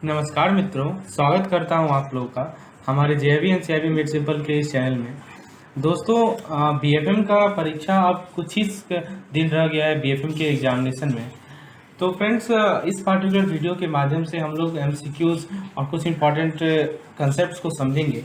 नमस्कार मित्रों, स्वागत करता हूं आप लोगों का हमारे JEE and CIB made simple के इस चैनल में। दोस्तों, बीएफएम का परीक्षा अब कुछ ही दिन रह गया है बीएफएम के एग्जामिनेशन में। तो फ्रेंड्स, इस पार्टिकुलर वीडियो के माध्यम से हम लोग एमसीक्यूज और कुछ इंपॉर्टेंट कंसेप्ट्स को समझेंगे।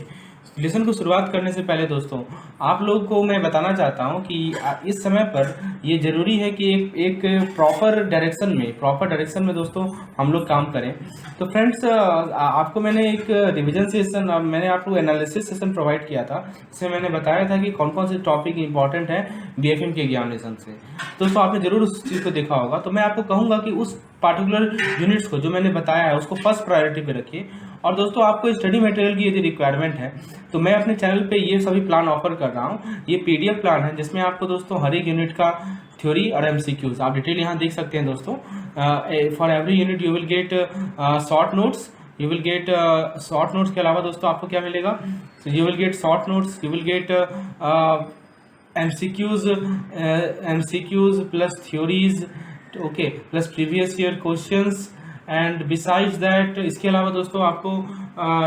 लेसन को शुरुआत करने से पहले दोस्तों, आप लोगों को मैं बताना चाहता हूं कि इस समय पर ये ज़रूरी है कि एक प्रॉपर डायरेक्शन में दोस्तों हम लोग काम करें। तो फ्रेंड्स, आपको मैंने एक रिवीजन सेशन, मैंने आपको एनालिसिस सेशन प्रोवाइड किया था, जिसमें मैंने बताया था कि कौन कौन से टॉपिक इंपॉर्टेंट है बीएफएम के एग्जामिनेशन से। दोस्तों, आपने जरूर उस चीज़ को देखा होगा। तो मैं आपको कहूँगा कि उस पार्टिकुलर यूनिट्स को जो मैंने बताया है उसको फर्स्ट प्रायोरिटी पे रखिए। और दोस्तों, आपको स्टडी मटेरियल की यदि रिक्वायरमेंट है तो मैं अपने चैनल पे ये सभी प्लान ऑफर कर रहा हूँ। ये पीडीएफ प्लान है जिसमें आपको दोस्तों हर एक यूनिट का थ्योरी और एमसीक्यूज आप डिटेल यहाँ देख सकते हैं दोस्तों। For every unit you will get short notes, short notes के अलावा दोस्तों आपको क्या मिलेगा? You will get short notes, you will get MCQs plus theories, okay, plus previous year questions. And besides that, इसके अलावा दोस्तों आपको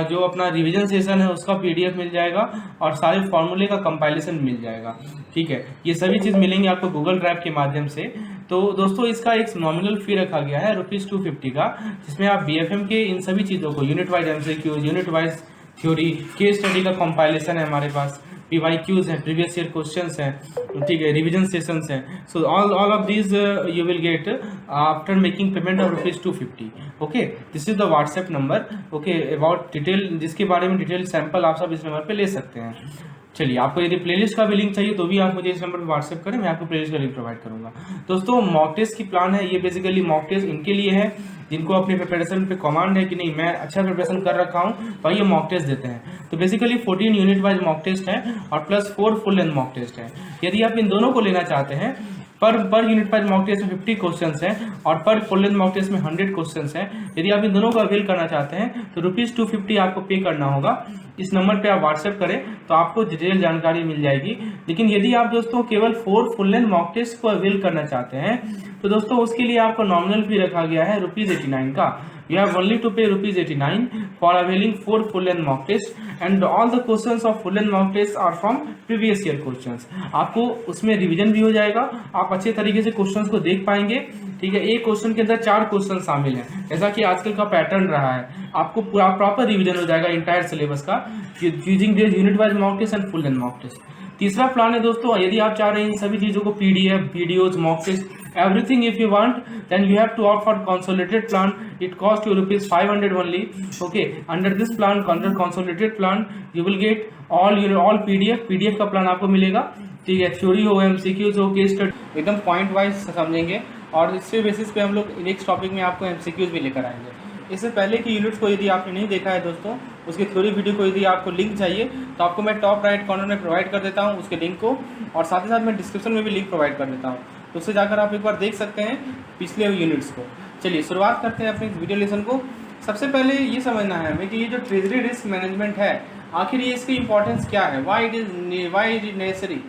जो अपना रिवीजन सेशन है उसका पीडीएफ मिल जाएगा और सारे फॉर्मूले का कंपाइलेशन मिल जाएगा। ठीक है, ये सभी चीज़ मिलेंगी आपको गूगल ड्राइव के माध्यम से। तो दोस्तों, इसका एक नॉमिनल फी रखा गया है ₹250 का, जिसमें आप बीएफएम के इन सभी चीज़ों को unit wise MCQs, unit wise theory, case study का कंपाइलेशन है हमारे पास, PYQs हैं, प्रीवियस ईयर क्वेश्चंस हैं, ठीक है, रिवीजन सेशंस हैं। सो all of these you will get after making payment of ₹250। Okay, this is the WhatsApp number. Okay, about detail, जिसके बारे में डिटेल सैंपल आप सब इस नंबर पे ले सकते हैं। चलिए, आपको यदि प्लेलिस्ट का भी लिंक चाहिए तो भी आप मुझे इस नंबर पर व्हाट्सएप करें, मैं आपको प्लेलिस्ट का लिंक प्रोवाइड करूंगा। दोस्तों, मॉक टेस्ट की प्लान है, ये बेसिकली मॉक टेस्ट इनके लिए है जिनको अपनी प्रिपरेशन पे कमांड है कि नहीं मैं अच्छा प्रिपरेशन कर रखा हूँ, तो ये मॉक टेस्ट देते हैं। तो basically 14 unit wise mock test है और plus 4 full length mock test है। यदि आप इन दोनों को लेना चाहते हैं, per unit wise mock test में 50 क्वेश्चंस हैं और पर फुल लेंथ मॉक टेस्ट में 100 क्वेश्चंस हैं। यदि आप इन दोनों को अवेल करना चाहते हैं तो ₹250 आपको पे करना होगा। इस नंबर पे आप व्हाट्सएप करें तो आपको डिटेल जानकारी मिल जाएगी। लेकिन यदि आप दोस्तों केवल 4 फुल लेंथ मॉक टेस्ट को अवेल करना चाहते हैं तो दोस्तों उसके लिए आपको नॉमिनल फी रखा गया है ₹89 का। You have only to pay ₹89 for availing 4 full length mock tests, and all the questions of full length mock tests are from previous year questions। आपको उसमें रिवीजन भी हो जाएगा, आप अच्छे तरीके से क्वेश्चंस को देख पाएंगे। ठीक है, एक क्वेश्चन के अंदर 4 क्वेश्चन शामिल हैं, जैसा कि आजकल का पैटर्न रहा है। आपको पूरा प्रॉपर रिवीजन हो जाएगा इंटायर सिलेबस का using this unit wise mock test and full length mock test. तीसरा प्लान है दोस्तों, यदि आप चाह रहे हैं इन सभी चीजों को PDF, videos, mock test, everything if you want, then you have to opt for consolidated plan. It costs you ₹500 only. Okay, under this plan, under consolidated plan you will get all pdf का plan आपको मिलेगा। ठीक है, theory हो, MCQs हो, case study एकदम point wise समझेंगे और इसके बेसिस पे हम लोग नेक्स्ट टॉपिक में आपको एमसीक्यूज भी लेकर आएंगे। इससे पहले की यूनिट्स को यदि आपने नहीं देखा है दोस्तों, उसके थ्योरी वीडियो को यदि आपको लिंक चाहिए तो आपको मैं टॉप राइट कॉर्नर में प्रोवाइड कर देता हूँ उसके लिंक को, और साथ ही साथ मैं डिस्क्रिप्शन में भी लिंक प्रोवाइड कर देता हूँ, तो उससे जाकर आप एक बार देख सकते हैं पिछले यूनिट्स को। चलिए शुरुआत करते हैं अपने वीडियो लेसन को। सबसे पहले ये समझना है हमें कि ये जो ट्रेजरी रिस्क मैनेजमेंट है, आखिर ये इसकी इंपॉर्टेंस क्या है, वाई इट इज नेसेसरी,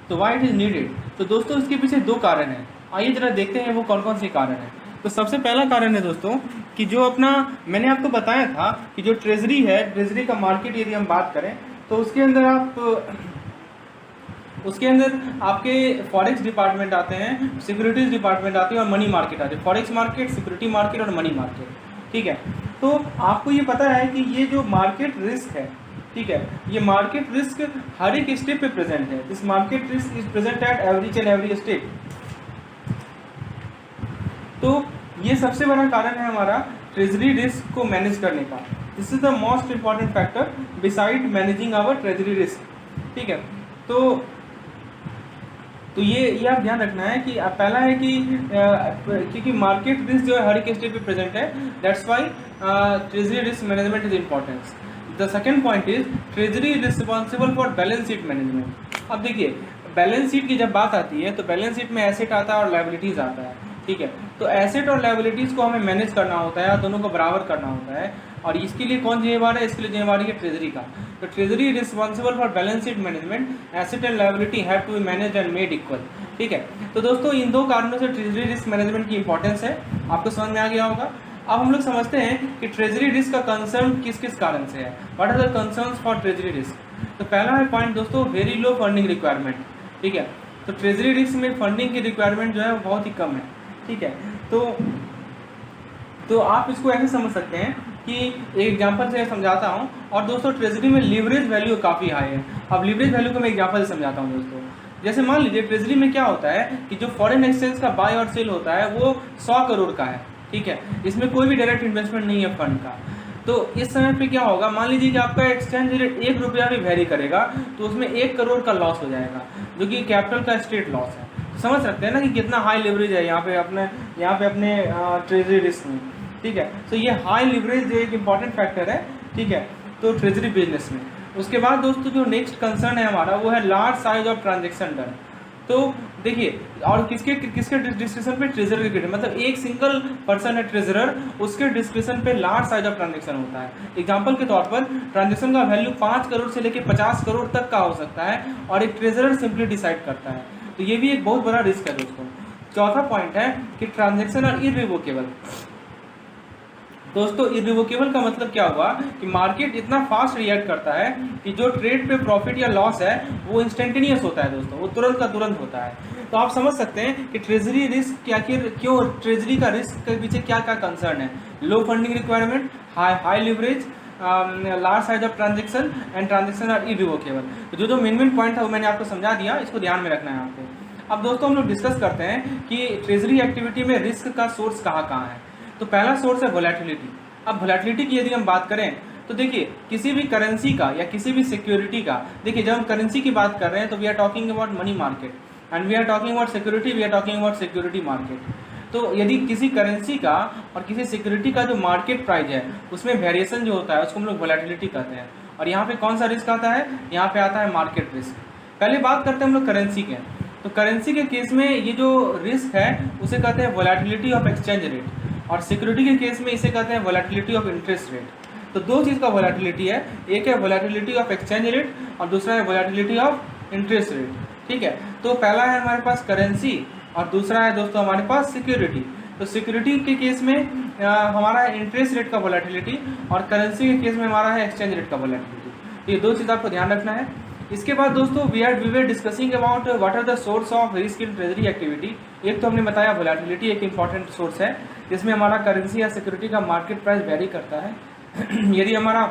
तो वाई इट इज नीडेड। तो दोस्तों इसके पीछे 2 कारण हैं, आइए जरा देखते हैं वो कौन कौन से कारण हैं। तो सबसे पहला कारण है दोस्तों कि जो अपना मैंने आपको बताया था कि जो ट्रेजरी है, ट्रेजरी का मार्केट यदि हम बात करें तो उसके अंदर आपके फॉरेक्स डिपार्टमेंट आते हैं, सिक्योरिटीज डिपार्टमेंट आते हैं और मनी मार्केट आते हैं। फॉरेक्स मार्केट, सिक्योरिटी मार्केट और मनी मार्केट। ठीक है, तो आपको ये पता है कि ये जो मार्केट रिस्क है, ठीक है, ये मार्केट रिस्क हर एक स्टेप पे प्रेजेंट है। This market risk is present at every step. तो ये सबसे बड़ा कारण है हमारा ट्रेजरी रिस्क को मैनेज करने का। This is the most important factor beside managing our treasury risk. ठीक है, तो ये आप ध्यान रखना है कि पहला है कि क्योंकि मार्केट रिस्क जो है हर एक स्टेप पे प्रेजेंट है, that's why treasury risk management is importance. The second point is treasury responsible for balance sheet management. अब देखिए, बैलेंस शीट की जब बात आती है तो बैलेंस शीट में एसेट आता है और लायबिलिटीज आता है। ठीक है, तो एसेट और लायबिलिटीज को हमें मैनेज करना होता है, दोनों को बराबर करना होता है, और इसके लिए कौन जिम्मेवार है? इसके लिए जिम्मेवारी है ट्रेजरी का। तो treasury responsible for balance sheet management, asset and liability have to be managed and made equal. ठीक है, तो दोस्तों इन 2 कारणों से ट्रेजरी रिस्क मैनेजमेंट की इंपॉर्टेंस है, आपको समझ में आ गया होगा। अब हम लोग समझते हैं कि ट्रेजरी रिस्क का कंसर्न किस किस कारण से है। What are the concerns for treasury risk? तो पहला है पॉइंट दोस्तों, वेरी लो फंडिंग रिक्वायरमेंट। ठीक है, तो ट्रेजरी रिस्क में फंडिंग की रिक्वायरमेंट जो है वो बहुत ही कम है। ठीक है, तो आप इसको ऐसे समझ सकते हैं कि एक एग्जांपल से समझाता हूं। और दोस्तों ट्रेजरी में लीवरेज वैल्यू काफ़ी हाई है। अब लीवरेज वैल्यू को मैं एग्जांपल से समझाता हूं दोस्तों। जैसे मान लीजिए ट्रेजरी में क्या होता है कि जो फॉरेन एक्सचेंज का बाय और सेल होता है वो 100 करोड़ का है। ठीक है, इसमें कोई भी डायरेक्ट इन्वेस्टमेंट नहीं है फंड का। तो इस समय पे क्या होगा, मान लीजिए कि आपका एक्सचेंज रेट 1 रुपया भी वेरी करेगा तो उसमें 1 करोड़ का लॉस हो जाएगा, जो कि कैपिटल का स्टेट लॉस है। समझ सकते हैं ना कि कितना हाई लिवरेज है यहाँ पे अपने ट्रेजरी रिस्क में। ठीक है, तो ये हाई लिवरेज एक इंपॉर्टेंट फैक्टर है। ठीक है, तो ट्रेजरी बिजनेस में। उसके बाद दोस्तों जो नेक्स्ट कंसर्न है हमारा वो है large size of transaction done. तो देखिए, और किसके डिस्क्रिप्शन पे? ट्रेजरर के, मतलब एक सिंगल पर्सन है ट्रेजरर, उसके डिस्क्रिप्शन पे लार्ज साइज ऑफ ट्रांजेक्शन होता है। एग्जांपल के तौर पर ट्रांजेक्शन का वैल्यू 5 करोड़ से लेकर 50 करोड़ तक का हो सकता है और एक ट्रेजरर सिंपली डिसाइड करता है। तो ये भी एक बहुत बड़ा रिस्क है दोस्तों। चौथा पॉइंट है कि ट्रांजेक्शन आर इररिवोकेबल। दोस्तों इररिवोकेबल का मतलब क्या हुआ कि मार्केट इतना फास्ट रिएक्ट करता है कि जो ट्रेड पे प्रॉफिट या लॉस है वो इंस्टेंटेनियस होता है दोस्तों, वो तुरंत का तुरंत होता है। तो आप समझ सकते हैं कि ट्रेजरी रिस्क क्या, क्यों ट्रेजरी का रिस्क के पीछे क्या क्या कंसर्न है। Low funding requirement, high leverage, large size of transaction and transaction are irrevocable. तो जो मेन पॉइंट था वो मैंने आपको समझा दिया, इसको ध्यान में रखना है आपको। अब दोस्तों हम लोग डिस्कस करते हैं कि ट्रेजरी एक्टिविटी में रिस्क का सोर्स कहाँ कहाँ है। तो पहला सोर्स है वोलेटिलिटी। अब वोलेटिलिटी की यदि हम बात करें तो देखिए, किसी भी करेंसी का या किसी भी सिक्योरिटी का, देखिए जब हम करेंसी की बात कर रहे हैं तो we are talking about money market and we are talking about security, we are talking about security market. तो यदि किसी करेंसी का और किसी सिक्योरिटी का जो मार्केट प्राइस है उसमें वेरिएशन जो होता है उसको हम लोग वोलेटिलिटी कहते हैं। और यहाँ पे कौन सा रिस्क आता है? यहाँ पे आता है मार्केट रिस्क। पहले बात करते हैं हम लोग करेंसी के। तो करेंसी के केस में ये जो रिस्क है उसे कहते हैं वोलेटिलिटी ऑफ एक्सचेंज रेट, और सिक्योरिटी के केस में इसे कहते हैं वोलेटिलिटी ऑफ इंटरेस्ट रेट। तो दो चीज़ का वोलेटिलिटी है, एक है वोलेटिलिटी ऑफ एक्सचेंज रेट और दूसरा है वोलेटिलिटी ऑफ इंटरेस्ट रेट। ठीक है, तो पहला है हमारे पास करेंसी और दूसरा है दोस्तों हमारे पास सिक्योरिटी। तो सिक्योरिटी के केस में हमारा है इंटरेस्ट रेट का वोलेटिलिटी और करेंसी के केस में हमारा है एक्सचेंज रेट का वोलेटिलिटी। तो ये दो चीज़ आपको ध्यान रखना है। इसके बाद दोस्तों we were discussing about what are the source of risk in treasury activity. एक तो हमने बताया वोलेटिलिटी एक इंपॉर्टेंट सोर्स है जिसमें हमारा करेंसी या सिक्योरिटी का मार्केट प्राइस वेरी करता है। यदि हमारा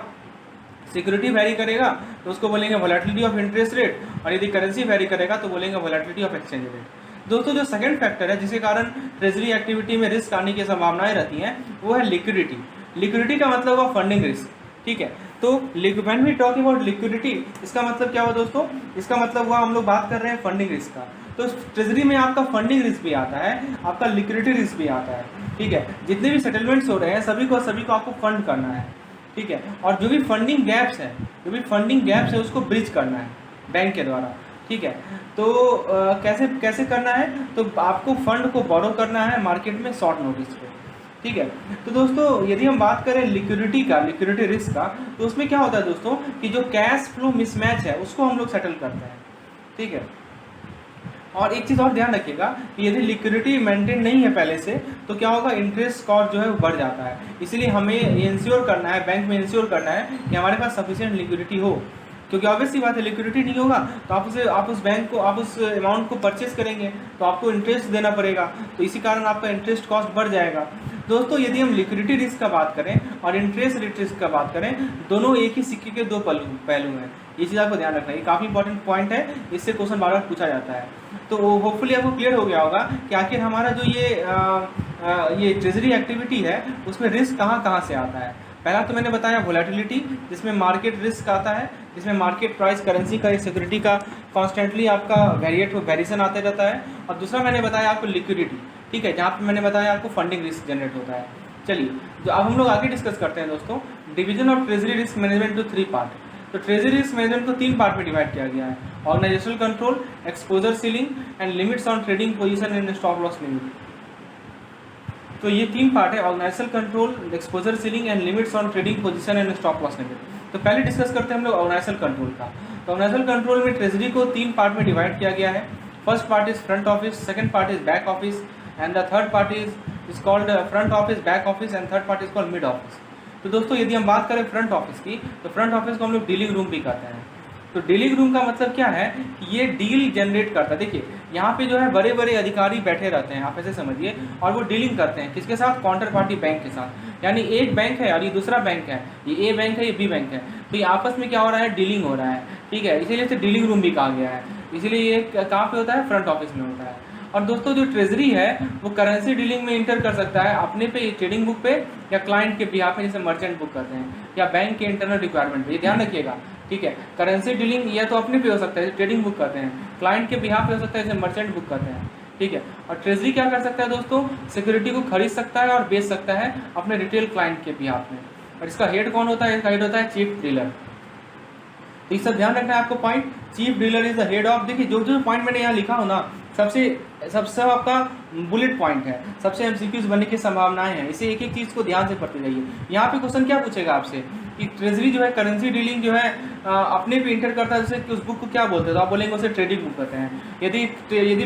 सिक्योरिटी वेरी करेगा तो उसको बोलेंगे वोलेटिलिटी ऑफ इंटरेस्ट रेट, और यदि करेंसी वेरी करेगा तो बोलेंगे वोलेटिलिटी ऑफ एक्सचेंज रेट। दोस्तों जो सेकंड फैक्टर है जिसके कारण ट्रेजरी एक्टिविटी में रिस्क आने की संभावनाएं रहती हैं वो है लिक्विडिटी। लिक्विडिटी का मतलब हुआ फंडिंग रिस्क। ठीक है, तो when we talk about liquidity, इसका मतलब क्या हुआ दोस्तों? इसका मतलब हुआ हम लोग बात कर रहे हैं फंडिंग रिस्क का। तो ट्रेजरी में आपका फंडिंग रिस्क भी आता है, आपका लिक्विडिटी रिस्क भी आता है। ठीक है, जितने भी सेटलमेंट्स हो रहे हैं सभी को आपको फंड करना है। ठीक है, और जो भी फंडिंग गैप्स है उसको ब्रिज करना है बैंक के द्वारा। ठीक है, तो कैसे करना है? तो आपको फंड को बोरो करना है मार्केट में शॉर्ट नोटिस पे। ठीक है, तो दोस्तों यदि हम बात करें लिक्विडिटी रिस्क का, तो उसमें क्या होता है दोस्तों कि जो कैश फ्लो मिसमैच है उसको हम लोग सेटल करते हैं। ठीक है, और एक चीज़ और ध्यान रखिएगा कि यदि लिक्विडिटी मेंटेन नहीं है पहले से तो क्या होगा, इंटरेस्ट कॉस्ट जो है वो बढ़ जाता है। इसलिए हमें इंश्योर करना है, बैंक में इंश्योर करना है कि हमारे पास सफिशिएंट लिक्विडिटी हो, क्योंकि ऑब्वियस सी बात है लिक्विडिटी नहीं होगा तो आप उस अमाउंट को परचेस करेंगे तो आपको इंटरेस्ट देना पड़ेगा, तो इसी कारण आपका इंटरेस्ट कॉस्ट बढ़ जाएगा। दोस्तों यदि हम लिक्विडिटी रिस्क का बात करें और इंटरेस्ट रेट रिस्क का बात करें, दोनों एक ही सिक्के के दो पहलू हैं। ये चीज़ आपको ध्यान रखना है, ये काफ़ी इंपॉर्टेंट पॉइंट है, इससे क्वेश्चन बार बार पूछा जाता है। तो होपफुली आपको क्लियर हो गया होगा कि आखिर हमारा जो ये ट्रेजरी एक्टिविटी है उसमें रिस्क कहाँ कहाँ से आता है। पहला तो मैंने बताया वोलेटिलिटी, जिसमें मार्केट रिस्क आता है, जिसमें मार्केट प्राइस करेंसी का सिक्योरिटी का कॉन्स्टेंटली आपका वेरिएशन आते रहता है। और दूसरा मैंने बताया आपको लिक्विडिटी। ठीक है, जहाँ पे मैंने बताया आपको फंडिंग रिस्क जनरेट होता है। चलिए, तो अब हम लोग आगे डिस्कस करते हैं दोस्तों division of treasury risk management to 3 part. तो ट्रेजरी रिस्क मैनेजमेंट को 3 पार्ट में डिवाइड किया गया है, organisational control, exposure ceiling and limits on trading position and stop loss limit. तो ये 3 पार्ट है, organisational control, exposure ceiling and limits on trading position and stop loss limit. तो पहले डिस्कस करते हैं हम लोग ऑर्गेनाइजेशनल कंट्रोल का। तो ऑर्गेनाइजेशनल कंट्रोल में ट्रेजरी को 3 पार्ट में डिवाइड किया गया है। First part is front office, second part is back office and the third part is is called front office, back office and third part is called mid office. तो दोस्तों यदि हम बात करें फ्रंट ऑफिस की, तो फ्रंट ऑफिस को हम लोग डीलिंग रूम भी कहते हैं। तो डीलिंग रूम का मतलब क्या है कि ये डील जनरेट करता है। देखिए यहाँ पे जो है बड़े बड़े अधिकारी बैठे रहते हैं, आप ऐसे समझिए, और वो डीलिंग करते हैं किसके साथ, काउंटर पार्टी बैंक के साथ। यानी एक बैंक है और ये दूसरा बैंक है, ये ए बैंक है, ये बी बैंक है, तो ये आपस में क्या हो रहा है, डीलिंग हो रहा है, ठीक है, इसीलिए इसे डीलिंग रूम भी कहा गया है। इसीलिए ये कहाँ पे होता है, फ्रंट ऑफिस में होता है। और दोस्तों जो ट्रेजरी है वो करेंसी डीलिंग में इंटर कर सकता है अपने पे ट्रेडिंग बुक पे या क्लाइंट के बिहाफ पे, जैसे मर्चेंट बुक करते हैं, या बैंक के इंटरनल रिक्वायरमेंट पे, ये ध्यान रखिएगा, ठीक है। करेंसी डीलिंग या तो अपने पे हो सकता है, ट्रेडिंग बुक करते हैं, क्लाइंट के बिहाफ पे हो सकता है, जैसे मर्चेंट बुक करते हैं, ठीक है। और ट्रेजरी क्या कर सकता है दोस्तों, सिक्योरिटी को खरीद सकता है और बेच सकता है अपने रिटेल क्लाइंट के बिहाफ में। और इसका हेड कौन होता है, इसका हेड होता है चीफ डीलर। तो ये सब ध्यान रखना है आपको point, chief dealer is the head of. देखिए जो जो पॉइंट मैंने यहाँ लिखा हो ना, सबसे आपका बुलेट पॉइंट है, सबसे एमसीक्यूज बनने की संभावनाएं हैं, इसे एक एक चीज़ को ध्यान से पढ़ते जाइए। यहाँ पे क्वेश्चन क्या पूछेगा आपसे कि ट्रेजरी जो है करेंसी डीलिंग जो है अपने पे इंटर करता है, जैसे कि उस बुक को क्या बोलते हैं, तो आप बोलेंगे उसे ट्रेडिंग बुक कहते हैं। यदि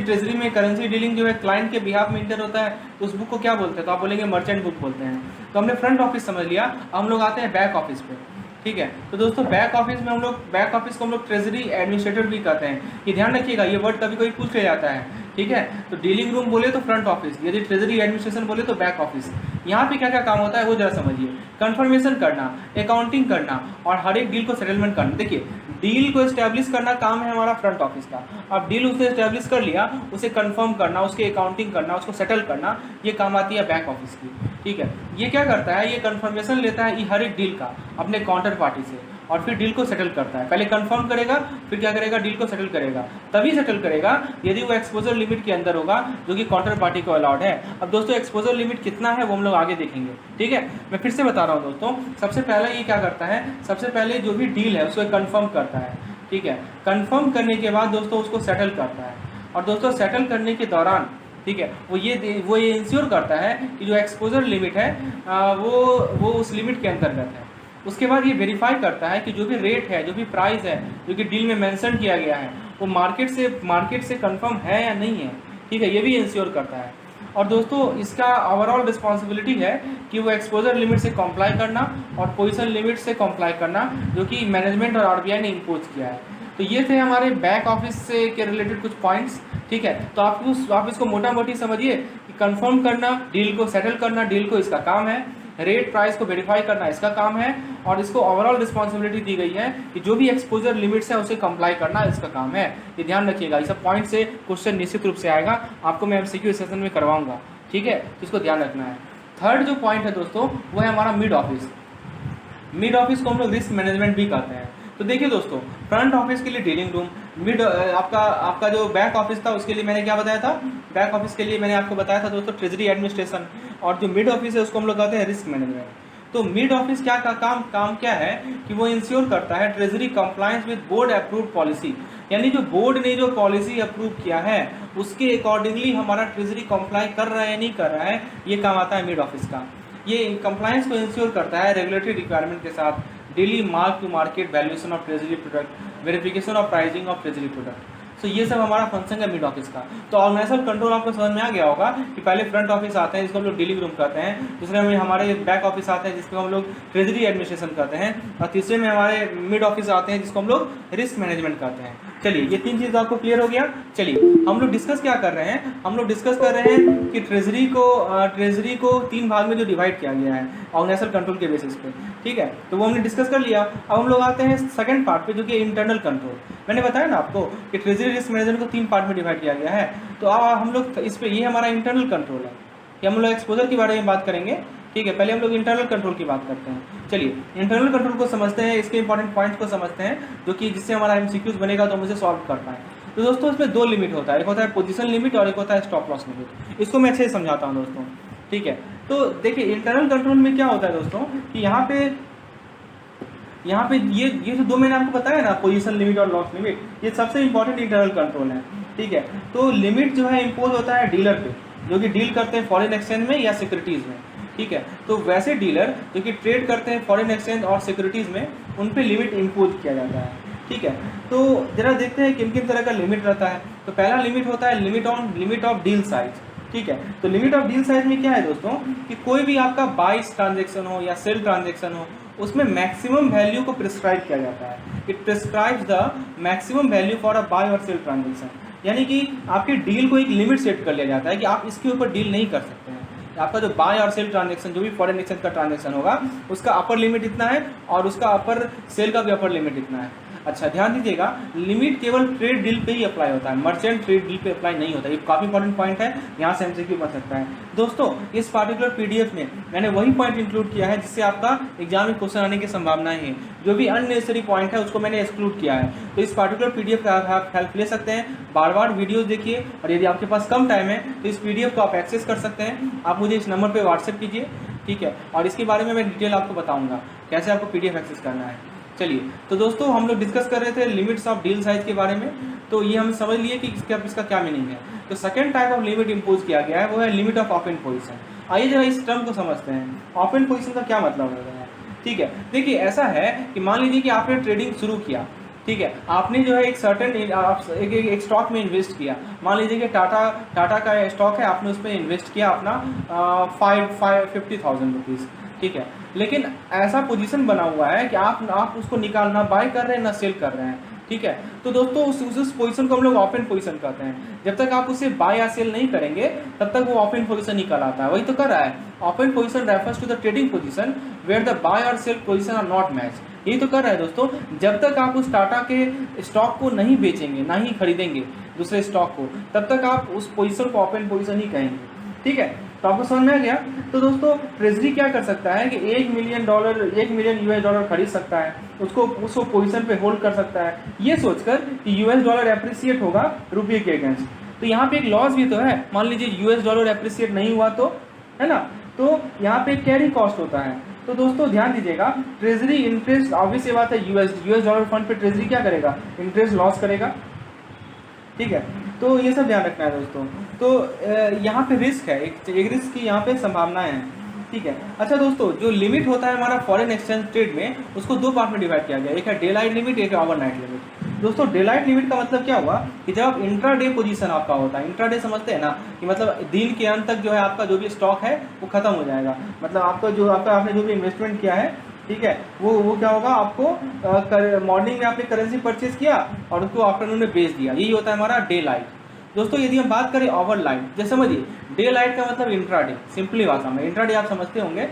ट्रेजरी में करेंसी डीलिंग जो है क्लाइंट के बिहाफ में इंटर होता है तो उस बुक को क्या बोलते हैं, तो आप बोलेंगे मर्चेंट बुक बोलते हैं। तो हमने फ्रंट ऑफिस समझ लिया, अब हम लोग आते हैं बैक ऑफिस पे, ठीक है। तो दोस्तों बैक ऑफिस में बैक ऑफिस को हम लोग ट्रेजरी एडमिनिस्ट्रेटर भी कहते हैं। ये ध्यान रखिएगा, ये वर्ड कभी कोई पूछ लिया जाता है, ठीक है। तो डीलिंग रूम बोले तो फ्रंट ऑफिस, यदि ट्रेजरी एडमिनिस्ट्रेशन बोले तो बैक ऑफिस। यहाँ पे क्या क्या काम होता है वो जरा समझिए। कंफर्मेशन करना, अकाउंटिंग करना और हर एक डील को सेटलमेंट करना। देखिए डील को एस्टेब्लिश करना काम है हमारा फ्रंट ऑफिस का। अब डील उसे एस्टेब्लिश कर लिया, उसे कंफर्म करना, उसके अकाउंटिंग करना, उसको सेटल करना, ये काम आती है बैक ऑफिस की, ठीक है। ये क्या करता है, ये कंफर्मेशन लेता है हर एक डील का अपने काउंटर पार्टी से और फिर डील को सेटल करता है। पहले कंफर्म करेगा, फिर क्या करेगा, डील को सेटल करेगा। तभी सेटल करेगा यदि वो एक्सपोजर लिमिट के अंदर होगा जो कि काउंटर पार्टी को अलाउड है। अब दोस्तों एक्सपोजर लिमिट कितना है वो हम लोग आगे देखेंगे, ठीक है। मैं फिर से बता रहा हूँ दोस्तों, सबसे पहले ये क्या करता है, सबसे पहले जो भी डील है उसको कंफर्म करता है, ठीक है। कंफर्म करने के बाद दोस्तों उसको सेटल करता है, और दोस्तों सेटल करने के दौरान, ठीक है, वो ये इंश्योर करता है कि जो एक्सपोजर लिमिट है वो उस लिमिट के अंतर्गत है। उसके बाद ये वेरीफाई करता है कि जो भी रेट है, जो भी प्राइस है, जो कि डील में मेंशन किया गया है, वो मार्केट से कंफर्म है या नहीं है, ठीक है, ये भी इंश्योर करता है। और दोस्तों इसका ओवरऑल रिस्पॉन्सिबिलिटी है कि वो एक्सपोजर लिमिट से कंप्लाई करना और पोजीशन लिमिट से कंप्लाई करना, जो कि मैनेजमेंट और आरबीआई ने इम्पोज किया है। तो ये थे हमारे बैक ऑफिस से के रिलेटेड कुछ पॉइंट्स, ठीक है। तो आप इसको मोटा मोटी समझिए कि कंफर्म करना, डील को सेटल करना, डील को इसका काम है, रेट प्राइस को वेरीफाई करना इसका काम है, और इसको ओवरऑल रिस्पॉन्सिबिलिटी दी गई है कि जो भी एक्सपोजर लिमिट्स है उसे कंप्लाई करना इसका काम है। ये ध्यान रखिएगा, इस सब पॉइंट से क्वेश्चन निश्चित रूप से आएगा, आपको मैं एमसीक्यू सेशन में करवाऊंगा, ठीक है, तो इसको ध्यान रखना है। थर्ड जो पॉइंट है दोस्तों वो है हमारा मिड ऑफिस। मिड ऑफिस को हम लोग रिस्क मैनेजमेंट भी कहते हैं। तो देखिए दोस्तों, फ्रंट ऑफिस के लिए डीलिंग रूम, मिड आपका जो बैक ऑफिस था उसके लिए मैंने क्या बताया था, बैक ऑफिस के लिए मैंने आपको बताया था दोस्तों ट्रेजरी एडमिनिस्ट्रेशन, और जो मिड ऑफिस है उसको हम लोग कहते हैं रिस्क मैनेजमेंट। तो मिड ऑफिस क्या का काम क्या है कि वो इंश्योर करता है treasury compliance with board approved policy, यानी जो बोर्ड ने जो पॉलिसी अप्रूव किया है उसके अकॉर्डिंगली हमारा ट्रेजरी कंप्लाई कर रहा है या नहीं कर रहा है, ये काम आता है मिड ऑफिस का। ये कंप्लायंस को इंश्योर करता है रेगुलेटरी रिक्वायरमेंट के साथ, daily mark to market valuation of treasury product, verification of pricing of treasury product. तो ये सब हमारा फंक्शन है मिड ऑफिस का। तो ऑर्गेनाइजेशनल कंट्रोल आपको समझ में आ गया होगा कि पहले फ्रंट ऑफिस आते हैं जिसको हम लोग डीलिंग रूम कहते हैं, दूसरे में हमारे बैक ऑफिस आते हैं जिसको हम लोग ट्रेजरी एडमिनिस्ट्रेशन कहते हैं, और तीसरे में हमारे मिड ऑफिस आते हैं जिसको हम लोग रिस्क मैनेजमेंट कहते हैं। चलिए ये तीन चीज़ आपको क्लियर हो गया। चलिए हम लोग डिस्कस क्या कर रहे हैं, हम लोग डिस्कस कर रहे हैं कि ट्रेजरी को तीन भाग में जो डिवाइड किया गया है ऑर्गेनाइजेशनल कंट्रोल के बेसिस पे, ठीक है। तो वो हमने डिस्कस कर लिया। अब हम लोग आते हैं सेकंड पार्ट पे जो कि इंटरनल कंट्रोल। मैंने बताया ना आपको कि ट्रेजरी रिस्क मैनेजमेंट को तीन पार्ट में डिवाइड किया गया है। तो अब हम लोग इस पे, ये हमारा इंटरनल कंट्रोल है कि हम लोग एक्सपोजर के बारे में बात करेंगे, ठीक है। पहले हम लोग इंटरनल कंट्रोल की बात करते हैं। चलिए इंटरनल कंट्रोल को समझते हैं, इसके इंपॉर्टेंट पॉइंट्स को समझते हैं जो कि जिससे हमारा एमसीक्यूज बनेगा तो हम उसे सॉल्व कर पाएँ। तो दोस्तों इसमें दो लिमिट होता है, एक होता है पोजीशन लिमिट और एक होता है स्टॉप लॉस लिमिट। इसको मैं अच्छे से समझाता हूँ दोस्तों, ठीक है। तो देखिए इंटरनल कंट्रोल में क्या होता है दोस्तों कि यहाँ पे ये जो दो मैंने आपको बताया ना, पोजीशन लिमिट और लॉस लिमिट, ये सबसे इंपॉर्टेंट इंटरनल कंट्रोल है, ठीक है। तो लिमिट जो है इम्पोज होता है डीलर पे, जो कि डील करते हैं फॉरेन एक्सचेंज में या सिक्योरिटीज़ में, ठीक है। तो वैसे डीलर जो कि ट्रेड करते हैं फॉरेन एक्सचेंज और सिक्योरिटीज़ में, उन पे लिमिट इम्पोज किया जाता है, ठीक है। तो जरा देखते हैं किन किन तरह का लिमिट रहता है। तो पहला लिमिट होता है लिमिट ऑफ डील साइज, ठीक है। तो लिमिट ऑफ डील साइज में क्या है दोस्तों कि कोई भी आपका बाइस ट्रांजेक्शन हो या सेल ट्रांजेक्शन हो, उसमें मैक्सिमम वैल्यू को प्रिस्क्राइब किया जाता है। It prescribes the maximum value for a buy और सेल ट्रांजेक्शन, यानी कि आपके डील को एक लिमिट सेट कर लिया जाता है कि आप इसके ऊपर डील नहीं कर सकते हैं। आपका जो बाय और सेल ट्रांजेक्शन, जो भी फॉरेन एक्सचेंज का ट्रांजेक्शन होगा, उसका अपर लिमिट इतना है और उसका अपर सेल का भी अपर लिमिट इतना है। अच्छा ध्यान दीजिएगा, लिमिट केवल ट्रेड डील पे ही अप्लाई होता है, मर्चेंट ट्रेड डील पे अप्लाई नहीं होता। ये काफ़ी इंपॉर्टेंट पॉइंट है, यहाँ से एमसीक्यू बन सकता है। दोस्तों इस पार्टिकुलर पीडीएफ में मैंने वही पॉइंट इंक्लूड किया है जिससे आपका एग्जाम में क्वेश्चन आने की संभावनाएं हैं। जो भी अननेसेसरी पॉइंट है उसको मैंने एक्सक्लूड किया है। तो इस पार्टिकुलर पीडीएफ का आप हेल्प ले सकते हैं, बार बार वीडियोज देखिए, और यदि आपके पास कम टाइम है तो इस पीडीएफ को आप एक्सेस कर सकते हैं। आप मुझे इस नंबर पर व्हाट्सएप कीजिए, ठीक है, और इसके बारे में मैं डिटेल आपको बताऊँगा कैसे आपको पीडीएफ एक्सेस करना है। चलिए, तो दोस्तों हम लोग डिस्कस कर रहे थे लिमिट्स ऑफ डील साइज के बारे में। तो ये हम समझ लिए कि इसका क्या मीनिंग है। तो second type of limit impose किया गया है, वो है लिमिट ऑफ ओपन पोजीशन। आइए जरा इस टर्म को समझते हैं, ओपन पोजीशन का क्या मतलब है। ठीक है, देखिए ऐसा है कि मान लीजिए कि आपने ट्रेडिंग शुरू किया, ठीक है, आपने जो है एक सर्टेन एक स्टॉक में इन्वेस्ट किया। मान लीजिए कि टाटा का स्टॉक है, आपने उसमें इन्वेस्ट किया अपना 50,000 रुपीज़, ठीक है। लेकिन ऐसा पोजीशन बना हुआ है कि आप उसको निकालना बाय कर रहे हैं ना सेल कर रहे हैं, ठीक है। तो दोस्तों उस पोजीशन को हम लोग ओपन पोजीशन कहते हैं। जब तक आप उसे बाय या सेल नहीं करेंगे तब तक वो ओपन पोजीशन निकल आता है। वही तो कर रहा है, open position refers to the trading position where the buy और sell position are not match. यही तो कर रहा है दोस्तों, जब तक आप उस टाटा के स्टॉक को नहीं बेचेंगे, ना ही खरीदेंगे दूसरे स्टॉक को, तब तक आप उस पोजीशन को ओपन पोजीशन ही कहेंगे, ठीक है। तो आपको समझ में आ गया। तो दोस्तों ट्रेजरी क्या कर सकता है कि $1 मिलियन US खरीद सकता है, उसको पोजीशन पे होल्ड कर सकता है, ये सोचकर कि US डॉलर एप्रिसिएट होगा रुपये के अगेंस्ट। तो यहाँ पे एक लॉस भी तो है, मान लीजिए US डॉलर एप्रिसिएट नहीं हुआ तो, है ना, तो यहाँ पे कैरी कॉस्ट होता है। तो दोस्तों ध्यान दीजिएगा, ट्रेजरी इंटरेस्ट, ऑब्वियस ये बात है, US डॉलर फंड पे ट्रेजरी क्या करेगा, इंटरेस्ट लॉस करेगा, ठीक है। तो ये सब ध्यान रखना है दोस्तों। तो यहाँ पे रिस्क है, एक रिस्क की यहाँ पे संभावनाएं हैं, ठीक है। अच्छा दोस्तों, जो लिमिट होता है हमारा फॉरेन एक्सचेंज ट्रेड में, उसको दो पार्ट में डिवाइड किया गया, एक है डे लाइट लिमिट, एक है ओवरनाइट लिमिट। दोस्तों डे लाइट लिमिट का मतलब क्या हुआ कि जब आप इंट्राडे पोजीशन आपका होता है, इंट्राडे समझते हैं ना, कि मतलब दिन के अंत तक जो है आपका जो भी स्टॉक है वो खत्म हो जाएगा। मतलब आपने जो भी इन्वेस्टमेंट किया है, ठीक है, वो क्या होगा, आपको मॉर्निंग में आपने करेंसी परचेज किया और उसको आफ्टरनून में बेच दिया, यही होता है हमारा डे लाइट। दोस्तों यदि हम बात करें ओवर लाइट, जैसे समझिए डे लाइट का मतलब इंट्राडे, सिंपली भाषा में इंट्राडे आप समझते होंगे,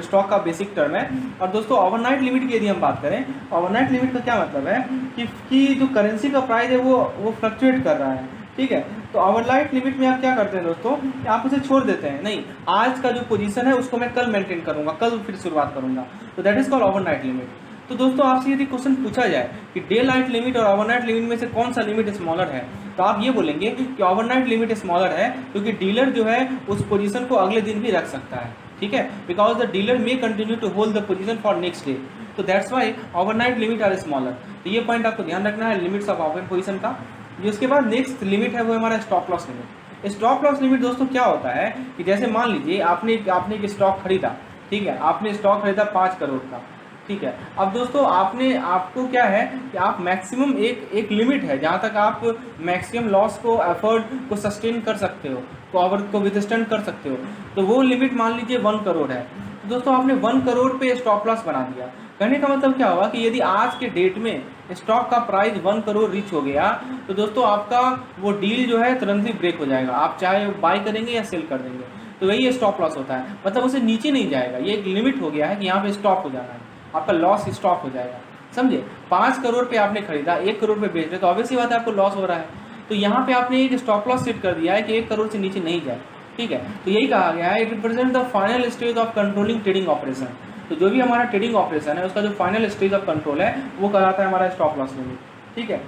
स्टॉक का बेसिक टर्म है। और दोस्तों ओवरनाइट लिमिट की यदि हम बात करें, ओवरनाइट लिमिट का क्या मतलब है कि जो करेंसी का प्राइस है वो फ्लक्चुएट कर रहा है, ठीक है। तो ओवरनाइट लिमिट में आप क्या करते हैं दोस्तों, आप उसे छोड़ देते हैं, नहीं आज का जो पोजीशन है उसको मैं कल मेंटेन करूंगा, कल फिर शुरुआत करूंगा, तो that is called overnight limit. तो दोस्तों आपसे यदि क्वेश्चन पूछा जाए कि डे लाइट लिमिट और ओवरनाइट लिमिट में से कौन सा लिमिट स्मॉलर है, तो आप ये बोलेंगे कि ओवरनाइट लिमिट स्मॉलर है, क्योंकि डीलर जो है उस पोजीशन को अगले दिन भी रख सकता है, ठीक है, because the dealer may continue to hold the position for next day. तो that's why overnight limit are smaller. तो ये पॉइंट आपको ध्यान रखना है लिमिट्स ऑफ ओपन पोजीशन का। जो उसके बाद नेक्स्ट लिमिट है वो हमारा stop loss limit. Stop loss limit दोस्तों क्या होता है कि जैसे मान लीजिए आपने एक स्टॉक खरीदा, ठीक है, आपने स्टॉक खरीदा 5 करोड़ का, ठीक है। अब दोस्तों आपको क्या है कि आप मैक्सिमम एक लिमिट है जहाँ तक आप मैक्सिमम लॉस को एफर्ट को सस्टेन कर सकते हो, को विथस्टैंड कर सकते हो। तो वो लिमिट मान लीजिए 1 करोड़ है। तो दोस्तों आपने 1 करोड़ पे स्टॉप लॉस बना दिया। कहने का मतलब क्या हुआ कि यदि आज के डेट में स्टॉक का प्राइस 1 करोड़ रीच हो गया तो दोस्तों आपका वो डील जो है तुरंत ही ब्रेक हो जाएगा, आप चाहे बाय करेंगे या सेल कर देंगे। तो वही स्टॉप लॉस होता है, मतलब उसे नीचे नहीं जाएगा, ये एक लिमिट हो गया है कि यहाँ पे स्टॉप हो जाना है, आपका लॉस स्टॉप हो जाएगा, समझे। 5 करोड़ पे आपने खरीदा, 1 करोड़ पे बेच रहे, तो ऑब्वियसली बात है आपको लॉस हो रहा है। तो यहाँ पे आपने एक स्टॉप लॉस सेट कर दिया है कि 1 करोड़ से नीचे नहीं जाए, ठीक है। तो यही कहा गया है, it represent the final stage of controlling trading operation. तो जो भी हमारा ट्रेडिंग ऑपरेशन है उसका जो फाइनल स्टेज ऑफ कंट्रोल है वो कहलाता है हमारा स्टॉप लॉस लिमिट, ठीक है।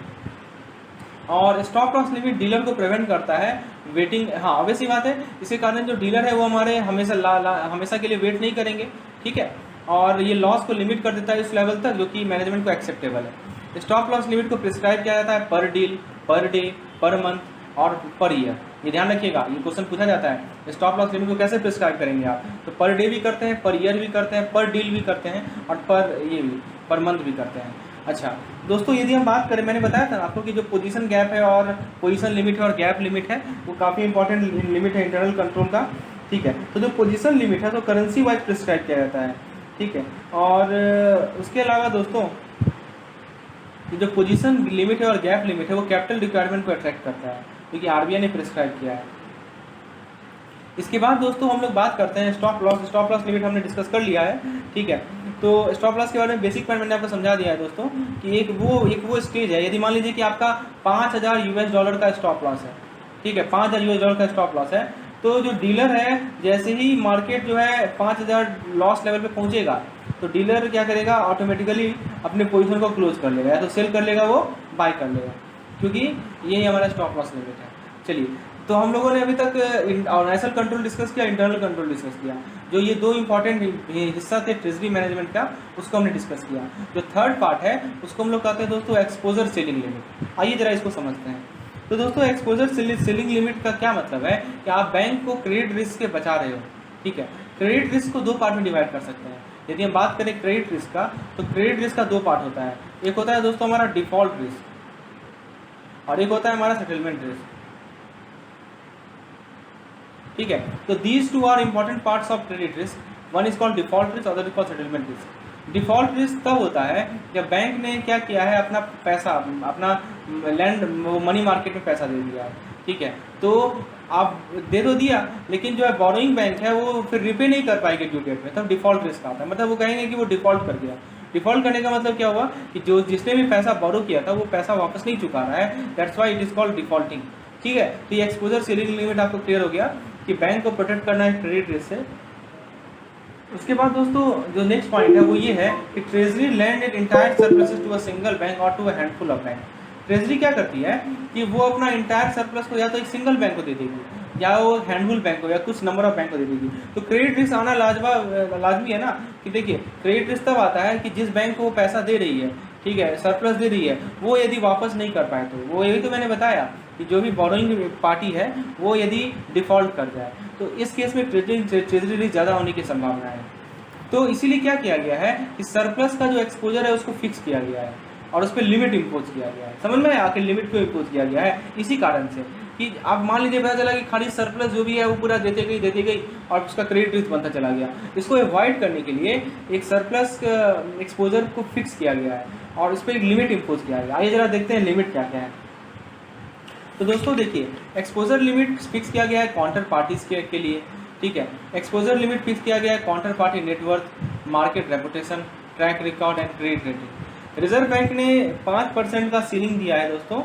और स्टॉप लॉस लिमिट डीलर को प्रिवेंट करता है वेटिंग, हाँ ऑब्वियसली बात है, इसके कारण जो डीलर है वो हमारे हमेशा के लिए वेट नहीं करेंगे, ठीक है। और ये लॉस को लिमिट कर देता है इस लेवल तक जो कि मैनेजमेंट को एक्सेप्टेबल है। स्टॉप लॉस लिमिट को प्रिस्क्राइब किया जाता है पर deal, per day, per month और पर ईयर। ये ध्यान रखिएगा, ये क्वेश्चन पूछा जाता है स्टॉप लॉस लिमिट को कैसे प्रिस्क्राइब करेंगे आप, तो पर डे भी करते हैं, पर ईयर भी करते हैं, पर डील भी करते हैं और पर मंथ भी करते हैं। अच्छा दोस्तों, यदि हम बात करें, मैंने बताया था आपको कि जो पोजीशन गैप है और पोजीशन लिमिट है और गैप लिमिट है वो काफ़ी इंपॉर्टेंट लिमिट है इंटरनल कंट्रोल का। ठीक है, तो जो पोजीशन लिमिट है तो करेंसी वाइज प्रिस्क्राइब किया जाता है। ठीक है, और उसके अलावा दोस्तों जो पोजीशन लिमिट है और गैप लिमिट है वो कैपिटल रिक्वायरमेंट को अट्रैक्ट करता है, क्योंकि आरबीआई ने प्रिस्क्राइब किया है। इसके बाद दोस्तों हम लोग बात करते हैं stop loss. Stop loss limit हमने डिस्कस कर लिया है। ठीक है, तो स्टॉप लॉस के बारे में बेसिक पॉइंट मैंने आपको समझा दिया है दोस्तों कि एक वो स्टेज है, यदि मान लीजिए कि आपका 5000 यूएस डॉलर का स्टॉप लॉस है। ठीक है, 5000 यूएस डॉलर का स्टॉप लॉस है, तो जो डीलर है जैसे ही मार्केट जो है 5000 लॉस लेवल पे पहुंचेगा तो डीलर क्या करेगा, ऑटोमेटिकली अपने पोजीशन को क्लोज कर लेगा, या तो सेल कर लेगा वो बाय कर लेगा, क्योंकि यही हमारा स्टॉप लॉस लिमिट है। चलिए, तो हम लोगों ने अभी तक नेशनल कंट्रोल डिस्कस किया, इंटरनल कंट्रोल डिस्कस किया। जो ये दो इंपॉर्टेंट हिस्सा थे ट्रेजरी मैनेजमेंट का, उसको हमने डिस्कस किया। जो थर्ड पार्ट है उसको हम लोग कहते हैं दोस्तों एक्सपोजर सेलिंग लिमिट। आइए जरा इसको समझते हैं। तो दोस्तों एक्सपोजर सेलिंग लिमिट का क्या मतलब है कि आप बैंक को क्रेडिट रिस्क से बचा रहे हो। ठीक है, क्रेडिट रिस्क को दो पार्ट में डिवाइड कर सकते हैं। यदि हम बात करें क्रेडिट रिस्क का, तो क्रेडिट रिस्क का दो पार्ट होता है। एक होता है दोस्तों हमारा डिफॉल्ट रिस्क और एक होता है हमारा सेटलमेंट रिस्क। ठीक है, तो these two are important parts of credit risk. One is called default risk, other is called settlement risk. Default risk तब होता है जब बैंक ने क्या किया है, अपना पैसा, अपना लैंड मनी मार्केट में पैसा दे दिया। ठीक है, तो आप दे तो दिया, लेकिन जो है बोरोइंग बैंक है वो फिर रिपे नहीं कर पाएगी ड्यू डेट में, तब डिफॉल्ट रिस्क आता है। मतलब वो कहेंगे कि वो डिफॉल्ट कर गया। डिफॉल्ट करने का मतलब क्या हुआ कि जो जिसने भी पैसा बोरो किया था वो पैसा वापस नहीं चुका रहा है, that's why it is called defaulting. ठीक है, तो ये एक्सपोजर सेलिंग लिमिट आपको क्लियर हो गया कि बैंक को प्रोटेक्ट करना है क्रेडिट रिस्क से। उसके बाद दोस्तों जो नेक्स्ट पॉइंट है वो ये है कि treasury land it entire surpluses to a single bank और to a handful of bank. Treasury क्या करती है कि वो अपना इंटायर सरप्लस को या तो एक सिंगल बैंक को दे देगी या वो हैंडफुल बैंक को या कुछ नंबर ऑफ बैंक को दे देगी। तो क्रेडिट रिस्क आना लाजमी है ना, कि देखिए क्रेडिट रिस्क तब आता है कि जिस बैंक को वो पैसा दे रही है, ठीक है, सरप्लस दे रही है, वो यदि वापस नहीं कर पाए तो वो, यही तो मैंने बताया कि जो भी बोरोइंग पार्टी है वो यदि डिफॉल्ट कर जाए तो इस केस में ट्रेजरी रिस्क ज़्यादा होने की संभावना है। तो इसीलिए क्या किया गया है कि सरप्लस का जो एक्सपोजर है उसको फिक्स किया गया है और उस पर लिमिट इम्पोज किया गया है। समझ में आखिर लिमिट क्यों इम्पोज किया गया है? इसी कारण से कि आप मान लीजिए पता चला कि खाली सरप्लस जो भी है वो पूरा देती गई और उसका क्रेडिट रिस्क बनता चला गया। इसको अवॉइड करने के लिए एक सरप्लस एक्सपोजर को फिक्स किया गया है और उस पर एक लिमिट इम्पोज किया गया। आइए जरा देखते हैं लिमिट क्या क्या है। तो दोस्तों देखिए, एक्सपोजर लिमिट फिक्स किया गया है काउंटर पार्टीज के लिए। ठीक है, एक्सपोजर लिमिट फिक्स किया गया है counter party net worth, market reputation, track record and credit rating. Reserve bank ने 5% का सीलिंग दिया है दोस्तों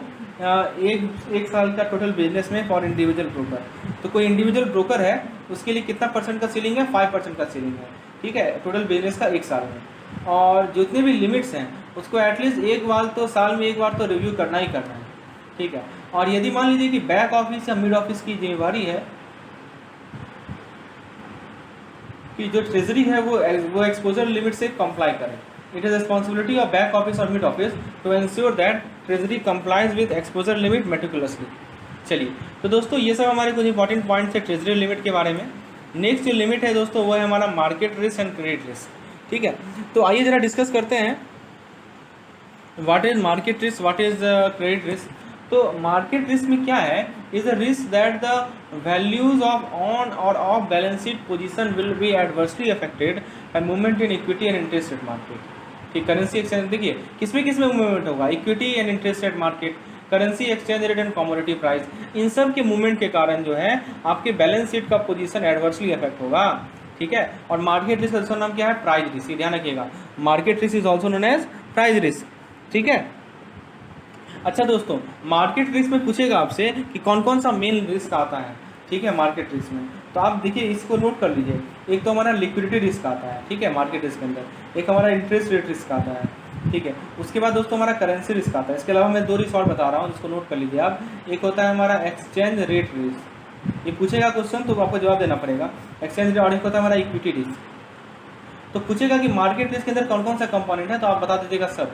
एक साल का टोटल बिजनेस में फॉर इंडिविजुअल ब्रोकर। तो कोई इंडिविजुअल ब्रोकर है उसके लिए कितना परसेंट का सीलिंग है? 5% का सीलिंग है। ठीक है, टोटल बिजनेस का एक साल में। और जितने भी लिमिट्स हैं उसको एटलीस्ट एक बार तो साल में एक बार तो रिव्यू करना ही करना है। ठीक है, और यदि मान लीजिए कि बैक ऑफिस या मिड ऑफिस की जिम्मेवारी है कि जो ट्रेजरी है वो एक्सपोजर लिमिट से कंप्लाई करे। It is responsibility of back office और mid office to ensure that treasury complies with exposure limit meticulously. चलिए, तो दोस्तों ये सब हमारे कुछ इंपॉर्टेंट पॉइंट्स है ट्रेजरी लिमिट के बारे में। नेक्स्ट जो लिमिट है दोस्तों वो है हमारा market risk and credit risk. ठीक है, तो आइए जरा डिस्कस करते हैं what is market risk, what is credit risk. तो मार्केट रिस्क में क्या है? Is a risk that the values of on और off balance sheet position will be adversely affected by movement in equity and interest rate market. ठीक, currency exchange देखिए किस में movement होगा? Equity and interest rate market, currency exchange rate and commodity price. इन सब के movement के कारण जो है आपके बैलेंस शीट का पोजीशन एडवर्सली अफेक्ट होगा। ठीक है, और मार्केट रिस्क का दूसरा नाम क्या है? Price risk. ध्यान रखिएगा, market risk is also known as price risk. ठीक है, अच्छा दोस्तों, मार्केट रिस्क में पूछेगा आपसे कि कौन कौन सा मेन रिस्क आता है। ठीक है, मार्केट रिस्क में तो आप देखिए इसको नोट कर लीजिए। एक तो हमारा लिक्विडिटी रिस्क आता है, ठीक है, मार्केट रिस्क के अंदर। एक हमारा इंटरेस्ट रेट रिस्क आता है। ठीक है, उसके बाद दोस्तों हमारा करेंसी रिस्क आता है। इसके अलावा मैं 2 रिस्क और बता रहा हूँ जिसको नोट कर लीजिए आप। एक होता है हमारा एक्सचेंज रेट रिस्क, ये पूछेगा क्वेश्चन तो आपको जवाब देना पड़ेगा। Exchange rate. और एक होता है हमारा इक्विटी रिस्क। तो पूछेगा कि मार्केट रिस्क के अंदर कौन कौन सा कंपोनेंट है तो आप बता दीजिएगा सब।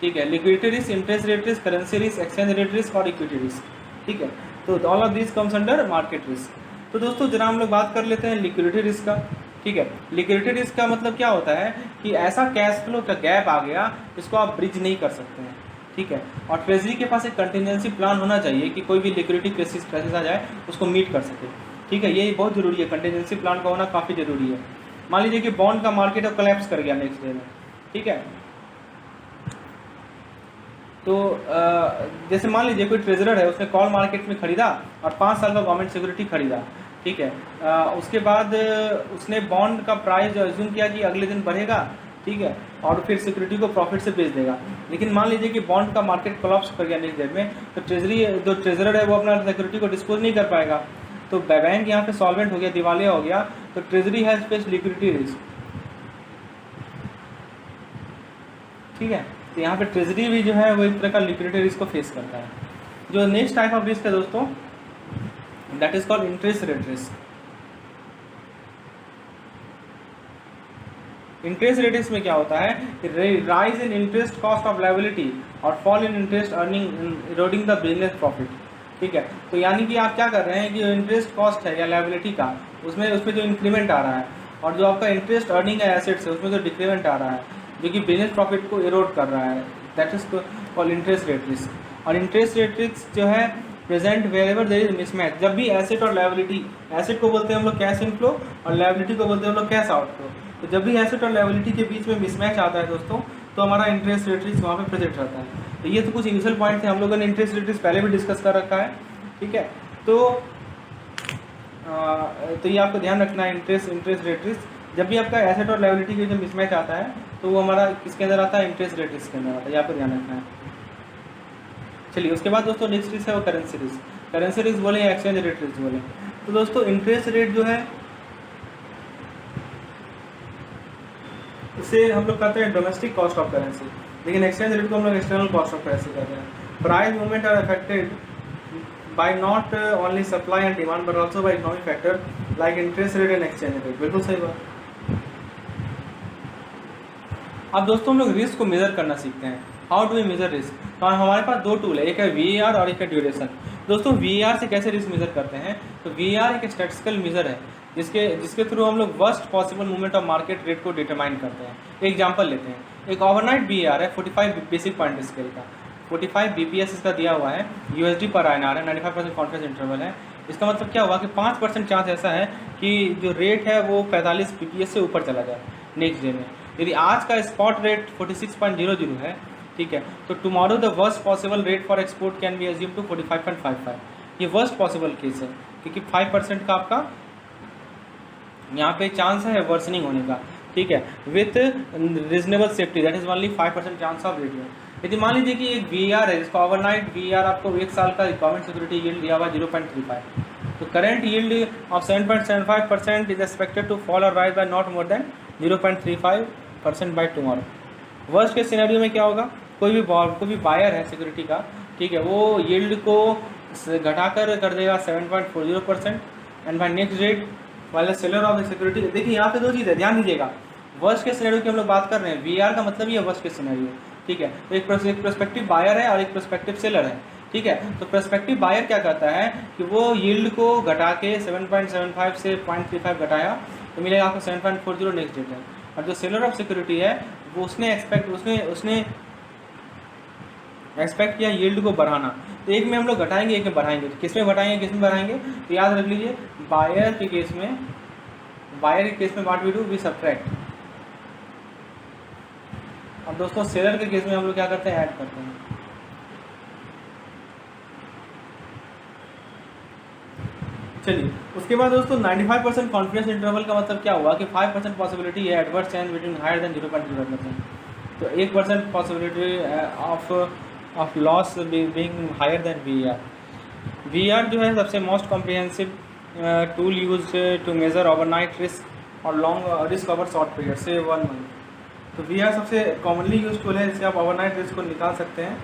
ठीक है, liquidity risk, interest rate risk, currency risk, exchange rate risk और इक्विटी रिस्क। ठीक है, तो all of this comes under market risk. तो दोस्तों जरा हम लोग बात कर लेते हैं लिक्विडिटी रिस्क का। ठीक है। लिक्विडिटी रिस्क का मतलब क्या होता है कि ऐसा कैश फ्लो का गैप आ गया जिसको आप ब्रिज नहीं कर सकते हैं, ठीक है। और ट्रेजरी के पास एक कंटिजेंसी प्लान होना चाहिए कि कोई भी लिक्विडिटी क्राइसिस आ जाए उसको मीट कर सके, ठीक है। ये बहुत ज़रूरी है, कंटिजेंसी प्लान का होना काफ़ी ज़रूरी है। मान लीजिए कि बॉन्ड का मार्केट अब कोलैप्स कर गया नेक्स्ट डे में, ठीक है। तो जैसे मान लीजिए कोई ट्रेजरर है, उसने कॉल मार्केट में खरीदा और 5 साल का गवर्नमेंट सिक्योरिटी खरीदा, ठीक है। उसके बाद उसने बॉन्ड का प्राइस अज्यूम किया कि अगले दिन बढ़ेगा, ठीक है, और फिर सिक्योरिटी को प्रॉफिट से बेच देगा। लेकिन मान लीजिए कि बॉन्ड का मार्केट कोलैप्स कर गया नेक्स्ट डे में, तो ट्रेजरी जो ट्रेजरर है वो अपना सिक्योरिटी को डिस्पोज नहीं कर पाएगा, तो बैंक यहाँ पे सॉल्वेंट हो गया, दिवालिया हो गया, तो treasury has faced liquidity risk, ठीक है। तो यहाँ पे ट्रेजरी भी जो है वो एक तरह का लिक्विडिटी रिस्क को फेस करता है। जो नेक्स्ट टाइप ऑफ रिस्क है दोस्तों, that is called interest rate risk. Interest rate risk में क्या होता है कि rise in interest cost of liability और fall in interest earning eroding the business profit, ठीक है। तो यानी कि आप क्या कर रहे हैं कि जो इंटरेस्ट कॉस्ट है या लायबिलिटी का, उसमें जो इंक्रीमेंट आ रहा है, और जो आपका इंटरेस्ट अर्निंग है एसेट से, उसमें जो डिक्रीमेंट आ रहा है, जो कि बिजनेस प्रॉफिट को इरोड कर रहा है, that is called interest rate risk. और इंटरेस्ट रेट रिस्क जो है present wherever there is mismatch, जब भी एसेट और लायबिलिटी, एसेट को बोलते हैं हम लोग कैश इनफ्लो और लायबिलिटी को बोलते हैं हम लोग कैश आउटफ्लो, तो जब भी एसेट और लायबिलिटी के बीच में मिसमैच आता है दोस्तों, तो हमारा इंटरेस्ट रेट रिस्क वहाँ पे प्रेजेंट रहता है। तो ये तो कुछ इनिशियल पॉइंट थे, हम लोगों ने इंटरेस्ट रेट रिस्क पहले भी डिस्कस कर रखा है, ठीक है। तो ये आपको ध्यान रखना है, इंटरेस्ट रेट रिस्क जब भी आपका एसेट और लायबिलिटी के जो मिसमैच आता है, तो वो हमारा किसके अंदर आता है, इंटरेस्ट रेट रिस्क के अंदर आता है, ये आपको ध्यान रखना है। चलिए उसके बाद दोस्तों नेक्स्ट रिस्क है वो करेंसी रिस्क। करेंसी रिस्क बोले या एक्सचेंज रेट रिस्क बोले, तो दोस्तों इंटरेस्ट रेट जो है इसे हम लोग कहते हैं डोमेस्टिक कॉस्ट ऑफ करेंसी, लेकिन एक्सचेंज रेट को हम लोग एक्सटर्नल कॉस्ट ऑफ करेंसी कहते हैं। Price movement are affected by not only supply and demand but also by economic factor like interest rate and exchange rate. बिल्कुल सही बात। अब दोस्तों हम लोग रिस्क को मेजर करना सीखते हैं। How do we measure risk? तो हमारे पास दो टूल है, एक है VAR और एक है ड्यूरेशन। दोस्तों VAR से कैसे रिस्क मेजर करते हैं, तो VAR एक स्टैटिस्टिकल मेजर है जिसके थ्रू हम लोग worst possible movement of market rate को डिटरमाइन करते हैं। एक एग्जांपल लेते हैं, एक ओवरनाइट VAR है 45 बेसिक पॉइंट स्केल का, 45 BPS इसका दिया हुआ है, USD पर INR है, 95% कॉन्फिडेंस इंटरवल है। इसका मतलब क्या हुआ कि 5% चांस ऐसा है कि जो रेट है वो 45 BPS से ऊपर चला जाए नेक्स्ट डे में। यदि आज का स्पॉट रेट 46.00 है, ठीक है, तो tomorrow the worst possible rate for export can be assume to 45.55। ये वर्स्ट पॉसिबल केस है क्योंकि 5% का आपका यहाँ पे चांस है वर्सनिंग होने का, ठीक है, with reasonable safety, that is only 5% chance of rate. यदि मान लीजिए कि एक VAR है जिसका ओवरनाइट VAR आपको एक साल का गवर्नमेंट सिक्योरिटी यील्ड दिया हुआ 0.35, तो current yield of 7.75% is expected to fall और rise by not more than 0.35% by tomorrow. Worst के सिनेरियो में क्या होगा, कोई भी बायर है सिक्योरिटी का, ठीक है, वो यील्ड को घटाकर कर देगा 7.40% एंड बाय नेक्स्ट डेट वाला सेलर ऑफ द सिक्योरिटी। देखिए यहाँ पे दो चीज़ है, ध्यान दीजिएगा। वर्स्ट के सिनेरियो की हम लोग बात कर रहे हैं, VAR का मतलब ही है वर्स्ट के सिनेरियो, ठीक है। तो एक प्रोस्पेक्टिव बायर है और एक प्रोस्पेक्टिव सेलर है, ठीक है। तो प्रोस्पेक्टिव बायर क्या करता है कि वो यील्ड को घटा के 7.75 से 0.35 घटाया तो मिलेगा आपको 7.40 नेक्स्ट डेट है। और जो सेलर ऑफ सिक्योरिटी है वो उसने एक्सपेक्ट किया यील्ड को बढ़ाना, तो एक में हम लोग घटाएंगे एक में बढ़ाएंगे, किस में बढ़ाएंगे, तो याद रख लीजिए बायर के केस में what we do, we subtract. अब दोस्तों सेलर के केस में हम लोग क्या करते हैं, ऐड करते हैं। चलिए उसके बाद दोस्तों 95% कॉन्फिडेंस इंटरवल का मतलब क्या हुआ कि 5% पॉसिबिलिटी है adverse change between higher than 0.05%, तो 1% possibility of loss being higher than VAR। VAR जो है सबसे most comprehensive tool use to measure overnight risk और long risk over short period से 1 मंथ। तो VAR सबसे कॉमनली यूज टूल है जिससे आप ओवरनाइट रिस्क को निकाल सकते हैं।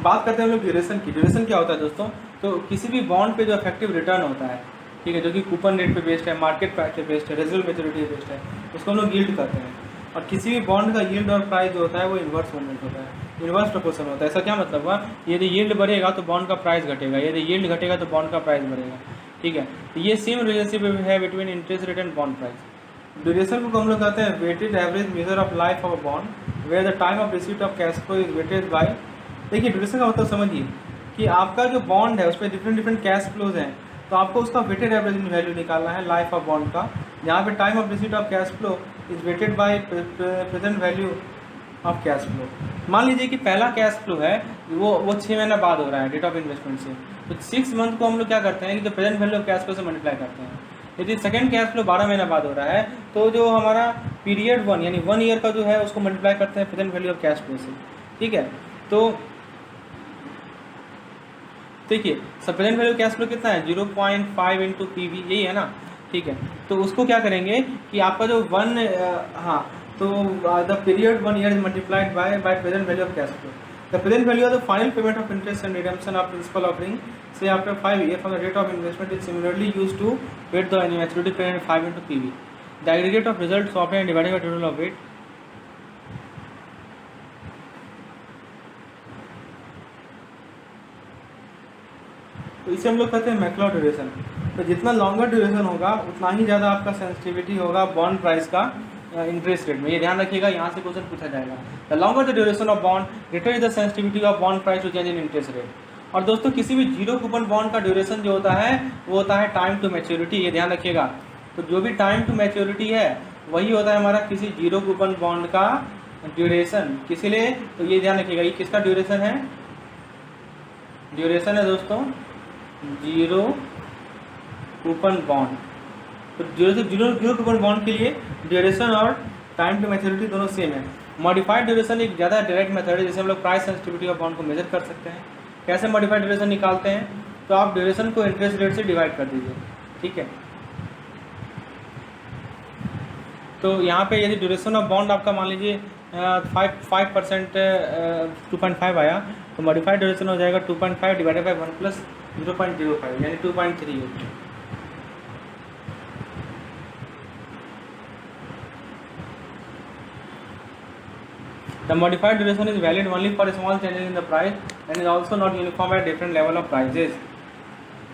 बात करते हैं हम लोग ड्यूरेशन की। ड्यूरेशन क्या होता है दोस्तों, तो किसी भी बॉन्ड पे जो इफेक्टिव रिटर्न होता है, ठीक है, जो कि कूपन रेट पे बेस्ड है, मार्केट प्राइस पे बेस्ड है, रेजिडुअल मैच्योरिटी पे बेस्ड है, उसको हम लोग यील्ड करते हैं। और किसी भी बॉन्ड का यील्ड और प्राइस जो होता है वो इन्वर्स मूवमेंट होता है, इन्वर्स प्रोपोर्शन होता है। ऐसा क्या मतलब हुआ, यदि यील्ड बढ़ेगा तो बॉन्ड का प्राइस घटेगा, यदि यील्ड घटेगा तो बॉन्ड का प्राइस बढ़ेगा। ठीक है। तो ये सेम रिलेशनशिप है between interest rate and bond price. Duration को हम लोग कहते हैं weighted average measure of life of bond where the time of receipt of cash flow is weighted by. देखिए ड्यूरेशन का मतलब समझिए कि आपका जो बॉन्ड है उस पर डिफरेंट डिफरेंट कैश फ्लोज हैं, तो आपको उसका वेटेड एवरेज वैल्यू निकालना है लाइफ ऑफ बॉन्ड का, जहाँ पे time of receipt of cash flow is weighted by present value of cash flow. मान लीजिए कि पहला कैश फ्लो है वो 6 महीना बाद हो रहा है डेट ऑफ इन्वेस्टमेंट से, तो 6 मंथ को हम लोग क्या करते हैं कि जो present value of cash flow से मल्टीप्लाई करते हैं। यदि सेकंड कैश फ्लो 12 महीना बाद हो रहा है तो जो हमारा पीरियड 1 यानी 1 ईयर का जो है उसको मल्टीप्लाई करते हैं present value of cash flow से। ठीक है, तो देखिए सब प्रेजेंट वैल्यू कैश फ्लो कितना है 0.5 इंटू PV, यही है ना। ठीक है, तो उसको क्या करेंगे कि आपका जो तो the period 1 year is multiplied by present value of cash flow. The present value of the final payment of interest and redemption of principal offering से after 5 year from the date of investment is similarly used to weight the maturity period 5 into PV। The aggregate of result swapped and divided by total of weight. तो इसे हम लोग कहते हैं macro duration. तो जितना longer duration होगा उतना ही ज़्यादा आपका सेंसिटिविटी होगा बॉन्ड प्राइस का इंटरेस्ट रेट में। ये ध्यान रखिएगा, यहाँ से क्वेश्चन पूछा जाएगा। The longer the duration of bond greater is the sensitivity of bond price to change in interest rate. और दोस्तों किसी भी जीरो कूपन बॉन्ड का ड्यूरेशन जो होता है वो होता है टाइम टू मैच्योरिटी, ये ध्यान रखिएगा। तो जो भी टाइम टू मैच्योरिटी है वही होता है हमारा किसी जीरो कूपन बॉन्ड का ड्यूरेशन। किसी लिए तो ये ध्यान रखिएगा, ये किसका ड्यूरेशन है, ड्यूरेशन है दोस्तों जीरो कूपन बॉन्ड। तो जीरो कूपन बॉन्ड के लिए ड्यूरेशन और टाइम टू मैच्योरिटी दोनों सेम है। मॉडिफाइड ड्यूरेशन एक ज़्यादा डायरेक्ट मेथड है जिससे हम लोग प्राइस सेंसिटिविटी ऑफ बॉन्ड को मेजर कर सकते हैं। कैसे मॉडिफाइड ड्यूरेशन निकालते हैं, तो आप ड्यूरेशन को इंटरेस्ट रेट से डिवाइड कर दीजिए। ठीक है, तो यहाँ पे यदि ड्यूरेशन ऑफ बॉन्ड आपका मान लीजिए 5% 2.5 आया, तो मॉडिफाइड ड्यूरेशन हो जाएगा 2.5 डिवाइडेड बाई 1 प्लस 0.05 यानी 2.38। The modified duration is valid only for small changes in the price and is also not uniform at different level of prices।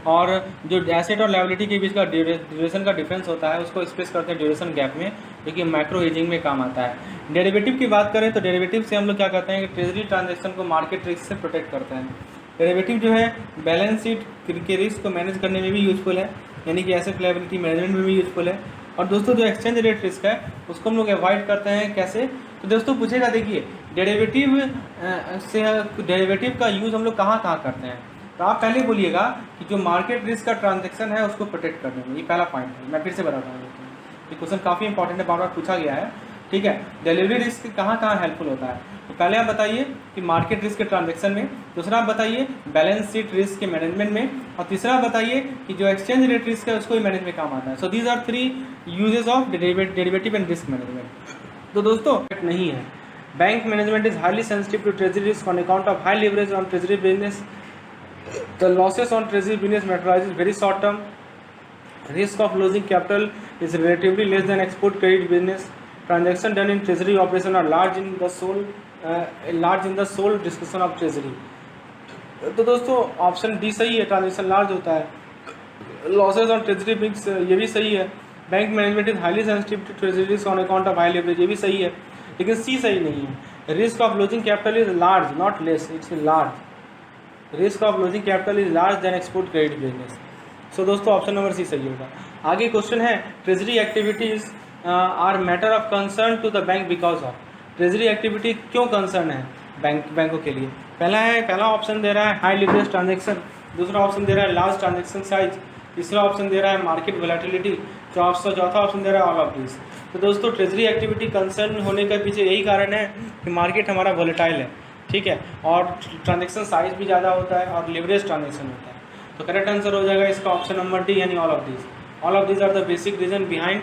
और जो एसेट और लायबिलिटी के बीच का ड्यूरेशन का डिफरेंस होता है उसको एक्सप्रेस करते हैं ड्यूरेशन गैप में, जो कि मैक्रो हेजिंग में काम आता है। डेरिवेटिव की बात करें तो डेरिवेटिव से हम लोग क्या करते हैं कि ट्रेजरी ट्रांजैक्शन को मार्केट रिस्क से प्रोटेक्ट करते हैं। डेरिवेटिव जो है बैलेंस शीट के रिस्क को मैनेज करने में भी यूजफुल है, यानी कि एसेट लायबिलिटी मैनेजमेंट में भी यूजफुल है। और दोस्तों जो एक्सचेंज रेट रिस्क है उसको हम लोग अवॉइड करते हैं। कैसे, तो दोस्तों पूछेगा, देखिए डेरिवेटिव का यूज़ हम लोग कहाँ कहाँ करते हैं। तो आप पहले बोलिएगा कि जो मार्केट रिस्क का ट्रांजैक्शन है उसको प्रोटेक्ट करने में, ये पहला पॉइंट है। मैं फिर से बताता हूँ, ये क्वेश्चन काफ़ी इंपॉर्टेंट है, बार बार पूछा गया है। ठीक है, डिलीवरी रिस्क कहाँ कहाँ हेल्पफुल होता है, तो पहले आप बताइए कि मार्केट रिस्क के ट्रांजैक्शन में, दूसरा आप बताइए बैलेंस शीट रिस्क के मैनेजमेंट में, और तीसरा आप बताइए कि जो एक्सचेंज रेट रिस्क है उसको ही मैनेज में काम आता है। So these are 3 uses of derivative and risk management. तो दोस्तों नहीं है, bank management is highly sensitive to treasury risk on account of high leverage on treasury business. The losses on treasury business materializes very short term. Risk of losing capital is relatively less than export credit business. Transaction done in treasury operation are large in the sole discussion of treasury. तो दोस्तों option D सही है, transaction large होता है। Losses on treasury bills ये भी सही है। Bank management is highly sensitive to treasury risk on account of high leverage, ये भी सही है, लेकिन सी सही नहीं है। Risk of losing capital is large not less, it's large. Risk of losing capital is large than export credit business. So दोस्तों option number C सही होगा। आगे क्वेश्चन है treasury activities are matter of concern to the bank because of. Treasury activity क्यों concern है बैंकों के लिए। पहला ऑप्शन दे रहा है हाई लिवरेज ट्रांजेक्शन, दूसरा ऑप्शन दे रहा है लार्ज ट्रांजेक्शन साइज, तीसरा ऑप्शन दे रहा है मार्केट वोलेटिलिटी, चौथा ऑप्शन दे रहा है ऑल ऑफ दिस। तो दोस्तों ट्रेजरी एक्टिविटी कंसर्न होने के पीछे यही कारण है कि मार्केट हमारा वोलेटाइल है, ठीक है, और ट्रांजेक्शन साइज भी ज़्यादा होता है और लिवरेज ट्रांजेक्शन होता है। तो करेक्ट आंसर हो जाएगा इसका ऑप्शन नंबर डी यानी all of this. All of this are the basic reason behind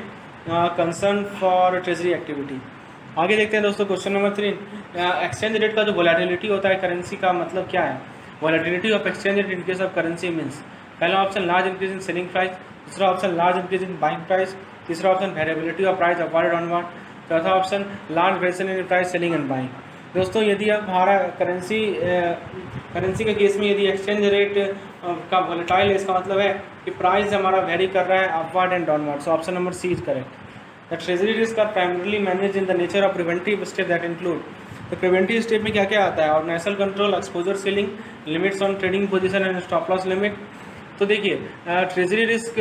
concern for treasury activity. आगे देखते हैं दोस्तों क्वेश्चन नंबर 3। एक्सचेंज रेट का जो वोलेटिलिटी होता है करेंसी का मतलब क्या है। Volatility of exchange rate in case of currency means, पहला option large increase in selling price, दूसरा option large increase in buying price, तीसरा option variability of price upward downward, चौथा option large variation in price selling and buying. दोस्तों यदि अब हमारा currency के case में यदि एक्सचेंज रेट का वोलेटाइल है, इसका मतलब है कि प्राइस हमारा वेरी कर रहा है upward and downward. So option number C is correct. The treasury risk are primarily manage in the nature of preventive step that include. तो प्रिवेंटिव स्टेप में क्या क्या आता है? Organisational control, exposure ceiling, limits on trading position and stop loss limit. तो देखिए treasury risk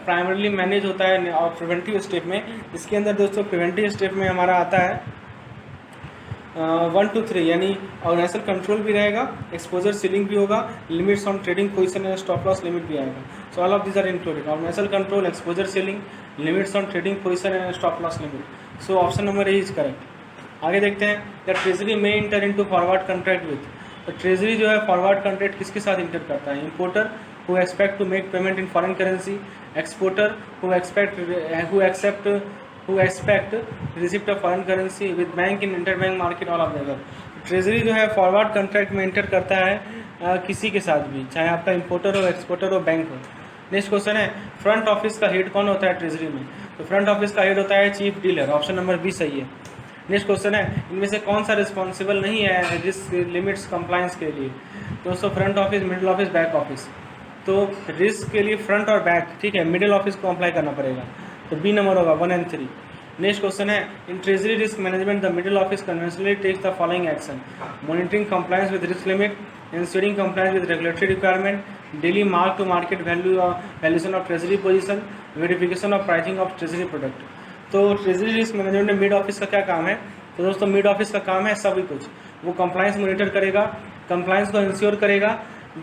primarily manage होता है और प्रिवेंटिव स्टेप में। इसके अंदर दोस्तों प्रिवेंटिव स्टेप में हमारा आता है 1 to 3, यानी ऑर्गेनाइजेशनल कंट्रोल भी रहेगा, एक्सपोजर सीलिंग भी होगा, limits on trading position and stop loss limit भी आएगा। So all of this are included, organisational control, exposure ceiling, limits on trading position and stop loss limit. So option number A is correct. आगे देखते हैं, the treasury may enter into forward contract with. तो treasury जो है forward contract किसके साथ enter करता है? Importer who expect to make payment in foreign currency, exporter who expect receipt of foreign currency, with bank in interbank market, all of the above। Treasury जो है forward contract में inter करता है किसी के साथ भी, चाहे आपका इंपोर्टर हो, एक्सपोर्टर हो, बैंक हो। नेक्स्ट क्वेश्चन है, फ्रंट ऑफिस का हेड कौन होता है ट्रेजरी में? तो फ्रंट ऑफिस का हेड होता है chief dealer. Option number B सही है। नेक्स्ट क्वेश्चन है, इनमें से कौन सा रिस्पॉन्सिबल नहीं है रिस्क लिमिट्स कंप्लायंस के लिए? दोस्तों front office, middle office, back office. तो रिस्क के लिए फ्रंट और बैक, ठीक है, मिडिल ऑफिस को अप्लाई करना पड़ेगा। तो बी नंबर होगा 1 and 3। नेक्स्ट क्वेश्चन है, in treasury risk management the middle office conventionally takes the following action: monitoring compliance with risk limit, ensuring compliance with regulatory requirement, daily mark to market valuation of treasury position, verification of pricing of treasury product. तो treasury risk management में mid office का क्या काम है? तो दोस्तों mid office का काम है सभी कुछ, वो कंप्लायंस मॉनिटर करेगा, कंप्लायंस को इंश्योर करेगा,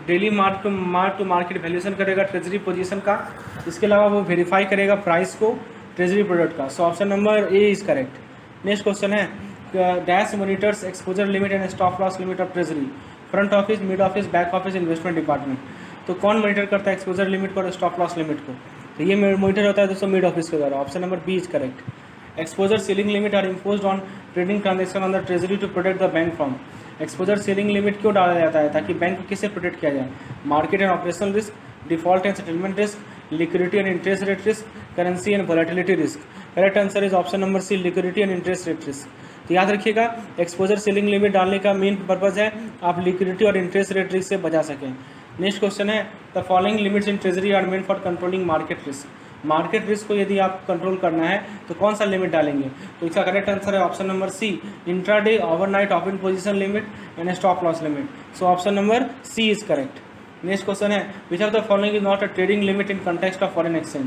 daily mark to market valuation करेगा ट्रेजरी पोजीशन का, इसके अलावा वो वेरीफाई करेगा प्राइस को ट्रेजरी प्रोडक्ट का। So option number A is correct. Next question है, dash monitors exposure limit and stop loss limit of treasury? Front office, mid office, back office, investment department. तो कौन मॉनिटर करता है exposure limit को और stop loss limit को? तो ये मॉनिटर होता है दोस्तों मिड ऑफिस के द्वारा। Option number B is correct. Exposure ceiling limit are imposed on trading transaction on the treasury to protect the bank from. Exposure ceiling limit क्यों डाला जाता है? ताकि बैंक को किससे प्रोटेक्ट किया जाए? Market and operational risk, default and settlement risk, liquidity and interest rate risk, currency and volatility risk. Correct answer is option number C, liquidity and interest rate risk. तो याद रखिएगा, एक्सपोजर सीलिंग लिमिट डालने का main purpose है आप liquidity और interest rate risk से बचा सकें। नेक्स्ट क्वेश्चन है, the following limits in treasury are meant for controlling market risk. Market risk को यदि आप कंट्रोल करना है तो कौन सा लिमिट डालेंगे? तो इसका करेक्ट आंसर है option number C, intraday, overnight open position limit and stop loss limit. So option number C is correct. Next question है, which of the following is not a trading limit in context of foreign exchange?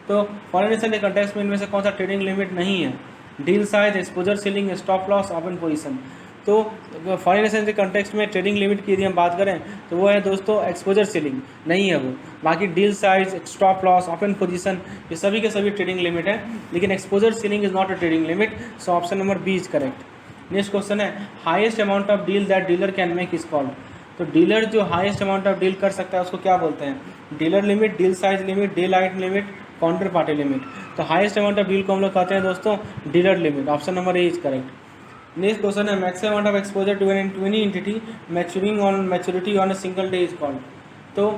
तो foreign exchange के context में इनमें से कौन सा trading limit नहीं है? Deal size, exposure ceiling, stop loss, open position. तो फॉरेन एक्सचेंज के कंटेक्स्ट में ट्रेडिंग लिमिट की यदि हम बात करें तो वो है दोस्तों एक्सपोजर सीलिंग, नहीं है वो। बाकी deal size, stop loss, open position, ये सभी के सभी ट्रेडिंग लिमिट है, लेकिन exposure ceiling is not a trading limit. So option number B is correct. Next question है, highest amount of deal that dealer can make is called? तो dealer जो highest amount of deal कर सकता है उसको क्या बोलते हैं? Dealer limit, deal size limit, daylight limit, counter party limit. तो हाईएस्ट अमाउंट ऑफ डील को हम लोग कहते हैं दोस्तों dealer limit. Option number A is correct. Next question है, maximum amount of exposure to any entity maturing on maturity on a single day is called? तो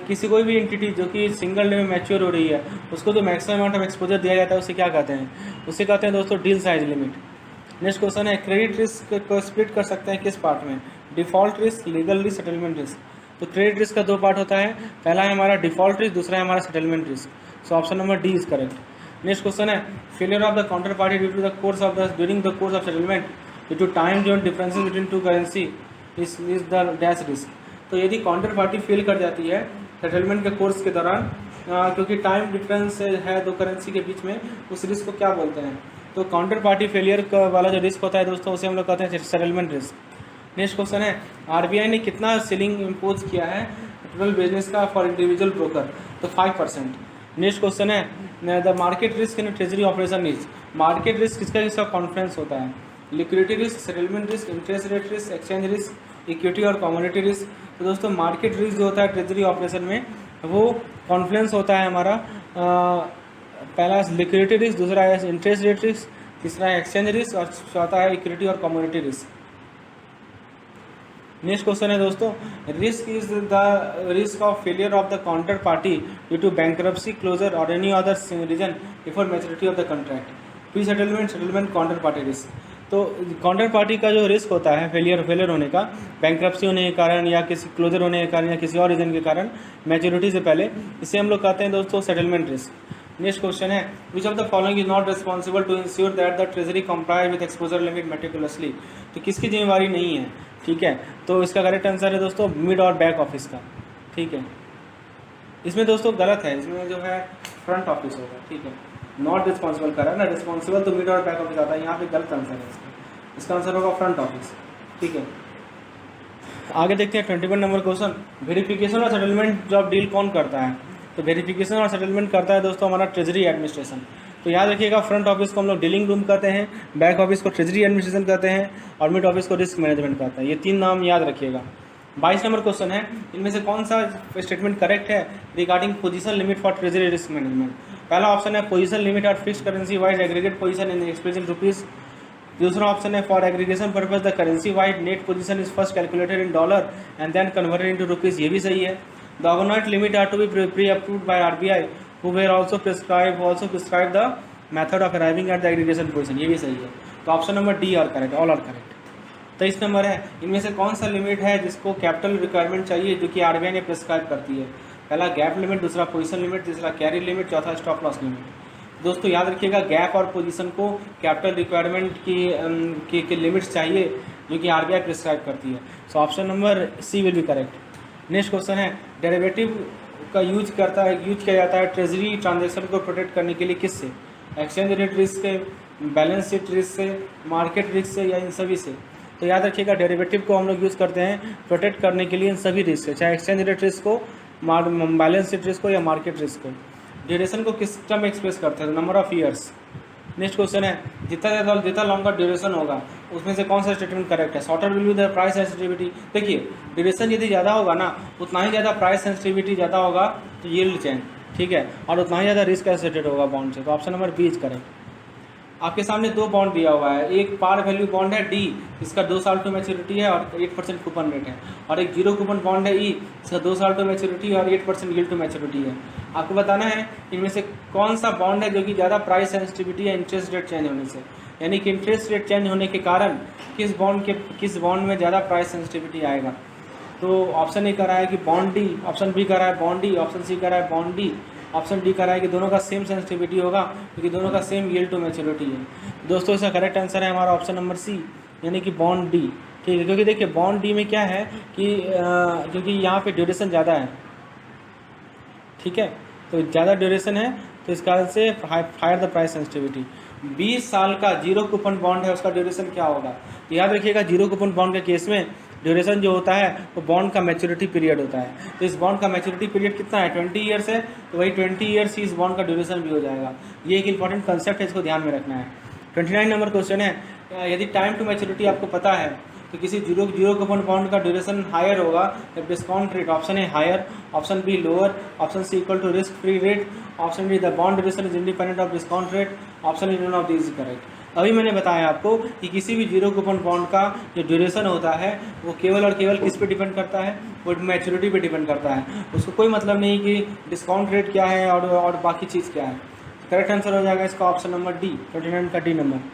किसी कोई भी एंटिटी जो कि सिंगल डे में मैच्योर हो रही है उसको जो मैक्सिमम अमाउंट ऑफ एक्सपोजर दिया जाता है उसे क्या कहते हैं? उसे कहते हैं दोस्तों deal size limit. Next question है, क्रेडिट रिस्क को स्प्लिट कर सकते हैं किस पार्ट में? Default risk, legal risk, settlement risk. तो क्रेडिट रिस्क का दो पार्ट होता है, पहला है हमारा डिफॉल्ट रिस्क, दूसरा है हमारा settlement risk. So option number D is correct. Next question है, failure of the counter party due to the course of the during the course of settlement due to time zone differences between two currency is the dash risk. तो यदि counter party fail कर जाती है settlement के course के दौरान क्योंकि time difference है दो करेंसी के बीच में, उस रिस्क को क्या बोलते हैं? तो काउंटर पार्टी फेलियर वाला जो रिस्क होता है दोस्तों उसे हम लोग कहते हैं सेटलमेंट रिस्क। नेक्स्ट क्वेश्चन है, आरबीआई ने कितना सीलिंग इम्पोज किया है टोटल बिजनेस का फॉर इंडिविजुअल ब्रोकर? तो 5%। नेक्स्ट क्वेश्चन है, the market risk in treasury operation is? Market risk किसका कॉन्फ्रेंस होता है? Liquidity risk, settlement risk, interest rate risk, exchange risk, equity और कमोडिटी रिस्क। तो दोस्तों मार्केट रिस्क जो होता है ट्रेजरी ऑपरेशन में वो कॉन्फ्रेंस होता है हमारा, पहला लिक्विडिटी रिस्क, दूसरा है इंटरेस्ट रेट रिस्क, तीसरा है एक्सचेंज रिस्क और चौथा है इक्विटी और कमोडिटी रिस्क। नेक्स्ट क्वेश्चन है दोस्तों, risk is the risk of failure of the counter party due to bankruptcy, closure और any other reason before maturity of the contract. Pre settlement, settlement, counter party risk. तो counter party का जो risk होता है failure होने का, bankruptcy होने के कारण या किसी क्लोजर होने के कारण या किसी और रीज़न के कारण मैच्योरिटी से पहले, इसे हम लोग कहते हैं दोस्तों सेटलमेंट रिस्क। नेक्स्ट क्वेश्चन है, which of the following is not responsible to ensure that the treasury comply with exposure limit meticulously. तो किसकी जिम्मेवारी नहीं है, ठीक है, तो इसका करेक्ट आंसर है दोस्तों मिड और बैक ऑफिस का, ठीक है। इसमें दोस्तों गलत है, इसमें जो है फ्रंट ऑफिस होगा, ठीक है, नॉट रिस्पॉन्सिबल कर रहा है ना, रिस्पॉन्सिबल तो मिड और बैक ऑफिस आता है, यहाँ पे गलत आंसर है इसका आंसर होगा फ्रंट ऑफिस, ठीक है। आगे देखते हैं 21 नंबर क्वेश्चन, वेरिफिकेशन और सेटलमेंट जॉब डील कौन करता है। तो वेरिफिकेशन और सेटलमेंट करता है दोस्तों हमारा ट्रेजरी एडमिनिस्ट्रेशन। तो याद रखिएगा फ्रंट ऑफिस को हम लोग डीलिंग रूम कहते हैं, बैक ऑफिस को ट्रेजरी एडमिनिस्ट्रेशन कहते हैं और मिड ऑफिस को रिस्क मैनेजमेंट कहता है। ये 3 नाम याद रखिएगा। 22 नंबर क्वेश्चन है, इनमें से कौन सा स्टेटमेंट करेक्ट है regarding position limit for treasury risk management. पहला ऑप्शन है position limit are fixed currency wise aggregate position in express in rupees. दूसरा ऑप्शन है for aggregation purpose the currency wide net position is first calculated in dollar and then converted into rupees, ये भी सही है। The overnight limit are to be pre approved by RBI who were also prescribe the method of arriving at the aggregation position, ये भी सही है। तो option number D are correct, all are correct. 23 number है, इनमें से कौन सा लिमिट है जिसको कैपिटल रिक्वायरमेंट चाहिए जो कि RBI ने प्रिस्क्राइब करती है। पहला गैप लिमिट, दूसरा पोजीशन लिमिट, तीसरा कैरी लिमिट, चौथा स्टॉप लॉस लिमिट। दोस्तों याद रखिएगा गैप और पोजीशन को कैपिटल रिक्वायरमेंट की लिमिट्स चाहिए जो कि RBI प्रिस्क्राइब करती है। So option number C will be correct. Next question है, डेरिवेटिव का यूज किया जाता है ट्रेजरी ट्रांजेक्शन को प्रोटेक्ट करने के लिए किससे। एक्सचेंज रेट रिस्क से, बैलेंस शीट रिस्क से, मार्केट रिस्क से या इन सभी से। तो याद रखिएगा डेरिवेटिव को हम लोग यूज़ करते हैं प्रोटेक्ट करने के लिए इन सभी रिस्क से, चाहे एक्सचेंज रेट रिस्क को, बैलेंस शीट रिस्क को या मार्केट रिस्क को। ड्यूरेशन को किस टर्म एक्सप्रेस करते हैं, number of years. Next question है, जितना लॉन्गर ड्यूरेशन होगा उसमें से कौन सा स्टेटमेंट करेक्ट है। Shorter will be the price sensitivity. देखिए ड्यूरेशन यदि ज़्यादा होगा ना उतना ही ज़्यादा प्राइस सेंसिटिविटी ज़्यादा होगा तो यील्ड चेंज, ठीक है, और उतना ही ज़्यादा रिस्क एसोसिएटेड होगा बॉन्ड से। तो option number B is correct. आपके सामने 2 बॉन्ड दिया हुआ है, एक पार वैल्यू बॉन्ड है डी, इसका 2 साल टू मैच्योरिटी है और 8% कूपन रेट है, और एक 0 कूपन बॉन्ड है ई, इसका 2 साल टू मैच्योरिटी और 8% यील्ड टू मैच्योरिटी है। आपको बताना है इनमें से कौन सा बॉन्ड है जो कि ज़्यादा प्राइस सेंसिटिविटी है इंटरेस्ट रेट चेंज होने से, यानी कि इंटरेस्ट रेट चेंज होने के कारण किस बॉन्ड में ज़्यादा प्राइस सेंसिटिविटी आएगा। तो ऑप्शन ए कर रहा है कि बॉन्ड डी, ऑप्शन बी कर रहा है बॉन्ड डी, ऑप्शन सी कर रहा है बॉन्ड डी, ऑप्शन डी कर रहा है कि दोनों का सेम सेंसिटिविटी होगा क्योंकि दोनों का सेम यील्ड टू मैच्योरिटी है। दोस्तों इसका करेक्ट आंसर है हमारा ऑप्शन नंबर सी, यानी कि बॉन्ड डी, ठीक है। क्योंकि देखिए बॉन्ड डी में क्या है कि क्योंकि यहाँ पे ड्यूरेशन ज़्यादा है, ठीक है, तो ज़्यादा ड्यूरेशन है तो इस कारण से हायर द प्राइस सेंसिटिविटी। 20 साल का 0 कूपन बॉन्ड है उसका ड्यूरेशन क्या होगा। तो याद रखिएगा 0 कूपन बॉन्ड के केस में ड्यूरेशन जो होता है वो बॉन्ड का मैच्योरिटी पीरियड होता है। तो इस बॉन्ड का मैच्योरिटी पीरियड कितना है, 20 ईयर्स है, तो वही 20 ईयर्स ही इस बॉन्ड का ड्यूरेशन भी हो जाएगा। ये एक इंपॉर्टेंट कंसेप्ट है, इसको ध्यान में रखना है। 29 नंबर क्वेश्चन है, यदि टाइम टू मैच्योरिटी आपको पता है तो किसी 0 कूपन बॉन्ड का ड्यूरेशन हायर होगा जब discount rate, option A higher, option B lower, option C equal to risk free rate, option D the bond duration is independent of discount rate, option E none of these correct. अभी मैंने बताया आपको कि किसी भी 0 coupon bond का जो duration होता है वो केवल और केवल किस पे डिपेंड करता है, वो मैच्योरिटी पे डिपेंड करता है। उसको कोई मतलब नहीं कि डिस्काउंट रेट क्या है और बाकी चीज़ क्या है। करेक्ट आंसर हो जाएगा इसका ऑप्शन नंबर डी, 29 का डी नंबर।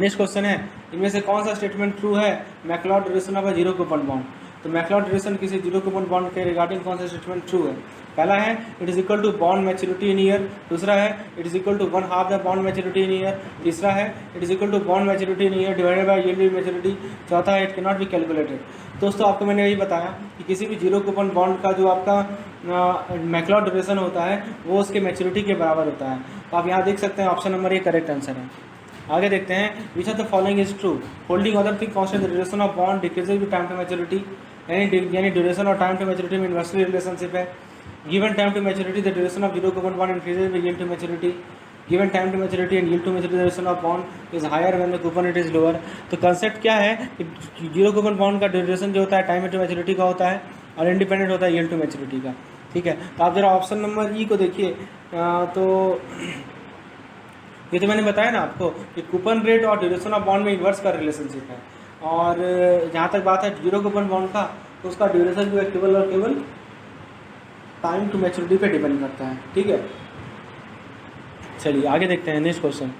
नेक्स्ट क्वेश्चन है, इनमें से कौन सा स्टेटमेंट ट्रू है MacLeod duration of 0 coupon bond. तो मैक्लॉड ड्यूरेशन किसी 0 कूपन बॉन्ड के रिगार्डिंग कौन सा स्टेटमेंट ट्रू है। पहला है it is equal to bond maturity in year, दूसरा है it is equal to 1/2 the bond maturity in year, तीसरा है it is equal to bond maturity in year divided by yield maturity, चौथा है it can not be calculated. दोस्तों आपको मैंने यही बताया कि किसी भी 0 कूपन बॉन्ड का जो आपका मैक्लॉड ड्यूरेशन होता है वो उसके मैच्योरिटी के बराबर होता है। तो आप यहाँ देख सकते हैं option number A correct answer है। आगे देखते हैं, which of the following is true, holding other thing constant the duration of bond decreases with time to maturity, यानी ड्यूरेशन और टाइम टू मैच्योरिटी में इन्वर्सली रिलेशनशिप है। Given time to maturity the duration of 0 coupon bond increases with yield to maturity, given time to maturity and yield to maturity the duration of bond is higher when the coupon rate is lower. तो concept क्या है कि 0 coupon bond का duration जो होता है time to maturity का होता है और इंडिपेंडेंट होता है यील्ड टू मैच्योरिटी का, ठीक है। तो आप जरा ऑप्शन नंबर ई को देखिए, तो ये तो मैंने बताया ना आपको कि कूपन रेट और ड्यूरेशन ऑफ बॉन्ड में इन्वर्स का रिलेशनशिप है, और जहाँ तक बात है 0 कूपन बॉन्ड का तो उसका ड्यूरेशन जो है केवल और केवल टाइम टू मैच्योरिटी पे डिपेंड करता है, ठीक है। चलिए आगे देखते हैं next question.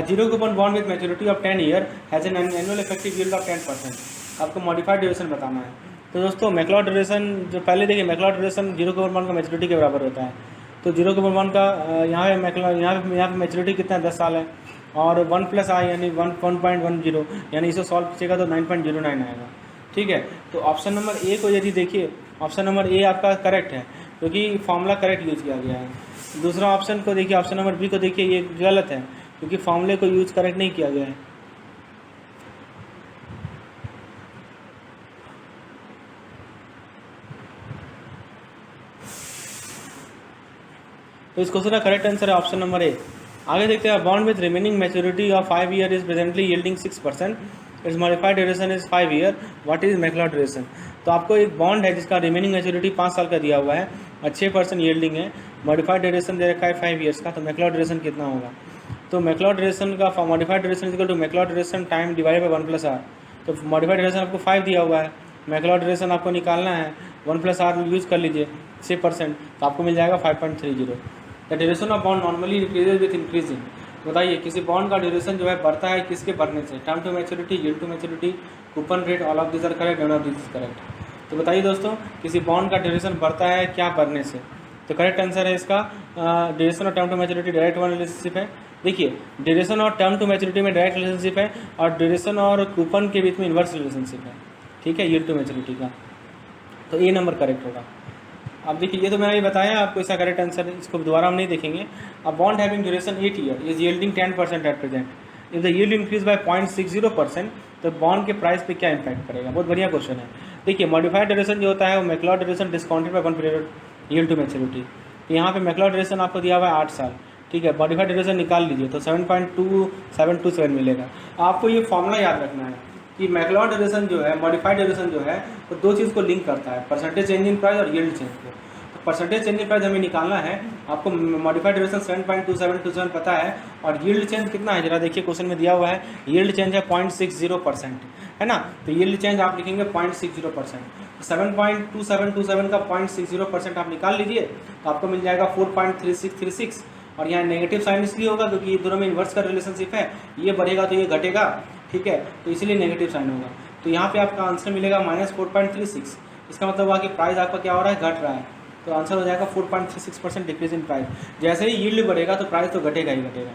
Zero coupon bond with maturity of 10 year has an annual effective yield of 10%। आपको मॉडिफाइड ड्यूरेशन बताना है। तो दोस्तों मैक्लाउड ड्यूरेशन जो पहले देखिए, McLeod duration zero coupon bond का मैच्योरिटी के बराबर होता है। तो जीरो कूपन बॉन्ड का यहाँ पे मैच्योरिटी कितना है, 10 साल है, और 1+i यानी 1.10 यानी इसे सॉल्व कीजिएगा तो 9.09 आएगा। ठीक है, तो ऑप्शन नंबर ए को यदि देखिए, ऑप्शन नंबर ए आपका करेक्ट है क्योंकि फॉर्मूला करेक्ट यूज़ किया गया है। दूसरा ऑप्शन को देखिए, ऑप्शन नंबर बी को देखिए, ये गलत है क्योंकि फॉर्मूले को यूज़ करेक्ट नहीं किया गया है। तो इस क्वेश्चन का करेक्ट आंसर है ऑप्शन नंबर ए। आगे देखते हैं, bond with remaining maturity of 5 year is presently yielding 6%, it's modified duration is 5 year, what is McLeod duration. तो आपको एक बॉन्ड है जिसका रिमेनिंग मैच्योरिटी 5 साल का दिया हुआ है और 6% यील्डिंग है, मॉडिफाइड ड्यूरेशन दे रखा है 5 ईयर्स का, तो मैक्लाउड ड्यूरेशन कितना होगा। तो मैक्लाउड ड्यूरेशन का modified duration equal to Macaulay duration time divide by 1+r। तो मॉडिफाइड ड्यूरेशन आपको 5 दिया हुआ है, मैक्लाउड ड्यूरेशन आपको निकालना है, 1+r यूज़ कर लीजिए 6%, तो आपको मिल जाएगा 5.30। The duration of bond normally increases with increasing. बताइए किसी बॉन्ड का ड्यूरेशन जो है बढ़ता है किसके बढ़ने से, term to maturity, yield to maturity, coupon rate, all of this are correct, none of this is correct. तो बताइए दोस्तों, किसी बॉन्ड का ड्यूरेशन बढ़ता है क्या बढ़ने से, तो करेक्ट आंसर है इसका ड्यूरेशन और term to maturity direct one relationship है। देखिए ड्यूरेशन और टर्म टू मैच्योरिटी में डायरेक्ट रिलेशनशिप है और ड्यूरेशन और कूपन के बीच में इन्वर्स रिलेशनशिप है। ठीक है, यील्ड टू मैच्योरिटी का, तो ए नंबर करेक्ट होगा। अब देखिए, ये तो मैंने बताया आपको इसका करेक्ट आंसर है, इसको दोबारा हम नहीं देखेंगे। अब bond having duration 8 year is yielding 10% at present, if the yield increase by 0.60%, तो बॉन्ड के प्राइस पे क्या इंपैक्ट पड़ेगा। बहुत बढ़िया क्वेश्चन है। देखिए मॉडिफाइड ड्यूरेशन जो होता है वो Macaulay duration discounted by 1 period yield to maturity. तो यहाँ पे मैक्लाउड ड्यूरेशन आपको दिया हुआ है 8 साल। ठीक है, मॉडिफाइड ड्यूरेशन निकाल लीजिए तो 7.2727 मिलेगा। आपको ये फॉर्मूला याद रखना है कि मैक्लाउड ड्यूरेशन जो है, मॉडिफाइड ड्यूरेशन जो है, वो दो चीज़ को लिंक करता है, परसेंटेज चेंज इन प्राइस और यील्ड चेंज को। तो परसेंटेज चेंज इन प्राइस हमें निकालना है, आपको मॉडिफाइड ड्यूरेशन 7.2727 पता है, और यील्ड चेंज कितना है जरा देखिए, क्वेश्चन में दिया हुआ है यील्ड चेंज है 0.60%, है ना। तो यील्ड चेंज आप लिखेंगे 0.60%, 7.2727 का 0.60% आप निकाल लीजिए तो आपको मिल जाएगा 4.3636। और यहाँ नेगेटिव साइन इसलिए होगा क्योंकि ये दोनों में इन्वर्स का रिलेशनशिप है, ये बढ़ेगा तो ये घटेगा। ठीक है, तो इसलिए नेगेटिव साइन होगा। तो यहाँ पे आपका आंसर मिलेगा -4.36। इसका मतलब हुआ कि प्राइस आपका क्या हो रहा है, घट रहा है। तो आंसर हो जाएगा 4.36% डिक्रीज इन प्राइस। जैसे ही यील्ड बढ़ेगा तो प्राइस तो घटेगा ही घटेगा।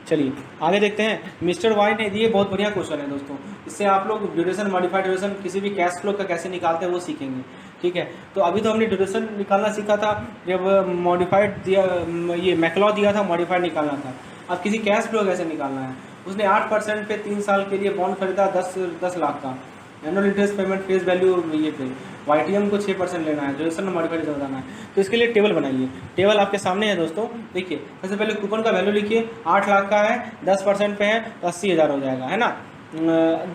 चलिए आगे देखते हैं। मिस्टर वाई ने दिए, बहुत बढ़िया क्वेश्चन है दोस्तों, इससे आप लोग ड्यूरेशन, मॉडिफाइड ड्यूरेशन, किसी भी कैश फ्लो का कैसे निकालते हैं वो सीखेंगे। ठीक है, तो अभी तो हमने ड्यूरेशन निकालना सीखा था जब मॉडिफाइड दिया, ये मैक्लाउड दिया था, मॉडिफाइड निकालना था। अब किसी कैश फ्लो कैसे निकालना है। उसने 8% पे 3 साल के लिए बॉन्ड खरीदा 10 लाख का, annual interest payment face value ये पे, वाईटीएम को 6% लेना है, ड्यूरेशन और मॉडिफाइड बताना है। तो इसके लिए टेबल बनाइए, टेबल आपके सामने है दोस्तों। देखिए सबसे पहले कूपन का वैल्यू लिखिए, 8 लाख का है, 10% पे है तो 80,000 हो जाएगा, है ना।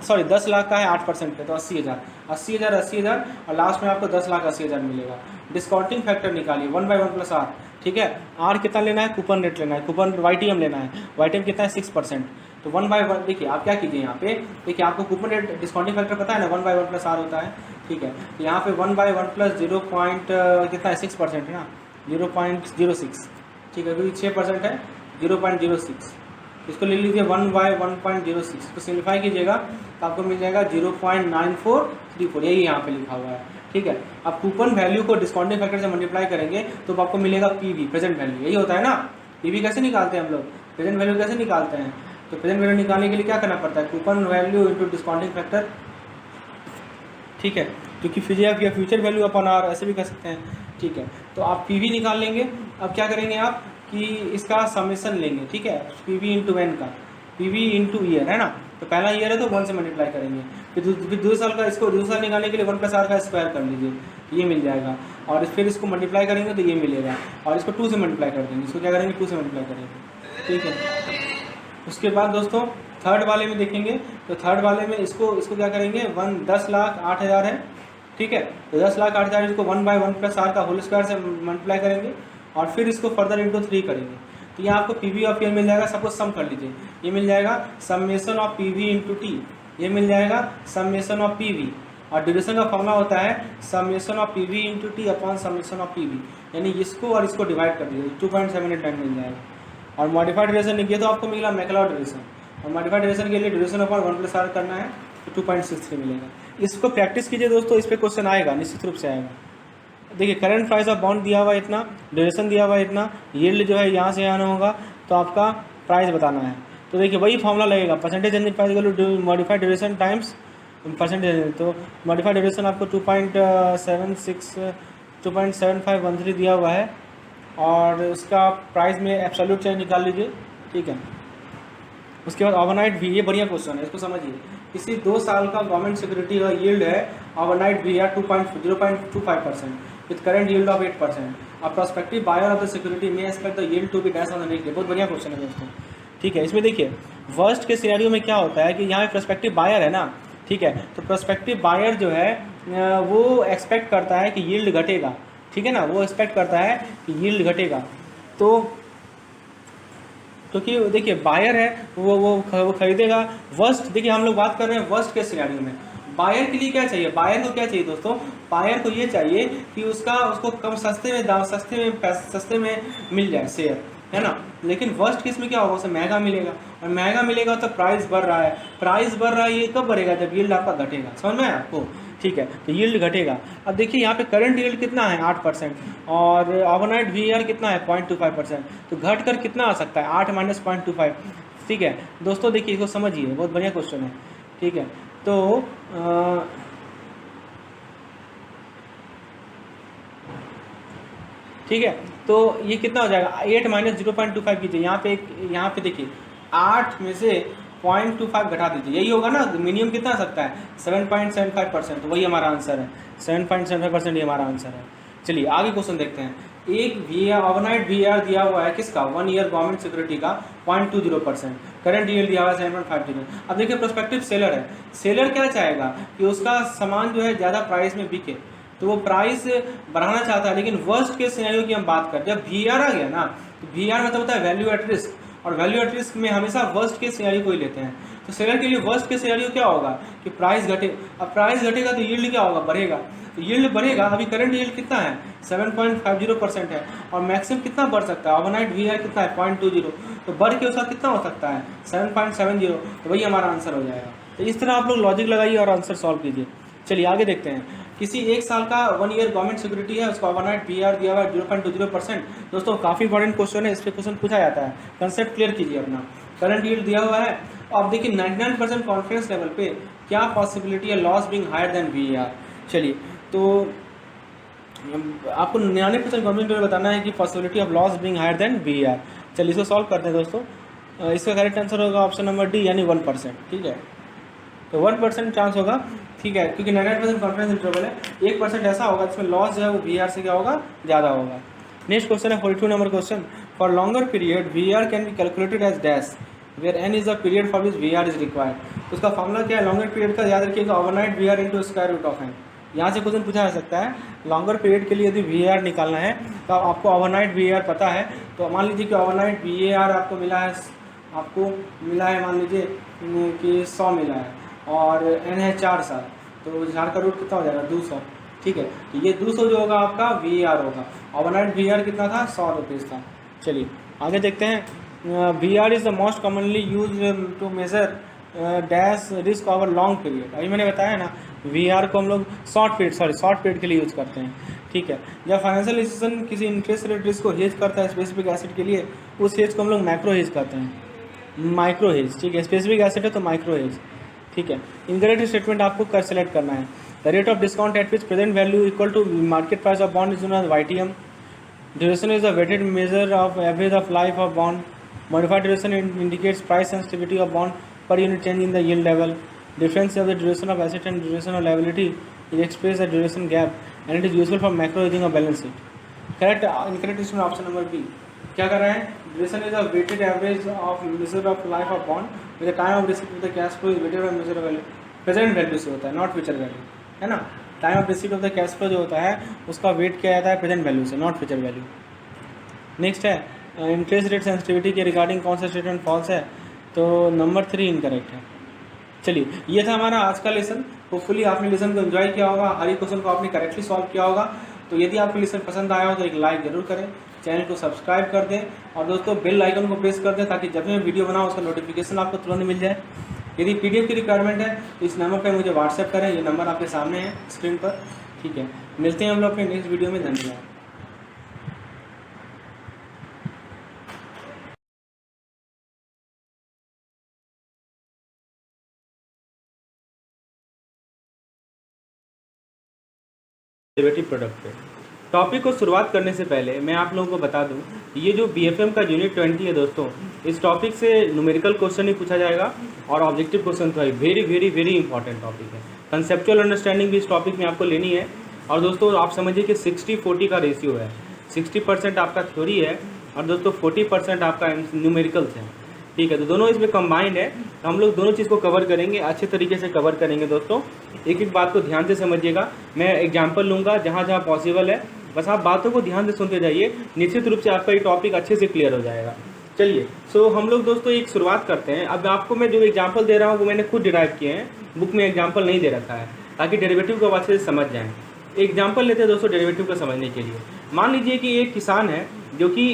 सॉरी 10 लाख का है 8% पे तो 80,000, 80,000 80,000 और लास्ट में आपको 10 लाख 80,000 मिलेगा। डिस्काउंटिंग फैक्टर निकालिए 1/1 + r। ठीक है, आर कितना लेना है, कूपन रेट लेना है, कूपन वाईटीएम लेना है, वाईटीएम कितना है 6%। तो 1/1 देखिए आप क्या कीजिए, यहाँ पे देखिए आपको कूपन रेट डिस्काउंटिंग फैक्टर पता है ना, 1/1 + r होता है। ठीक है, तो यहाँ पे 1/1 + 0 कितना है 6% है ना, 0.06। ठीक है, क्योंकि 6% है 0.06, इसको ले लीजिए 1/1.06, इसको सिम्प्लीफाई कीजिएगा तो आपको मिल जाएगा 0.9434, यही यहाँ पे लिखा हुआ है। ठीक है, अब कूपन वैल्यू को डिस्काउंटिंग फैक्टर से मल्टीप्लाई करेंगे तो आपको मिलेगा पीवी, प्रेजेंट वैल्यू, यही होता है ना। पीवी कैसे निकालते हैं हम लोग, प्रेजेंट वैल्यू कैसे निकालते हैं। तो प्रेजेंट वैल्यू निकालने के लिए क्या करना पड़ता है, coupon value into discounting factor. ठीक है, क्योंकि फिजिया या फ्यूचर वैल्यू अपन आर ऐसे भी कर सकते हैं। ठीक है, तो आप पीवी निकाल लेंगे। अब क्या करेंगे आप कि इसका समेशन लेंगे। ठीक है, पीवी इंटू एन का, पीवी इंटू ईयर है ना, तो पहला ईयर है तो 1 से मल्टीप्लाई करेंगे, फिर 2 साल का, इसको 2 साल निकालने के लिए 1 + r का स्क्वायर कर लीजिए, ये मिल जाएगा, और फिर इसको मल्टीप्लाई करेंगे तो ये मिलेगा, और इसको 2 से मल्टीप्लाई कर देंगे, इसको क्या करेंगे 2 से मल्टीप्लाई करेंगे। ठीक है, उसके बाद दोस्तों थर्ड वाले में देखेंगे, तो थर्ड वाले में इसको क्या करेंगे, 10 लाख 8,000 है। ठीक है, तो 10 लाख 8,000 इसको 1/1 + r का होल स्क्वायर से मल्टीप्लाई करेंगे और फिर इसको फर्दर इंटू 3 करेंगे, तो यहाँ आपको पीवी ऑफ ईयर मिल जाएगा। सपोज सम कर लीजिए, ये मिल जाएगा summation of PV into T, ये मिल जाएगा समेशन ऑफ पीवी, और ड्यूरेशन का फॉर्मूला होता है summation of PV into T upon summation of PV, यानी इसको और इसको डिवाइड कर दीजिए, 2.789 मिल जाएगा। और मॉडिफाइड ड्यूरेशन लिखिए तो आपको मिला मैक्लाउड ड्यूरेशन, और मॉडिफाइड ड्यूरेशन के लिए ड्यूरेशन अपॉन 1+r करना है तो 2.63 मिलेगा। इसको प्रैक्टिस कीजिए दोस्तों, इस पर क्वेश्चन आएगा, निश्चित रूप से आएगा। देखिए करंट प्राइस ऑफ बॉन्ड दिया हुआ है इतना, ड्यूरेशन दिया हुआ है इतना, यील्ड जो है यहाँ से आना होगा, तो आपका प्राइस बताना है। तो देखिए वही फॉर्मूला लगेगा, percentage change in price equal modified duration times percentage. तो मॉडिफाइड ड्यूरेशन आपको 2.7513 दिया हुआ है, और उसका प्राइस में एब्सोल्यूट चेंज निकाल लीजिए, ठीक है। उसके बाद ओवरनाइट भी, ये बढ़िया क्वेश्चन है, इसको समझिए। किसी 2 साल का गवर्नमेंट सिक्योरिटी का यील्ड है ओवरनाइट भी है 0.25% विथ करंट यील्ड ऑफ 8%। अब prospective buyer of the security may expect the yield to be dash on the next day. बहुत बढ़िया क्वेश्चन है दोस्तों, ठीक है। इसमें देखिए वर्स्ट के सिनेरियो में क्या होता है कि यहाँ प्रोस्पेक्टिव बायर है ना, ठीक है, तो प्रोस्पेक्टिव बायर जो है वो एक्सपेक्ट करता है कि यील्ड घटेगा, ठीक है ना, वो एक्सपेक्ट करता है कि यील्ड घटेगा। तो क्योंकि देखिए बायर है वो खरीदेगा। वर्स्ट, देखिए हम लोग बात कर रहे हैं वर्स्ट के सिनेरियो में। बायर के लिए क्या चाहिए, बायर को क्या चाहिए दोस्तों, बायर को ये चाहिए कि उसको कम सस्ते में मिल जाए शेयर, है ना। लेकिन वर्स्ट केस में क्या होगा, उसे महंगा मिलेगा, और महंगा मिलेगा तो प्राइस बढ़ रहा है। प्राइस बढ़ रहा है, ये कब बढ़ेगा, जब यील्ड आपका घटेगा, समझ में आपको, ठीक है। तो यील्ड घटेगा। अब देखिए यहाँ पे करंट यील्ड कितना है 8%, और ओवरनाइट वीआर कितना है 0.25%। तो घट कर कितना आ सकता है 8 - 0.25, ठीक है दोस्तों। देखिए इसको समझिए, बहुत बढ़िया क्वेश्चन है, ठीक है। तो ठीक है, तो ये कितना हो जाएगा 8 - 0.25 कीजिए। यहाँ पे देखिए 8 में से 0.25 घटा दीजिए, यही होगा ना। मिनिमम कितना आ सकता है 7.75%, तो वही हमारा आंसर है, 7.75% ये हमारा आंसर है। चलिए आगे क्वेश्चन देखते हैं। एक ओवरनाइट वीआर दिया हुआ है किसका, 1 ईयर गवर्नमेंट सिक्योरिटी का 0.20%, करंट यील्ड दिया हुआ है 7.50। अब देखिए प्रोस्पेक्टिव सेलर है, सेलर क्या चाहेगा कि उसका सामान जो है ज़्यादा प्राइस में बिके, तो वो प्राइस बढ़ाना चाहता है। लेकिन वर्स्ट के सिनेरियो की हम बात करें, जब वीआर आ गया ना, तो वीआर मतलब होता है वैल्यू एट रिस्क, और वैल्यू एट रिस्क में हमेशा वर्स्ट के सिनेरियो को ही लेते हैं। तो सेलर के लिए वर्स्ट के सिनेरियो क्या होगा कि प्राइस घटे। अब प्राइस घटेगा तो यील्ड क्या होगा, बढ़ेगा। तो यील्ड बढ़ेगा, अभी करंट यील्ड कितना है 7.50% है, और मैक्सिमम कितना बढ़ सकता है, ओवरनाइट वीआर कितना है 0.20, तो बढ़ के उसका कितना हो सकता है 7.70, तो वही हमारा आंसर हो जाएगा। तो इस तरह आप लोग लॉजिक लगाइए और आंसर सॉल्व कीजिए। चलिए आगे देखते हैं। किसी 1 साल का 1 ईयर गवर्नमेंट सिक्योरिटी है, उसका ओवरनाइट वीआर दिया हुआ है 0.20%। दोस्तों काफ़ी इंपॉर्टेंट क्वेश्चन है, इस पर क्वेश्चन पूछा जाता है, कंसेप्ट क्लियर कीजिए अपना। करंट यील्ड दिया हुआ है, अब देखिए 99% कॉन्फिडेंस लेवल पे क्या पॉसिबिलिटी है loss being higher than VR. चलिए तो आपको 99% कॉन्फिडेंस लेवल बताना है कि possibility of loss being higher than VR. चलिए इसको सॉल्व करते हैं दोस्तों। इसका करेक्ट आंसर होगा ऑप्शन नंबर डी, यानी 1%, ठीक है। तो 1% चांस होगा, ठीक है, क्योंकि 99% कॉन्फिडेंस इंटरवल है। 1% ऐसा होगा जिसमें लॉस जो है वो वीआर से क्या होगा, ज़्यादा होगा। नेक्स्ट क्वेश्चन है 42 number question. For longer period VR can be calculated as dash where N is the period for which VR is required. तो उसका फॉर्मूला क्या है, लॉन्गर पीरियड का याद रखिएगा, overnight VR into square root of N. यहाँ से question पूछा जा सकता है, लॉन्गर पीरियड के लिए यदि वीआर निकालना है तो आपको ओवरनाइट वीआर पता है, तो मान लीजिए कि ओवरनाइट वीआर आपको मिला है मान लीजिए कि 100 मिला है, और एन है 4 साल, तो 4 का रूट कितना हो जाएगा 200, ठीक है। तो ये 200 जो होगा आपका वीआर होगा। ओवरनाइट वीआर कितना था 100 रुपीज़ था। चलिए आगे देखते हैं। VR is the most commonly use to measure dash risk over long period. अभी मैंने बताया ना, वीआर को हम लोग शॉर्ट पीरियड के लिए यूज़ करते हैं, ठीक है। जब फाइनेंशियल इंस्टीट्यूशन किसी इंटरेस्ट रेट रिस्क को हेज करता है स्पेसिफिक एसेट के लिए, उस हेज को हम लोग माइक्रो हेज कहते हैं, माइक्रो हेज, ठीक है। स्पेसिफिक एसेट है तो माइक्रो हेज, ठीक है। इनकरेक्ट स्टेटमेंट आपको कर सेलेक्ट करना है। The rate of discount at which present value equal to market price of bond is known as YTM। Duration is the weighted measure of average of life of bond. Modified duration indicates price sensitivity of bond per unit change in the yield level. Difference of the duration of asset and duration of liability is expressed as duration gap and it is useful for macro hedging of balance sheet. Correct, incorrect is option number B. क्या कर रहे हैं, duration is a weighted average of measure of life of bond with the time of receipt of the cash flow is weighted by measure of value. present value से होता है, not future value, है ना। Time of receipt of the cash flow जो होता है उसका wait किया जाता है प्रेजेंट वैल्यू से, नॉट फ्यूचर वैल्यू। नेक्स्ट है इंटरेस्ट रेट सेंसिटिविटी के रिगार्डिंग कौन सा स्टेटमेंट फॉल्स है, तो नंबर 3 इनकरेक्ट है। चलिए ये था हमारा आज का लेसन। होपफुली आपने लेसन को एंजॉय किया होगा, हर एक क्वेश्चन को आपने करेक्टली सॉल्व किया होगा। तो यदि आपको लेसन पसंद आया हो तो एक लाइक जरूर करें, चैनल को सब्सक्राइब कर दें और दोस्तों बेल आइकन को प्रेस कर दें ताकि जब मैं वीडियो बनाऊँ उसका नोटिफिकेशन आपको तुरंत मिल जाए। यदि PDF की रिक्वायरमेंट है तो इस नंबर पर मुझे व्हाट्सएप करें, ये नंबर आपके सामने है स्क्रीन पर। ठीक है, मिलते हैं हम लोग अपने नेक्स्ट वीडियो में। धन्यवाद। डेरिवेटिव प्रोडक्ट पे टॉपिक को शुरुआत करने से पहले मैं आप लोगों को बता दूं, ये जो BFM का यूनिट 20 है दोस्तों, इस टॉपिक से न्यूमेरिकल क्वेश्चन ही पूछा जाएगा और ऑब्जेक्टिव क्वेश्चन तो है। Very very very important topic है। कंसेप्चुअल अंडरस्टैंडिंग भी इस टॉपिक में आपको लेनी है। और दोस्तों आप समझिए कि 60-40 का रेशियो है। 60% आपका थ्योरी है और दोस्तों 40% आपका न्यूमेरिकल्स है। ठीक है, तो दोनों इसमें कंबाइंड है। तो हम लोग दोनों चीज़ को कवर करेंगे, अच्छे तरीके से कवर करेंगे दोस्तों। एक एक बात को ध्यान से समझिएगा। मैं एग्जाम्पल लूँगा जहाँ जहाँ पॉसिबल है, बस आप बातों को ध्यान से सुनते जाइए। निश्चित रूप से आपका ये टॉपिक अच्छे से क्लियर हो जाएगा। चलिए, सो हम लोग दोस्तों एक शुरुआत करते हैं। अब आपको मैं जो एग्जाम्पल दे रहा हूँ वो मैंने खुद डिराइव किए हैं, बुक में एग्जाम्पल नहीं दे रखा है, ताकि डेरिवेटिव को अच्छे से समझ जाएँ। एग्जाम्पल लेते हैं दोस्तों डेरिवेटिव को समझने के लिए। मान लीजिए कि एक किसान है जो कि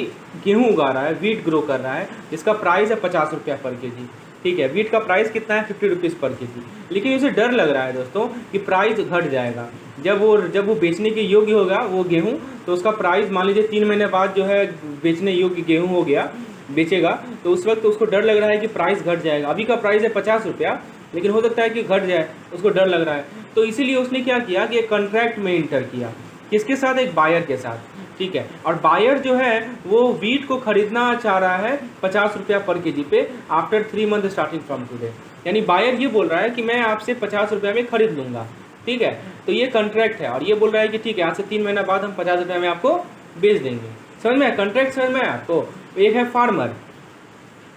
गेहूँ उगा रहा है, वीट ग्रो कर रहा है, जिसका प्राइस है 50 रुपया पर केजी। ठीक है, वीट का प्राइस कितना है? 50 रुपीज़ पर केजी। लेकिन उसे डर लग रहा है दोस्तों कि प्राइस घट जाएगा। जब वो बेचने के योग्य होगा वो गेहूँ, तो उसका प्राइस मान लीजिए 3 महीने बाद जो है बेचने योग्य गेहूँ हो गया, बेचेगा, तो उस वक्त उसको डर लग रहा है कि प्राइस घट जाएगा। अभी का प्राइस है 50 रुपया, लेकिन हो सकता है कि घट जाए, उसको डर लग रहा है। तो इसीलिए उसने क्या किया कि एक कॉन्ट्रैक्ट में इंटर किया। किसके साथ? एक बायर के साथ। ठीक है, और बायर जो है वो वीट को खरीदना चाह रहा है 50 रुपया पर केजी पे after 3 month starting from today. यानी बायर ये बोल रहा है कि मैं आपसे 50 रुपया में खरीद लूँगा। ठीक है, तो ये कॉन्ट्रैक्ट है और ये बोल रहा है कि ठीक है, आज से 3 महीना बाद हम 50 रुपया में आपको बेच देंगे। समझ में? कॉन्ट्रैक्ट समझ में आपको? एक है फार्मर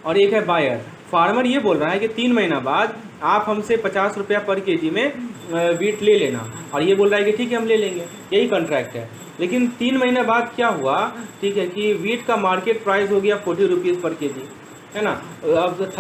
और एक है बायर। फार्मर ये बोल रहा है कि 3 महीना बाद आप हमसे 50 रुपया पर केजी में वीट ले लेना, और ये बोल रहा है कि ठीक है हम ले लेंगे। यही कॉन्ट्रैक्ट है। लेकिन 3 महीने बाद क्या हुआ? ठीक है, कि वीट का मार्केट प्राइस हो गया 40 रुपीज़ पर केजी, है ना। अब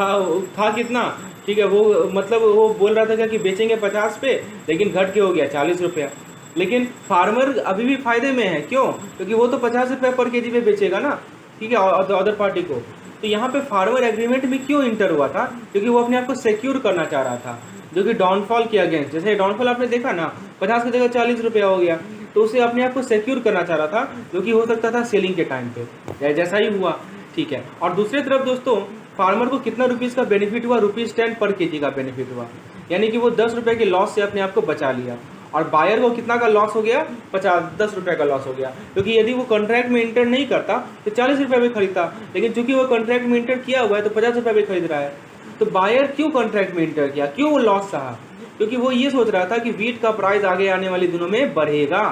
था कितना? ठीक है, वो मतलब वो बोल रहा था कि बेचेंगे 50 पे, लेकिन घट के हो गया 40 रुपया। लेकिन फार्मर अभी भी फायदे में है। क्यों? क्योंकि वो तो 50 रुपया पर केजी पे बेचेगा ना। ठीक है, अदर पार्टी को। तो यहाँ पे फार्मर एग्रीमेंट में क्यों इंटर हुआ था? क्योंकि वो अपने आप को सिक्योर करना चाह रहा था, जो कि डाउनफॉल के अगेंस्ट। जैसे डाउनफॉल आपने देखा ना, 50 की जगह 40 रुपया हो गया, तो उसे अपने आप को सिक्योर करना चाह रहा था, जो कि हो सकता था सेलिंग के टाइम पे, जैसा ही हुआ। ठीक है, और दूसरी तरफ दोस्तों फार्मर को कितना रुपीज़ का बेनिफिट हुआ? ₹10 पर केजी का बेनिफिट हुआ। यानी कि वो 10 रुपये के लॉस से अपने आप को बचा लिया। और बायर को कितना का लॉस हो गया? 10 रुपये का लॉस हो गया। क्योंकि यदि वो कॉन्ट्रैक्ट में इंटर नहीं करता तो 40 रुपये में खरीदता, लेकिन चूंकि वो कॉन्ट्रैक्ट में इंटर किया हुआ है तो 50 रुपये में खरीद रहा है। तो बायर क्यों कॉन्ट्रैक्ट में इंटर किया? क्यों वो लॉस सहा? क्योंकि वो ये सोच रहा था कि वीट का प्राइस आगे आने वाले दिनों में बढ़ेगा,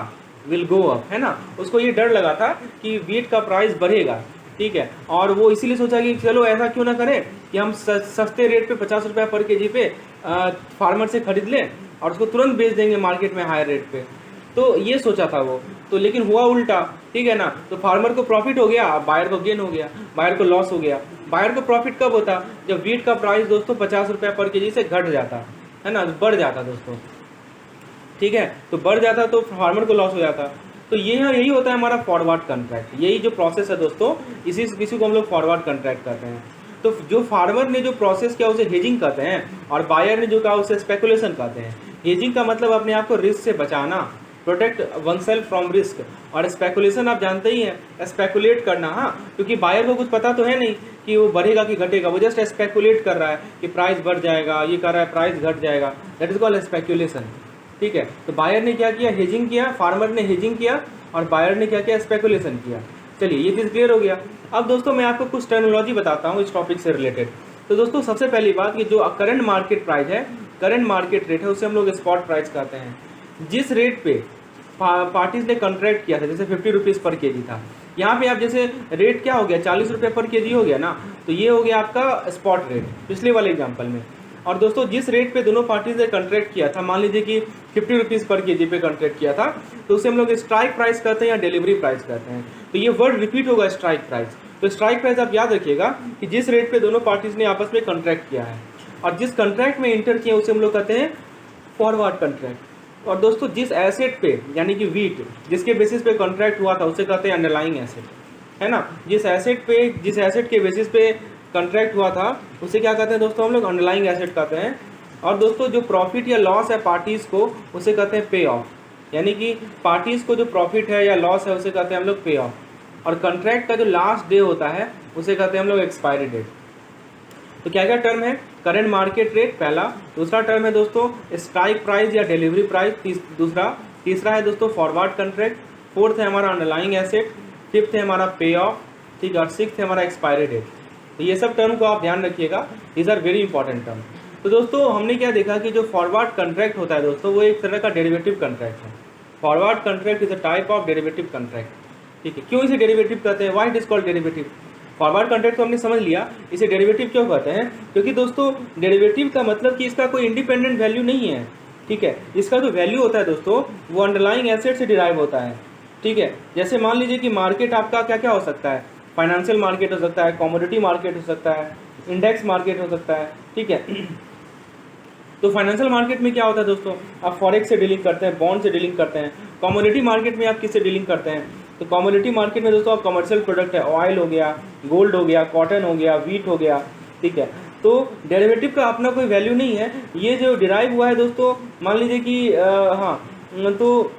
विल गो अप, है ना। उसको ये डर लगा था कि वीट का प्राइस बढ़ेगा। ठीक है, और वो इसीलिए सोचा कि चलो ऐसा क्यों ना करें कि हम सस्ते रेट पे 50 रुपया पर केजी पे फार्मर से खरीद लें और उसको तुरंत बेच देंगे मार्केट में हायर रेट पे। तो ये सोचा था वो, तो लेकिन हुआ उल्टा। ठीक है ना, तो फार्मर को प्रॉफिट हो गया, बायर को गेन हो गया, बायर को लॉस हो गया। बायर को प्रॉफिट कब होता? जब वीट का प्राइस दोस्तों 50 रुपया पर केजी से घट जाता, है ना, बढ़ जाता दोस्तों। ठीक है, तो बढ़ जाता तो फार्मर को लॉस हो जाता। तो यही होता है हमारा फॉरवर्ड कॉन्ट्रैक्ट। यही जो प्रोसेस है दोस्तों, इसी को हम लोग फॉरवर्ड कॉन्ट्रैक्ट करते हैं। तो जो फार्मर ने जो प्रोसेस किया उसे हेजिंग कहते हैं, और बायर ने जो कहा उसे स्पेकुलेशन कहते हैं। हेजिंग का मतलब अपने आप को रिस्क से बचाना, protect one self from risk. और स्पेकुलेशन आप जानते ही हैं, स्पेकुलेट करना। हाँ, क्योंकि बायर को कुछ पता तो है नहीं कि वो बढ़ेगा कि घटेगा, वो जस्ट स्पेकुलेट कर रहा है कि प्राइस बढ़ जाएगा, ये कर रहा है प्राइस घट जाएगा, दैट इज कॉल्ड स्पेकुलेशन। ठीक है, तो बायर ने क्या किया? हेजिंग किया। फार्मर ने हेजिंग किया और बायर ने क्या किया? स्पेकुलेशन किया। चलिए, ये चीज़ क्लियर हो गया। अब दोस्तों मैं आपको कुछ टर्मिनोलॉजी बताता हूँ इस टॉपिक से रिलेटेड। तो दोस्तों सबसे पहली बात कि जो करंट मार्केट प्राइस है, करंट मार्केट रेट है, उसे हम लोग स्पॉट प्राइस कहते हैं। जिस रेट पे पार्टीज ने कॉन्ट्रैक्ट किया था, जैसे 50 रुपीज़ पर केजी था, यहाँ पे आप जैसे रेट क्या हो गया? 40 रुपये पर केजी हो गया ना, तो ये हो गया आपका स्पॉट रेट पिछले वाले एग्जाम्पल में। और दोस्तों जिस रेट पे दोनों पार्टीज ने कॉन्ट्रैक्ट किया था, मान लीजिए कि 50 रुपीज़ पर केजी पे कॉन्ट्रैक्ट किया था, तो उसे हम लोग स्ट्राइक प्राइस कहते हैं या डिलीवरी प्राइस कहते हैं। तो ये वर्ड रिपीट होगा, स्ट्राइक प्राइस। तो स्ट्राइक प्राइस आप याद रखिएगा कि जिस रेट पे दोनों पार्टीज ने आपस में कॉन्ट्रैक्ट किया है और जिस कॉन्ट्रैक्ट में इंटर किया उसे हम लोग कहते हैं फॉरवर्ड कॉन्ट्रैक्ट। और दोस्तों जिस एसेट पे, यानी कि वीट, जिसके बेसिस पे कॉन्ट्रैक्ट हुआ था उसे कहते हैं अंडरलाइंग एसेट, है ना। जिस एसेट के बेसिस पे कॉन्ट्रैक्ट हुआ था उसे क्या कहते हैं दोस्तों हम लोग, अंडरलाइंग एसेट कहते हैं। और दोस्तों जो प्रॉफिट या लॉस है पार्टीज़ को उसे कहते हैं पे ऑफ, यानी कि पार्टीज़ को जो प्रॉफिट है या लॉस है उसे कहते हैं हम लोग पे ऑफ। और कॉन्ट्रैक्ट का जो लास्ट डे होता है उसे कहते हैं हम लोग एक्सपायरी डेट। तो क्या क्या टर्म है, करंट मार्केट रेट पहला, दूसरा टर्म है दोस्तों स्ट्राइक प्राइस या डिलीवरी प्राइस दूसरा, तीसरा है दोस्तों फॉरवर्ड कॉन्ट्रैक्ट, फोर्थ है हमारा अंडरलाइंग एसेट, फिफ्थ है हमारा पे ऑफ, ठीक है, और सिक्स्थ है हमारा एक्सपायरी डेट। तो ये सब टर्म को आप ध्यान रखिएगा, these are very important term. तो दोस्तों हमने क्या देखा कि जो फॉरवर्ड कॉन्ट्रैक्ट होता है दोस्तों वो एक तरह का डेरिवेटिव कॉन्ट्रैक्ट है। Forward contract is a type of derivative contract, ठीक है। क्यों इसे डेरिवेटिव कहते हैं, why it is called derivative. Forward contract तो हमने समझ लिया, इसे डेरिवेटिव क्यों कहते हैं, क्योंकि दोस्तों डेरिवेटिव का मतलब कि इसका कोई इंडिपेंडेंट वैल्यू नहीं है, ठीक है। इसका जो वैल्यू होता है दोस्तों वो अंडरलाइंग एसेट से डिराइव होता है, ठीक है। जैसे मान लीजिए कि मार्केट आपका क्या क्या हो सकता है, फाइनेंशियल मार्केट हो सकता है, कमोडिटी मार्केट हो सकता है, इंडेक्स मार्केट हो सकता है, ठीक है। तो फाइनेंशियल मार्केट में क्या होता है दोस्तों, आप फॉरेक्स से डीलिंग करते हैं, बॉन्ड से डीलिंग करते हैं। कमोडिटी मार्केट में आप किससे डीलिंग करते हैं, तो कमोडिटी मार्केट में दोस्तों आप कमर्शियल प्रोडक्ट है, ऑयल हो गया, गोल्ड हो गया, कॉटन हो गया, वीट हो गया, ठीक है। तो डेरिवेटिव का अपना कोई वैल्यू नहीं है, ये जो डिराइव हुआ है दोस्तों, मान लीजिए कि तो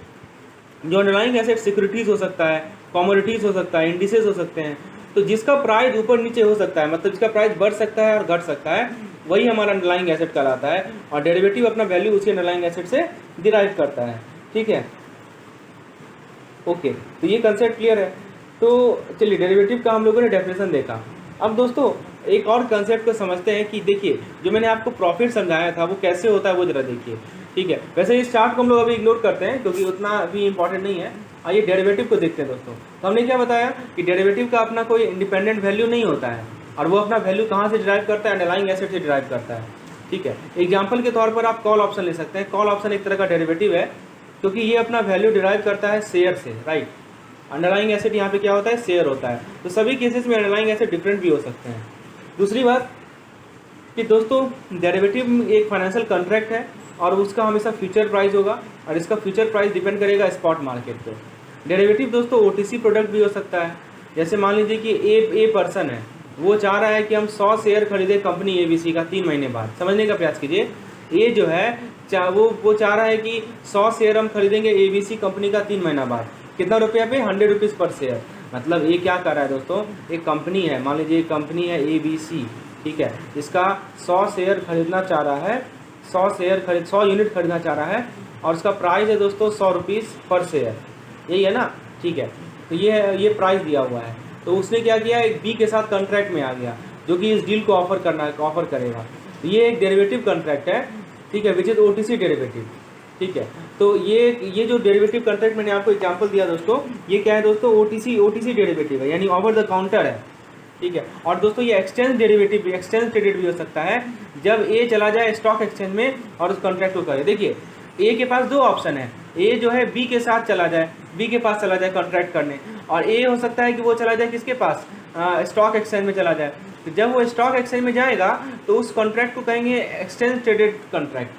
जो अंडरलाइंग एसेट सिक्योरिटीज़ हो सकता है, कमोडिटीज़ हो सकता है, इंडिसेस हो सकते हैं, तो जिसका प्राइस ऊपर नीचे हो सकता है, मतलब जिसका प्राइस बढ़ सकता है और घट सकता है, वही हमारा अंडरलाइंग एसेट कहलाता है। और डेरिवेटिव अपना वैल्यू उसी अंडरलाइंग एसेट से डिराइव करता है, ठीक है। ओके, तो ये कंसेप्ट क्लियर है। तो चलिए डेरिवेटिव का हम लोगों ने डेफिनेशन देखा। अब दोस्तों एक और कंसेप्ट को समझते हैं कि देखिए जो मैंने आपको प्रॉफिट समझाया था वो कैसे होता है वो जरा देखिए, ठीक है। वैसे इस चार्ट को हम लोग अभी इग्नोर करते हैं क्योंकि उतना भी इंपॉर्टेंट नहीं है। आइए डेरिवेटिव को देखते हैं दोस्तों। तो हमने क्या बताया कि डेरिवेटिव का अपना कोई इंडिपेंडेंट वैल्यू नहीं होता है, और वो अपना वैल्यू कहाँ से डिराइव करता है, अंडरलाइंग एसेट से डिराइव करता है, ठीक है। एग्जाम्पल के तौर पर आप कॉल ऑप्शन ले सकते हैं। कॉल ऑप्शन एक तरह का डेरिवेटिव है क्योंकि ये अपना वैल्यू डिराइव करता है शेयर से, राइट। अंडरलाइंग एसेट यहाँ पे क्या होता है, शेयर होता है। तो सभी केसेस में अंडरलाइंग एसेट डिफरेंट भी हो सकते हैं। दूसरी बात कि दोस्तों डेरिवेटिव एक फाइनेंशियल कॉन्ट्रैक्ट है और उसका हमेशा फ्यूचर प्राइस होगा, और इसका फ्यूचर प्राइस डिपेंड करेगा स्पॉट मार्केट पे। डेरिवेटिव दोस्तों ओटीसी प्रोडक्ट भी हो सकता है। जैसे मान लीजिए कि ए पर्सन है, वो चाह रहा है कि हम 100 शेयर खरीदें कंपनी ABC का 3 महीने बाद। समझने का प्रयास कीजिए, ए जो है वो चाह रहा है कि 100 शेयर हम खरीदेंगे ABC कंपनी का 3 महीना बाद। कितना रुपया पे, 100 रुपीज़ पर शेयर। मतलब ये क्या कर रहा है दोस्तों, एक कंपनी है, मान लीजिए एक कंपनी है ABC, ठीक है। इसका 100 शेयर खरीदना चाह रहा है, 100 यूनिट खरीदना चाह रहा है, और उसका प्राइस है दोस्तों 100 रुपीज़ पर शेयर, यही है ना, ठीक है। तो ये प्राइस दिया हुआ है। तो उसने क्या किया, एक बी के साथ कॉन्ट्रैक्ट में आ गया जो कि इस डील को ऑफर करेगा। तो ये एक डेरिवेटिव कॉन्ट्रैक्ट है, ठीक है, विच इज OTC डेरिवेटिव, ठीक है। तो ये जो डेरिवेटिव कॉन्ट्रैक्ट मैंने आपको एग्जांपल दिया दोस्तों, ये क्या है दोस्तों, OTC डेरिवेटिव है, यानी ओवर द काउंटर है, ठीक है। और दोस्तों ये एक्सचेंज डेरिवेटिव, एक्सचेंज ट्रेडेड भी हो सकता है, जब ए चला जाए स्टॉक एक्सचेंज में और उस कॉन्ट्रैक्ट को करे। देखिए ए के पास 2 ऑप्शन है, ए जो है बी के साथ चला जाए, बी के पास चला जाए कॉन्ट्रैक्ट करने, और ए हो सकता है कि वो चला जाए किसके पास, स्टॉक एक्सचेंज में चला जाए। तो जब वो स्टॉक एक्सचेंज में जाएगा तो उस कॉन्ट्रैक्ट को कहेंगे एक्सचेंज ट्रेडेड कॉन्ट्रैक्ट,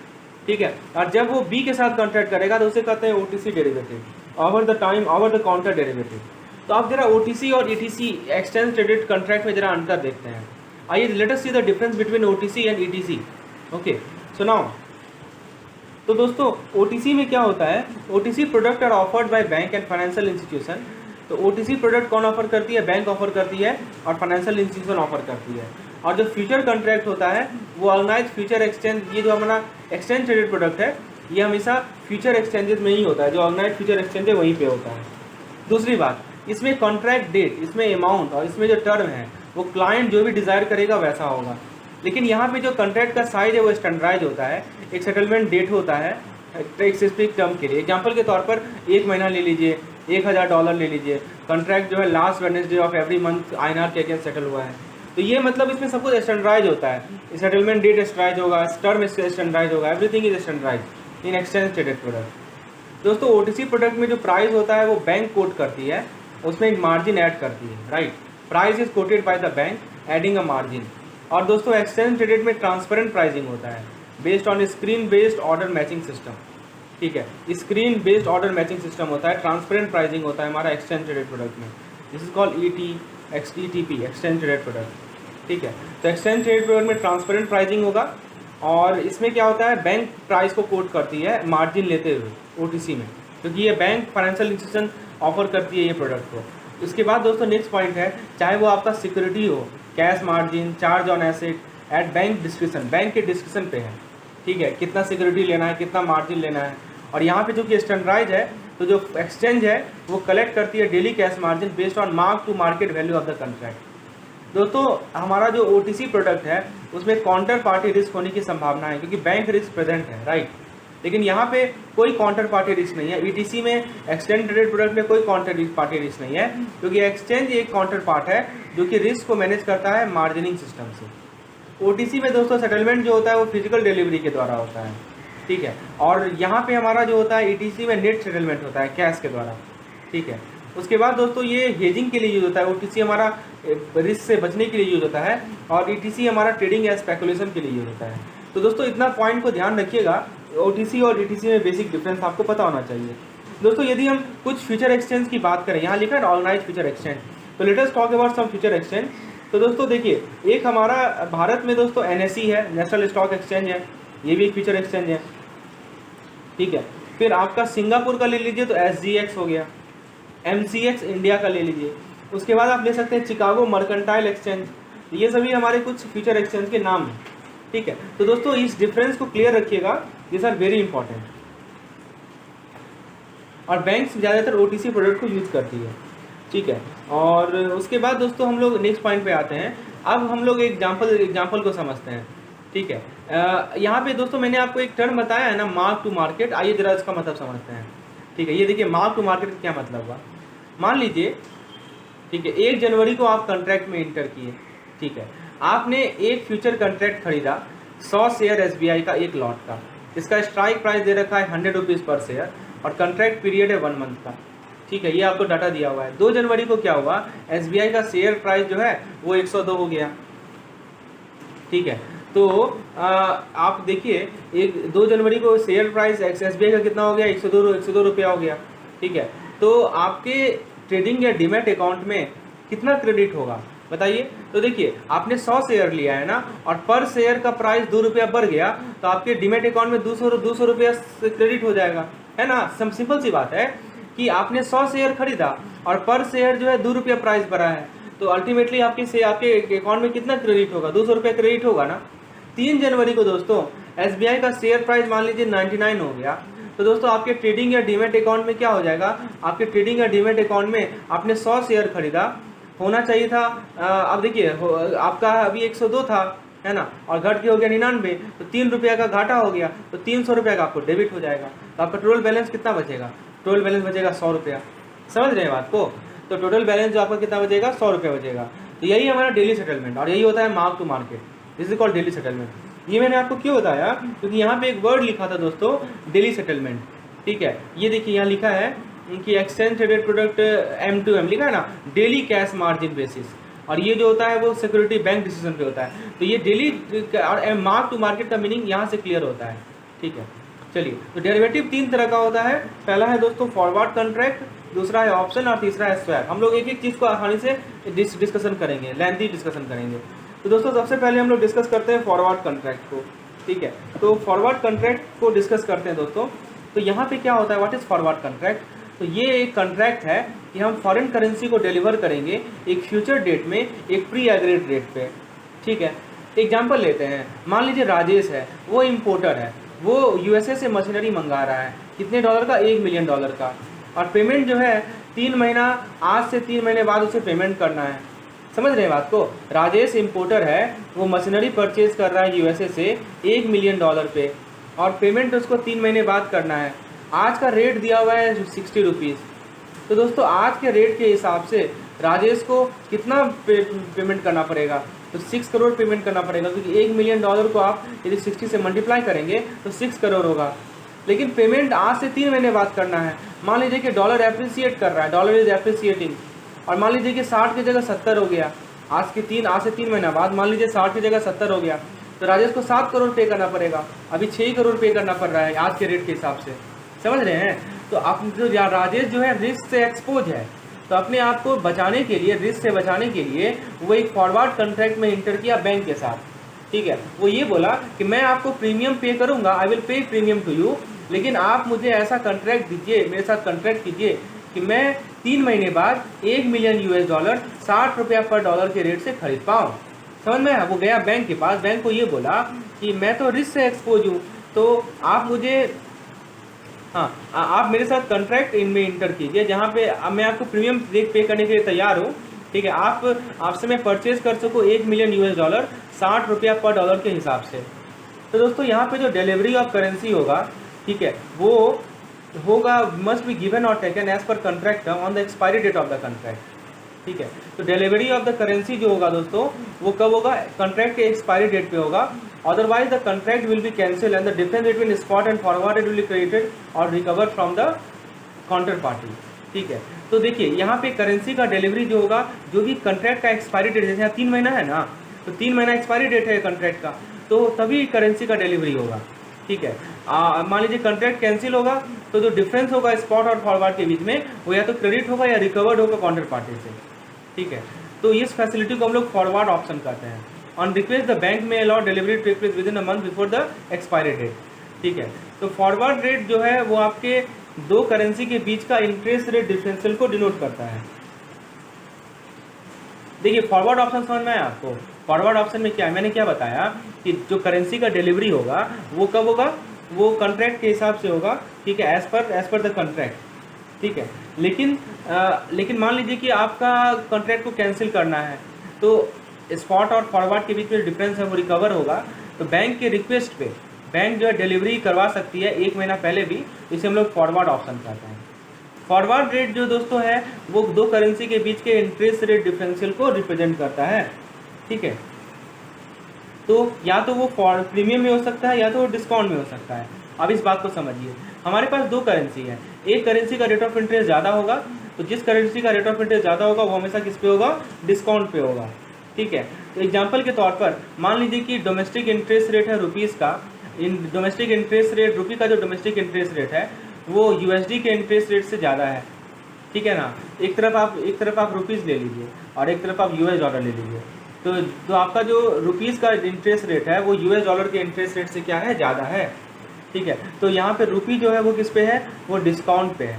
ठीक है। और जब वो बी के साथ कॉन्ट्रैक्ट करेगा तो उसे कहते हैं OTC derivative, over the counter derivative. तो आप जरा OTC और ETC एक्सचेंज ट्रेडेड कॉन्ट्रैक्ट में जरा अंतर देखते हैं। आइए let us see the difference between OTC and ETC। Okay, so now तो दोस्तों OTC में क्या होता है, OTC product are offered by bank and financial institution. तो OTC प्रोडक्ट कौन ऑफर करती है, बैंक ऑफर करती है और फाइनेंशियल इंस्टीट्यूशन ऑफर करती है। और जो फ्यूचर कॉन्ट्रैक्ट होता है वो ऑर्गेनाइज फ्यूचर एक्सचेंज, ये जो हमारा एक्सचेंज ट्रेडेड प्रोडक्ट है ये हमेशा फ्यूचर एक्सचेंजेस में ही होता है, जो ऑर्गेनाइज फ्यूचर एक्सचेंज है वहीं पे होता है। दूसरी बात, इसमें कॉन्ट्रैक्ट डेट, इसमें अमाउंट और इसमें जो टर्म है वो क्लाइंट जो भी डिज़ायर करेगा वैसा होगा। लेकिन यहाँ पे जो कॉन्ट्रैक्ट का साइज है वो स्टैंडर्डाइज होता है, एक सेटलमेंट डेट होता है एक स्पेसिफिक टर्म के लिए। एग्जाम्पल के तौर पर 1 महीना ले लीजिए, $1000 ले लीजिए। कॉन्ट्रैक्ट जो है last Wednesday of every month INR के अगेंस्ट सेटल हुआ है। तो ये मतलब इसमें सब कुछ स्टैंडर्डाइज होता है, सेटलमेंट डेट स्टैंडर्डाइज होगा, टर्म स्टैंडर्डाइज होगा, everything is standardize in exchange traded product. दोस्तों OTC प्रोडक्ट में जो प्राइस होता है वो बैंक कोट करती है, उसमें एक मार्जिन ऐड करती है, right. Price is coated by the bank adding a margin. और दोस्तों एक्सचेंज ट्रेडेड में ट्रांसपेरेंट प्राइसिंग होता है based on screen based order matching system, ठीक है। Screen based order matching system होता है, ट्रांसपेरेंट प्राइसिंग होता है हमारा एक्सचेंज ट्रेडेड प्रोडक्ट में। This is called ETP, exchange traded product. ठीक है, तो एक्सचेंज ट्रेडेड प्रोडक्ट में ट्रांसपेरेंट प्राइसिंग होगा, और इसमें क्या होता है, बैंक प्राइस को कोट करती है मार्जिन लेते हुए OTC में, क्योंकि ये बैंक फाइनेंशियल इंस्टीट्यूशन ऑफर करती है ये प्रोडक्ट को। इसके बाद दोस्तों नेक्स्ट पॉइंट है, चाहे वो आपका सिक्योरिटी हो, cash margin, charge on asset at bank description, bank के डिस्क्रिप्शन पे है। ठीक है, कितना सिक्योरिटी लेना है, कितना मार्जिन लेना है। और यहाँ पे जो कि स्टैंडर्डाइज है, तो जो एक्सचेंज है वो कलेक्ट करती है daily cash margin based on mark to market value of the contract. दोस्तों हमारा जो OTC प्रोडक्ट है उसमें काउंटर पार्टी रिस्क होने की संभावना है, क्योंकि बैंक रिस्क प्रेजेंट है, राइट। लेकिन यहाँ पे कोई काउंटर पार्टी रिस्क नहीं है। ETC में, एक्सचेंज ट्रेडेड प्रोडक्ट में कोई काउंटर पार्टी रिस्क नहीं है, क्योंकि एक्सचेंज एक काउंटर पार्ट है जो कि रिस्क को मैनेज करता है मार्जिनिंग सिस्टम से। OTC में दोस्तों सेटलमेंट जो होता है वो फिजिकल डिलीवरी के द्वारा होता है। ठीक है, और यहाँ पे हमारा जो होता है ETC में नेट सेटलमेंट होता है कैश के द्वारा। ठीक है, उसके बाद दोस्तों ये हेजिंग के लिए यूज होता है। OTC हमारा रिस्क से बचने के लिए यूज होता है, और ETC हमारा ट्रेडिंग या स्पेकुलेशन के लिए यूज होता है। तो दोस्तों इतना पॉइंट को ध्यान रखिएगा, OTC और ETC में बेसिक डिफरेंस आपको पता होना चाहिए। दोस्तों यदि हम कुछ फ्यूचर एक्सचेंज की बात करें, यहाँ लिखा है ऑर्गेनाइज फ्यूचर एक्सचेंज, तो let us talk about some future exchange. तो दोस्तों देखिए, एक हमारा भारत में दोस्तों NSE है, नेशनल स्टॉक एक्सचेंज है, ये भी एक फ्यूचर एक्सचेंज है। ठीक है, फिर आपका सिंगापुर का ले लीजिए तो SGX हो गया, MCX इंडिया का ले लीजिए। उसके बाद आप ले सकते हैं चिकागो मर्केंटाइल एक्सचेंज। ये सभी हमारे कुछ फ्यूचर एक्सचेंज के नाम हैं। ठीक है, तो दोस्तों इस डिफरेंस को क्लियर रखिएगा, दिस आर वेरी इंपॉर्टेंट। और बैंक्स ज़्यादातर OTC प्रोडक्ट को यूज करती है। ठीक है, और उसके बाद दोस्तों हम लोग नेक्स्ट पॉइंट पे आते हैं। अब हम लोग एग्जाम्पल को समझते हैं। ठीक है, यहाँ पे दोस्तों मैंने आपको एक टर्म बताया है ना, मार्क टू मार्केट। आइए जरा इसका मतलब समझते हैं। ठीक है, ये देखिए मार्क टू मार्केट का क्या मतलब हुआ। मान लीजिए, ठीक है, 1 जनवरी को आप कॉन्ट्रैक्ट में इंटर किए। ठीक है, आपने एक फ्यूचर कॉन्ट्रैक्ट खरीदा 100 शेयर SBI का एक लॉट का। इसका स्ट्राइक प्राइस दे रखा है 100 रुपीज़ पर शेयर, और कॉन्ट्रैक्ट पीरियड है 1 मंथ का। ठीक है, ये आपको डाटा दिया हुआ है। 2 जनवरी को क्या हुआ, SBI का शेयर प्राइस जो है वो 102 हो गया। ठीक है, तो आप देखिए 2 जनवरी को शेयर प्राइस SBI का कितना हो गया, 102 रुपया हो गया। ठीक है, तो आपके ट्रेडिंग या डीमैट अकाउंट में कितना क्रेडिट होगा बताइए। तो देखिए आपने 100 शेयर लिया है ना, और पर शेयर का प्राइस 2 रुपया बढ़ गया, तो आपके डीमैट अकाउंट में 200 रुपया क्रेडिट हो जाएगा, है ना। सिंपल सी बात है कि आपने 100 शेयर खरीदा और पर शेयर जो है 2 रुपया प्राइस बढ़ा है, तो अल्टीमेटली आपके अकाउंट में कितना क्रेडिट होगा, 200 रुपया क्रेडिट होगा ना। 3 जनवरी को दोस्तों SBI का शेयर प्राइस मान लीजिए 99 हो गया, तो दोस्तों आपके ट्रेडिंग या डीमैट अकाउंट में क्या हो जाएगा, आपके ट्रेडिंग या डीमैट अकाउंट में आपने 100 शेयर खरीदा, होना चाहिए था अब देखिए आपका अभी 102 था, है ना, और घट के हो गया 99, तो 3 रुपया का घाटा हो गया, तो 300 रुपया का आपको डेबिट हो जाएगा। तो आपका टोटल बैलेंस कितना बचेगा, टोटल बैलेंस बचेगा 100 रुपया। समझ रहे हैं बात को, तो टोटल बैलेंस जो आपका कितना बचेगा, 100 रुपया बचेगा। तो यही हमारा डेली सेटलमेंट, और यही होता है mark to market, this is called daily settlement. ये मैंने आपको क्यों बताया, क्योंकि यहाँ पे एक वर्ड लिखा था दोस्तों, डेली सेटलमेंट। ठीक है, ये देखिए यहाँ लिखा है कि एक्सचेंज ट्रेडेड प्रोडक्ट M2M लिखा है ना, डेली कैश मार्जिन बेसिस, और ये जो होता है वो सिक्योरिटी बैंक डिसीजन पे होता है। तो ये डेली और मार्क टू मार्केट का मीनिंग यहाँ से क्लियर होता है। ठीक है, चलिए, तो डेरिवेटिव 3 तरह का होता है। पहला है दोस्तों फॉरवर्ड कॉन्ट्रैक्ट, दूसरा है ऑप्शन, और तीसरा है स्वैप। हम लोग एक एक चीज़ को आसानी से डिस्कशन करेंगे, लेंथी डिस्कशन करेंगे। तो दोस्तों सबसे पहले हम लोग डिस्कस करते हैं फॉरवर्ड कॉन्ट्रैक्ट को। ठीक है, तो फॉरवर्ड कॉन्ट्रैक्ट को डिस्कस करते हैं दोस्तों। तो यहाँ पे क्या होता है, व्हाट इज़ फॉरवर्ड कॉन्ट्रैक्ट। तो ये एक कॉन्ट्रैक्ट है कि हम फॉरेन करेंसी को डिलीवर करेंगे एक फ्यूचर डेट में, एक प्री एग्रीड रेट पे। ठीक है, एग्जांपल लेते हैं, मान लीजिए राजेश है, वो इम्पोर्टर है, वो USA से मशीनरी मंगा रहा है, कितने डॉलर का, $1 मिलियन का, और पेमेंट जो है 3 महीना, आज से 3 महीने बाद उसे पेमेंट करना है। समझ रहे हैं बात को, राजेश इम्पोर्टर है, वो मशीनरी परचेज कर रहा है USA से $1 मिलियन पे, और पेमेंट उसको 3 महीने बाद करना है। आज का रेट दिया हुआ है 60 रुपीज़। तो दोस्तों आज के रेट के हिसाब से राजेश को कितना पेमेंट करना पड़ेगा, तो 6 करोड़ पेमेंट करना पड़ेगा, क्योंकि $1 मिलियन को आप यदि 60 से मल्टीप्लाई करेंगे तो 6 करोड़ होगा। लेकिन पेमेंट आज से 3 महीने बाद करना है। मान लीजिए कि डॉलर एप्रिसिएट कर रहा है, डॉलर इज एप्रिसिएटिंग, और मान लीजिए कि 60 की जगह 70 हो गया, आज से 3 महीना बाद मान लीजिए 60 की जगह 70 हो गया, तो राजेश को 7 करोड़ पे करना पड़ेगा। अभी 6 करोड़ पे करना पड़ रहा है आज के रेट के हिसाब से। समझ रहे हैं, तो आप जो राजेश जो है रिस्क से एक्सपोज है, तो अपने आप को बचाने के लिए, रिस्क से बचाने के लिए वो एक फॉरवर्ड कॉन्ट्रैक्ट में इंटर किया बैंक के साथ, ठीक है। वो ये बोला कि मैं आपको प्रीमियम पे करूंगा, I will pay premium to you, लेकिन आप मुझे ऐसा कॉन्ट्रैक्ट दीजिए, मेरे साथ कॉन्ट्रैक्ट कीजिए कि मैं 3 महीने बाद $1 मिलियन $60 पर डॉलर के रेट से खरीद पाऊँ। समझ में आया? वो गया बैंक के पास, बैंक को ये बोला कि मैं तो रिस्क से एक्सपोज हूँ, तो आप मुझे, हाँ, आप मेरे साथ कॉन्ट्रैक्ट इनमें इंटर कीजिए जहाँ पे मैं आपको प्रीमियम पे करने के लिए तैयार हूँ, ठीक है। आपसे मैं परचेज कर सकूँ $1 मिलियन $60 पर डॉलर के हिसाब से। तो दोस्तों यहाँ पे जो डिलीवरी ऑफ करेंसी होगा, ठीक है, वो होगा मस्ट बी गिवन और taken as per contract on the expiry date of the contract, ठीक है। तो डिलीवरी ऑफ द करेंसी जो होगा दोस्तों, वो कब होगा? कॉन्ट्रैक्ट के एक्सपायरी डेट पे होगा। Otherwise the contract will be cancel and the difference between spot and forwarded will be credited और recover from the counter party, ठीक है। तो देखिए यहाँ पे करेंसी का डिलीवरी जो होगा, जो भी कॉन्ट्रैक्ट का एक्सपायरी डेट, जैसे यहाँ 3 महीना है ना, तो 3 महीना एक्सपायरी डेट है कॉन्ट्रैक्ट का, तो तभी करेंसी का डिलीवरी होगा, ठीक है। मान लीजिए कॉन्ट्रैक्ट कैंसिल होगा तो जो डिफरेंस होगा स्पॉट और फॉरवर्ड के बीच में, वो या तो क्रेडिट होगा या रिकवर्ड होगा काउंटर पार्टी से, ठीक है। तो इस फैसिलिटी को हम लोग फॉरवर्ड ऑप्शन कहते हैं। On request the bank may allow delivery take place within a month before the expiry date, ठीक है। तो फॉरवर्ड रेट जो है वो आपके दो करेंसी के बीच का इंटरेस्ट रेट डिफरेंशियल को डिनोट करता है। देखिए फॉरवर्ड ऑप्शन समझ में आया आपको? फॉरवर्ड ऑप्शन में क्या है, मैंने क्या बताया कि जो करेंसी का डिलीवरी होगा वो कब होगा? वो कॉन्ट्रैक्ट के हिसाब से होगा, ठीक है, एज पर द कॉन्ट्रैक्ट, ठीक है। लेकिन मान लीजिए कि आपका कॉन्ट्रैक्ट को कैंसिल करना है, तो स्पॉट और फॉरवर्ड के बीच में डिफरेंस है वो रिकवर होगा, तो बैंक के रिक्वेस्ट पे बैंक जो है डिलीवरी करवा सकती है 1 महीना पहले भी, इसे हम लोग फॉरवर्ड ऑप्शन कहते हैं। फॉरवर्ड रेट जो दोस्तों है वो दो करेंसी के बीच के इंटरेस्ट रेट डिफरेंशियल को रिप्रेजेंट करता है, ठीक है। तो या तो वो प्रीमियम में हो सकता है या तो वो डिस्काउंट में हो सकता है। अब इस बात को समझिए, हमारे पास दो करेंसी है, एक करेंसी का रेट ऑफ इंटरेस्ट ज़्यादा होगा, तो जिस करेंसी का रेट ऑफ इंटरेस्ट ज़्यादा होगा वो हमेशा किस पे होगा? डिस्काउंट पे होगा, ठीक है। तो एग्जांपल के तौर पर मान लीजिए कि डोमेस्टिक इंटरेस्ट रेट है रुपीज़ का, डोमेस्टिक इंटरेस्ट रेट, रुपये का जो डोमेस्टिक इंटरेस्ट रेट है वो यूएसडी के इंटरेस्ट रेट से ज़्यादा है, ठीक है ना। एक तरफ आप रुपीज़ ले लीजिए और एक तरफ आप यूएस डॉलर ले लीजिए, तो आपका जो रुपीज़ का इंटरेस्ट रेट है वो यूएस डॉलर के इंटरेस्ट रेट से क्या है? ज़्यादा है, ठीक है। तो यहाँ पे रुपी जो है वो किस पे है? वो डिस्काउंट पे है।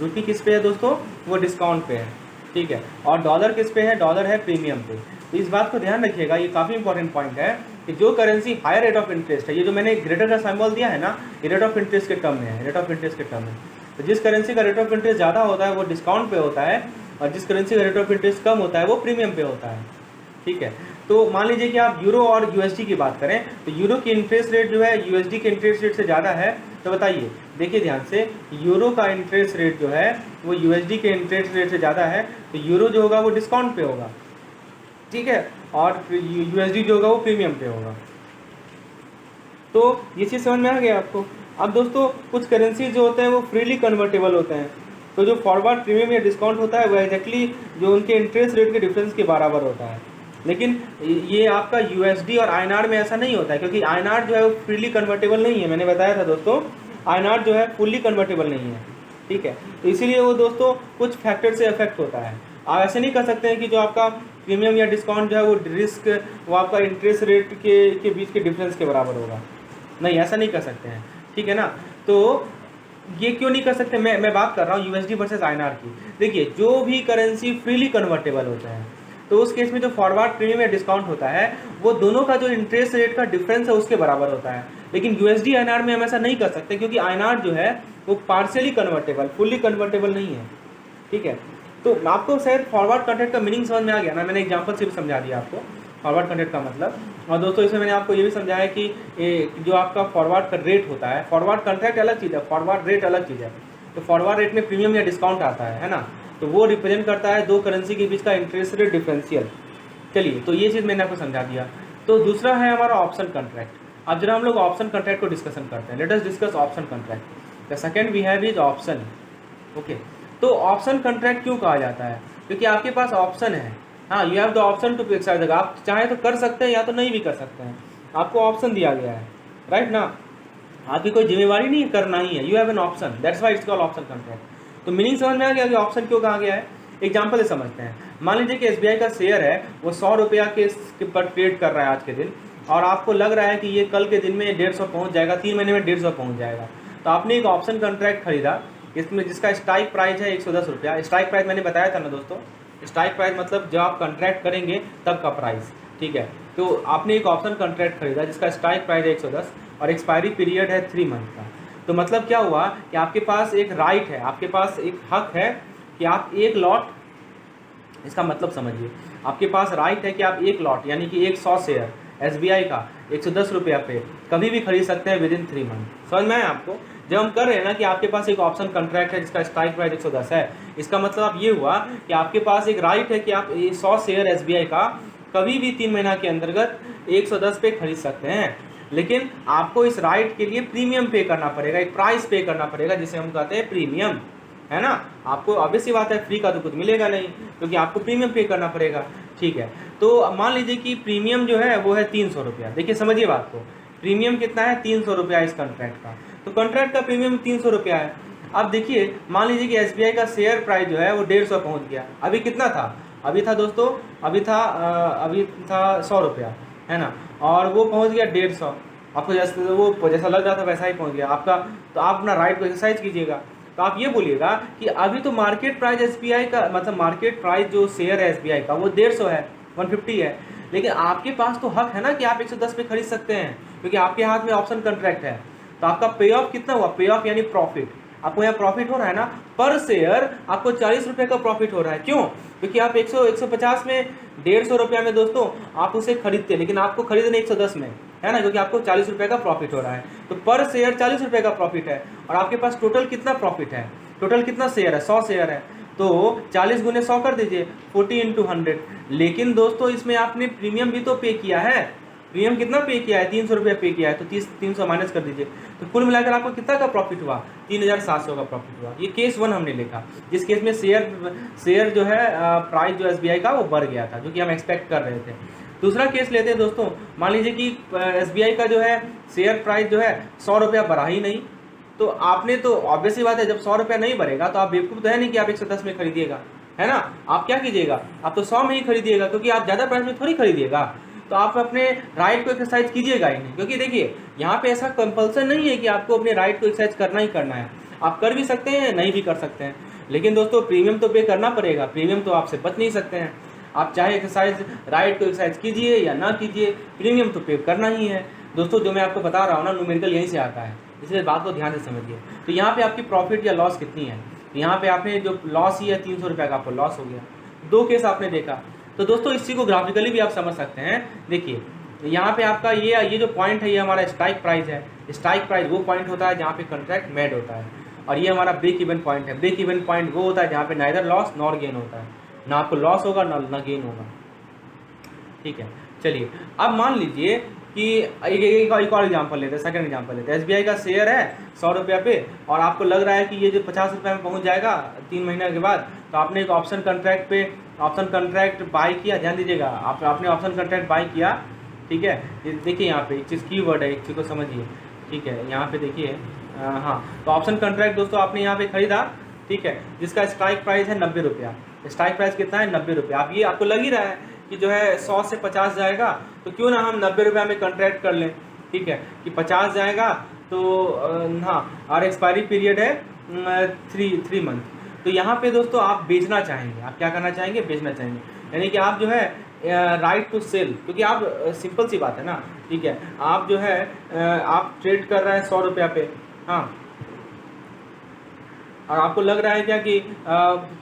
रुपी किस पे है दोस्तों? वो डिस्काउंट पे है, ठीक है। और डॉलर किस पे है? डॉलर है प्रीमियम पे। तो इस बात को ध्यान रखिएगा, ये काफ़ी इंपॉर्टेंट पॉइंट है कि जो currency higher rate of interest है, ये जो मैंने ग्रेटर का सिंबल दिया है ना, ये रेट ऑफ इंटरेस्ट के टर्म में है, रेट ऑफ इंटरेस्ट के टर्म में। तो जिस करेंसी का रेट ऑफ इंटरेस्ट ज़्यादा होता है वो डिस्काउंट पे होता है, और जिस करेंसी का रेट ऑफ इंटरेस्ट कम होता है वो प्रीमियम पे होता है, ठीक है। तो मान लीजिए कि आप यूरो और यूएसडी की बात करें, तो यूरो की इंटरेस्ट रेट जो है यूएसडी के इंटरेस्ट रेट से ज़्यादा है, तो बताइए, देखिए ध्यान से, यूरो का इंटरेस्ट रेट जो है वो यूएसडी के इंटरेस्ट रेट से ज़्यादा है, तो यूरो जो होगा वो डिस्काउंट पे होगा, ठीक है, और यूएसडी जो होगा वो प्रीमियम पे होगा। तो ये चीज़ समझ में आ गया आपको? अब दोस्तों कुछ करेंसी जो होते हैं वो फ्रीली कन्वर्टेबल होते हैं, तो जो फॉरवर्ड प्रीमियम या डिस्काउंट होता है वो एग्जैक्टली जो उनके इंटरेस्ट रेट के डिफरेंस के बराबर होता है। लेकिन ये आपका यूएसडी और आईएनआर में ऐसा नहीं होता है, क्योंकि आईएनआर जो है वो फ्रीली कन्वर्टेबल नहीं है। मैंने बताया था दोस्तों, आईएनआर जो है फुल्ली कन्वर्टेबल नहीं है, ठीक है। तो इसीलिए वो दोस्तों कुछ फैक्टर से अफेक्ट होता है। आप ऐसे नहीं कर सकते हैं कि जो आपका प्रीमियम या डिस्काउंट जो है वो रिस्क, वो आपका इंटरेस्ट रेट के बीच के डिफरेंस के बराबर होगा, नहीं, ऐसा नहीं कर सकते हैं, ठीक है ना। तो ये क्यों नहीं कर सकते? मैं बात कर रहा हूँ यूएसडी वर्सेस आईएनआर की। देखिए जो भी करेंसी फ्रीली कन्वर्टेबल होता है, तो उस केस में जो फॉरवर्ड प्रीमियम या डिस्काउंट होता है वो दोनों का जो इंटरेस्ट रेट का डिफरेंस है उसके बराबर होता है। लेकिन यूएसडी आईएनआर में हम ऐसा नहीं कर सकते, क्योंकि आईएनआर जो है वो पार्शियली कन्वर्टेबल, फुल्ली कन्वर्टेबल नहीं है, ठीक है। तो आपको शायद फॉरवर्ड कॉन्ट्रैक्ट का मीनिंग समझ में आ गया ना, मैंने एग्जाम्पल से भी समझा दिया आपको फॉरवर्ड कॉन्ट्रैक्ट का मतलब। और दोस्तों इसमें मैंने आपको ये भी समझाया कि जो आपका फॉरवर्ड का रेट होता है, फॉरवर्ड कॉन्ट्रैक्ट अलग चीज़ है, फॉरवर्ड रेट अलग चीज़ है। तो फॉरवर्ड रेट में प्रीमियम या डिस्काउंट आता है ना, तो वो रिप्रेजेंट करता है दो करेंसी के बीच का इंटरेस्ट रेट डिफरेंशियल। चलिए, तो ये चीज़ मैंने आपको समझा दिया। तो दूसरा है हमारा ऑप्शन कॉन्ट्रैक्ट। अब जरा हम लोग ऑप्शन कॉन्ट्रैक्ट को डिस्कशन करते हैं। Let us discuss option contract. The second we have is option. Okay, तो ऑप्शन कॉन्ट्रैक्ट क्यों कहा जाता है? क्योंकि आपके पास ऑप्शन है, हाँ, you have the option to exercise. आप चाहे तो कर सकते हैं या तो नहीं भी कर सकते हैं, आपको ऑप्शन दिया गया है, राइट ना। आपकी कोई जिम्मेवारी नहीं है, करना ही है, you have an option, that's why it's called option contract. तो मीनिंग समझ में आ गया कि ऑप्शन क्यों कहा गया है? एग्जाम्पल से समझते हैं। मान लीजिए कि SBI का शेयर है वो 100 रुपया के पर ट्रेड कर रहा है आज के दिन, और आपको लग रहा है कि ये कल के दिन में 150 पहुँच जाएगा, 3 महीने में 150 पहुँच जाएगा। तो आपने एक ऑप्शन कॉन्ट्रैक्ट खरीदा, इसमें जिसका स्ट्राइक प्राइस है 110 रुपया। स्ट्राइक प्राइस मैंने बताया था ना दोस्तों, स्ट्राइक प्राइस मतलब जब आप कॉन्ट्रैक्ट करेंगे तब का प्राइस, ठीक है। तो आपने एक ऑप्शन कॉन्ट्रैक्ट खरीदा जिसका स्ट्राइक प्राइस है 110 और एक्सपायरी पीरियड है 3 मंथ का। तो मतलब क्या हुआ कि आपके पास एक राइट है, आपके पास एक हक है कि आप एक लॉट, इसका मतलब समझिए, आपके पास राइट है कि आप एक लॉट यानी कि 100 शेयर SBI का 110 रुपया पे कभी भी खरीद सकते हैं विदिन 3 मंथ। समझ में आया आपको? जब हम कर रहे हैं ना कि आपके पास एक ऑप्शन कॉन्ट्रैक्ट है जिसका स्ट्राइक प्राइस 110 है, इसका मतलब ये हुआ कि आपके पास एक राइट है कि आप 100 शेयर SBI का कभी भी 3 महीना के अंतर्गत 110 पे खरीद सकते हैं। लेकिन आपको इस राइट के लिए प्रीमियम पे करना पड़ेगा, एक प्राइस पे करना पड़ेगा जिसे हम कहते हैं प्रीमियम, है ना। आपको ऑब्वियस सी बात है, फ्री का तो कुछ मिलेगा नहीं, क्योंकि आपको प्रीमियम पे करना पड़ेगा, ठीक है। तो मान लीजिए कि प्रीमियम जो है वो है 300 रुपया। देखिए समझिए बात को, प्रीमियम कितना है? 300 रुपया इस कॉन्ट्रैक्ट का। तो कॉन्ट्रैक्ट का प्रीमियम 300 रुपया है। अब देखिए, मान लीजिए कि SBI का शेयर प्राइस जो है वो 150 पहुँच गया। अभी कितना था? अभी था दोस्तों, अभी था 100 रुपया, है ना, और वो पहुँच गया 150। आपको जैसा लग रहा था वैसा ही पहुँच गया आपका। तो आप अपना राइट को एक्सरसाइज कीजिएगा। तो आप ये बोलिएगा कि अभी तो मार्केट प्राइस SBI का, मतलब मार्केट प्राइस जो शेयर है SBI का वो 150 है, 150 है, लेकिन आपके पास तो हक है ना कि आप 110 पे खरीद सकते हैं, क्योंकि आपके हाथ में ऑप्शन कॉन्ट्रैक्ट है। तो आपका पे ऑफ कितना हुआ? पे ऑफ यानी प्रॉफिट, आपको यहाँ प्रॉफिट हो रहा है ना, पर शेयर आपको 40 रुपये का प्रॉफिट हो रहा है। क्यों? क्योंकि आप 150 में, 150 रुपया में दोस्तों आप उसे खरीदते, लेकिन आपको खरीदने 110 में, है ना, क्योंकि आपको 40 रुपये का प्रॉफिट हो रहा है। तो पर शेयर 40 रुपये का प्रॉफिट है, और आपके पास टोटल कितना प्रॉफिट है? टोटल कितना शेयर है? 100 शेयर है। तो 40 गुने 100 कर दीजिए, 40 × 100। लेकिन दोस्तों इसमें आपने प्रीमियम भी तो पे किया है। प्रीमियम कितना पे किया है? 300 रुपया पे किया है। तो 300 माइनस कर दीजिए, तो कुल मिलाकर आपको कितना का प्रॉफिट हुआ? 3700 का प्रॉफिट हुआ। ये केस 1 हमने लिखा, जिस केस में शेयर जो है प्राइस जो SBI का वो बढ़ गया था, जो कि हम एक्सपेक्ट कर रहे थे। दूसरा केस लेते हैं दोस्तों। मान लीजिए कि SBI का जो है शेयर प्राइस जो है 100 रुपया बढ़ा ही नहीं। तो आपने तो ऑब्वियस ही बात है, जब 100 रुपया नहीं बढ़ेगा तो आप बेवकूफ़ तो है नहीं कि आप 110 में खरीदिएगा, है ना। आप क्या कीजिएगा? आप तो 100 में ही खरीदिएगा, क्योंकि आप ज़्यादा प्राइस में थोड़ी खरीदिएगा। तो आप अपने राइट को एक्सरसाइज कीजिएगा ही नहीं, क्योंकि देखिए यहाँ पे ऐसा कंपल्सन नहीं है कि आपको अपने राइट को एक्सरसाइज करना ही करना है। आप कर भी सकते हैं, नहीं भी कर सकते हैं, लेकिन दोस्तों प्रीमियम तो पे करना पड़ेगा। प्रीमियम तो आपसे बच नहीं सकते हैं। आप चाहे एक्सरसाइज राइट को एक्सरसाइज कीजिए या ना कीजिए, प्रीमियम तो पे करना ही है। दोस्तों जो मैं आपको बता रहा हूँ ना, न्यूमेरिकल यहीं से आता है, इसलिए बात को ध्यान से समझिए। तो यहाँ पे आपकी प्रॉफिट या लॉस कितनी है? यहाँ पे आपने जो लॉस ही है 300 रुपये का, आपको लॉस हो गया। 2 केस आपने देखा। तो दोस्तों इसी को ग्राफिकली भी आप समझ सकते हैं। देखिए यहाँ पे आपका ये जो पॉइंट है, ये हमारा स्ट्राइक प्राइस है। स्ट्राइक प्राइस वो पॉइंट होता है जहाँ पे कॉन्ट्रैक्ट मेड होता है, और ये हमारा ब्रेक इवन पॉइंट है। ब्रेक इवन पॉइंट वो होता है जहाँ पे नाइदर लॉस नॉर गेन होता है, ना आपको लॉस होगा ना गेन होगा, ठीक है। चलिए अब मान लीजिए कि एक और एग्जाम्पल लेते हैं, सेकंड एग्जाम्पल लेते हैं। SBI का शेयर है 100 रुपया पे, और आपको लग रहा है कि ये जो 50 रुपये में पहुंच जाएगा 3 महीने के बाद। तो आपने एक ऑप्शन कॉन्ट्रैक्ट पे ऑप्शन कॉन्ट्रैक्ट बाई किया। ध्यान दीजिएगा, आपने ऑप्शन कॉन्ट्रैक्ट बाई किया, ठीक है। देखिए यहाँ पे एक चीज़ की वर्ड है, एक चीज़ को समझिए, ठीक है। यहाँ पे देखिए, हाँ, तो ऑप्शन कॉन्ट्रैक्ट दोस्तों आपने यहाँ पे खरीदा, ठीक है, जिसका स्ट्राइक प्राइस है 90 रुपया। स्ट्राइक प्राइस कितना है? 90 रुपया। आप ये आपको लग ही रहा है कि जो है 100 से 50 जाएगा, तो क्यों ना हम 90 रुपया में कॉन्ट्रैक्ट कर लें, ठीक है, कि 50 जाएगा तो हाँ, और एक्सपायरी पीरियड है 3 मंथ। तो यहाँ पे दोस्तों आप बेचना चाहेंगे, आप क्या करना चाहेंगे? बेचना चाहेंगे, यानी कि आप जो है राइट टू सेल, क्योंकि आप सिंपल सी बात है ना, ठीक है, आप जो है आप ट्रेड कर रहे हैं 100 रुपया पे, हाँ, और आपको लग रहा है क्या कि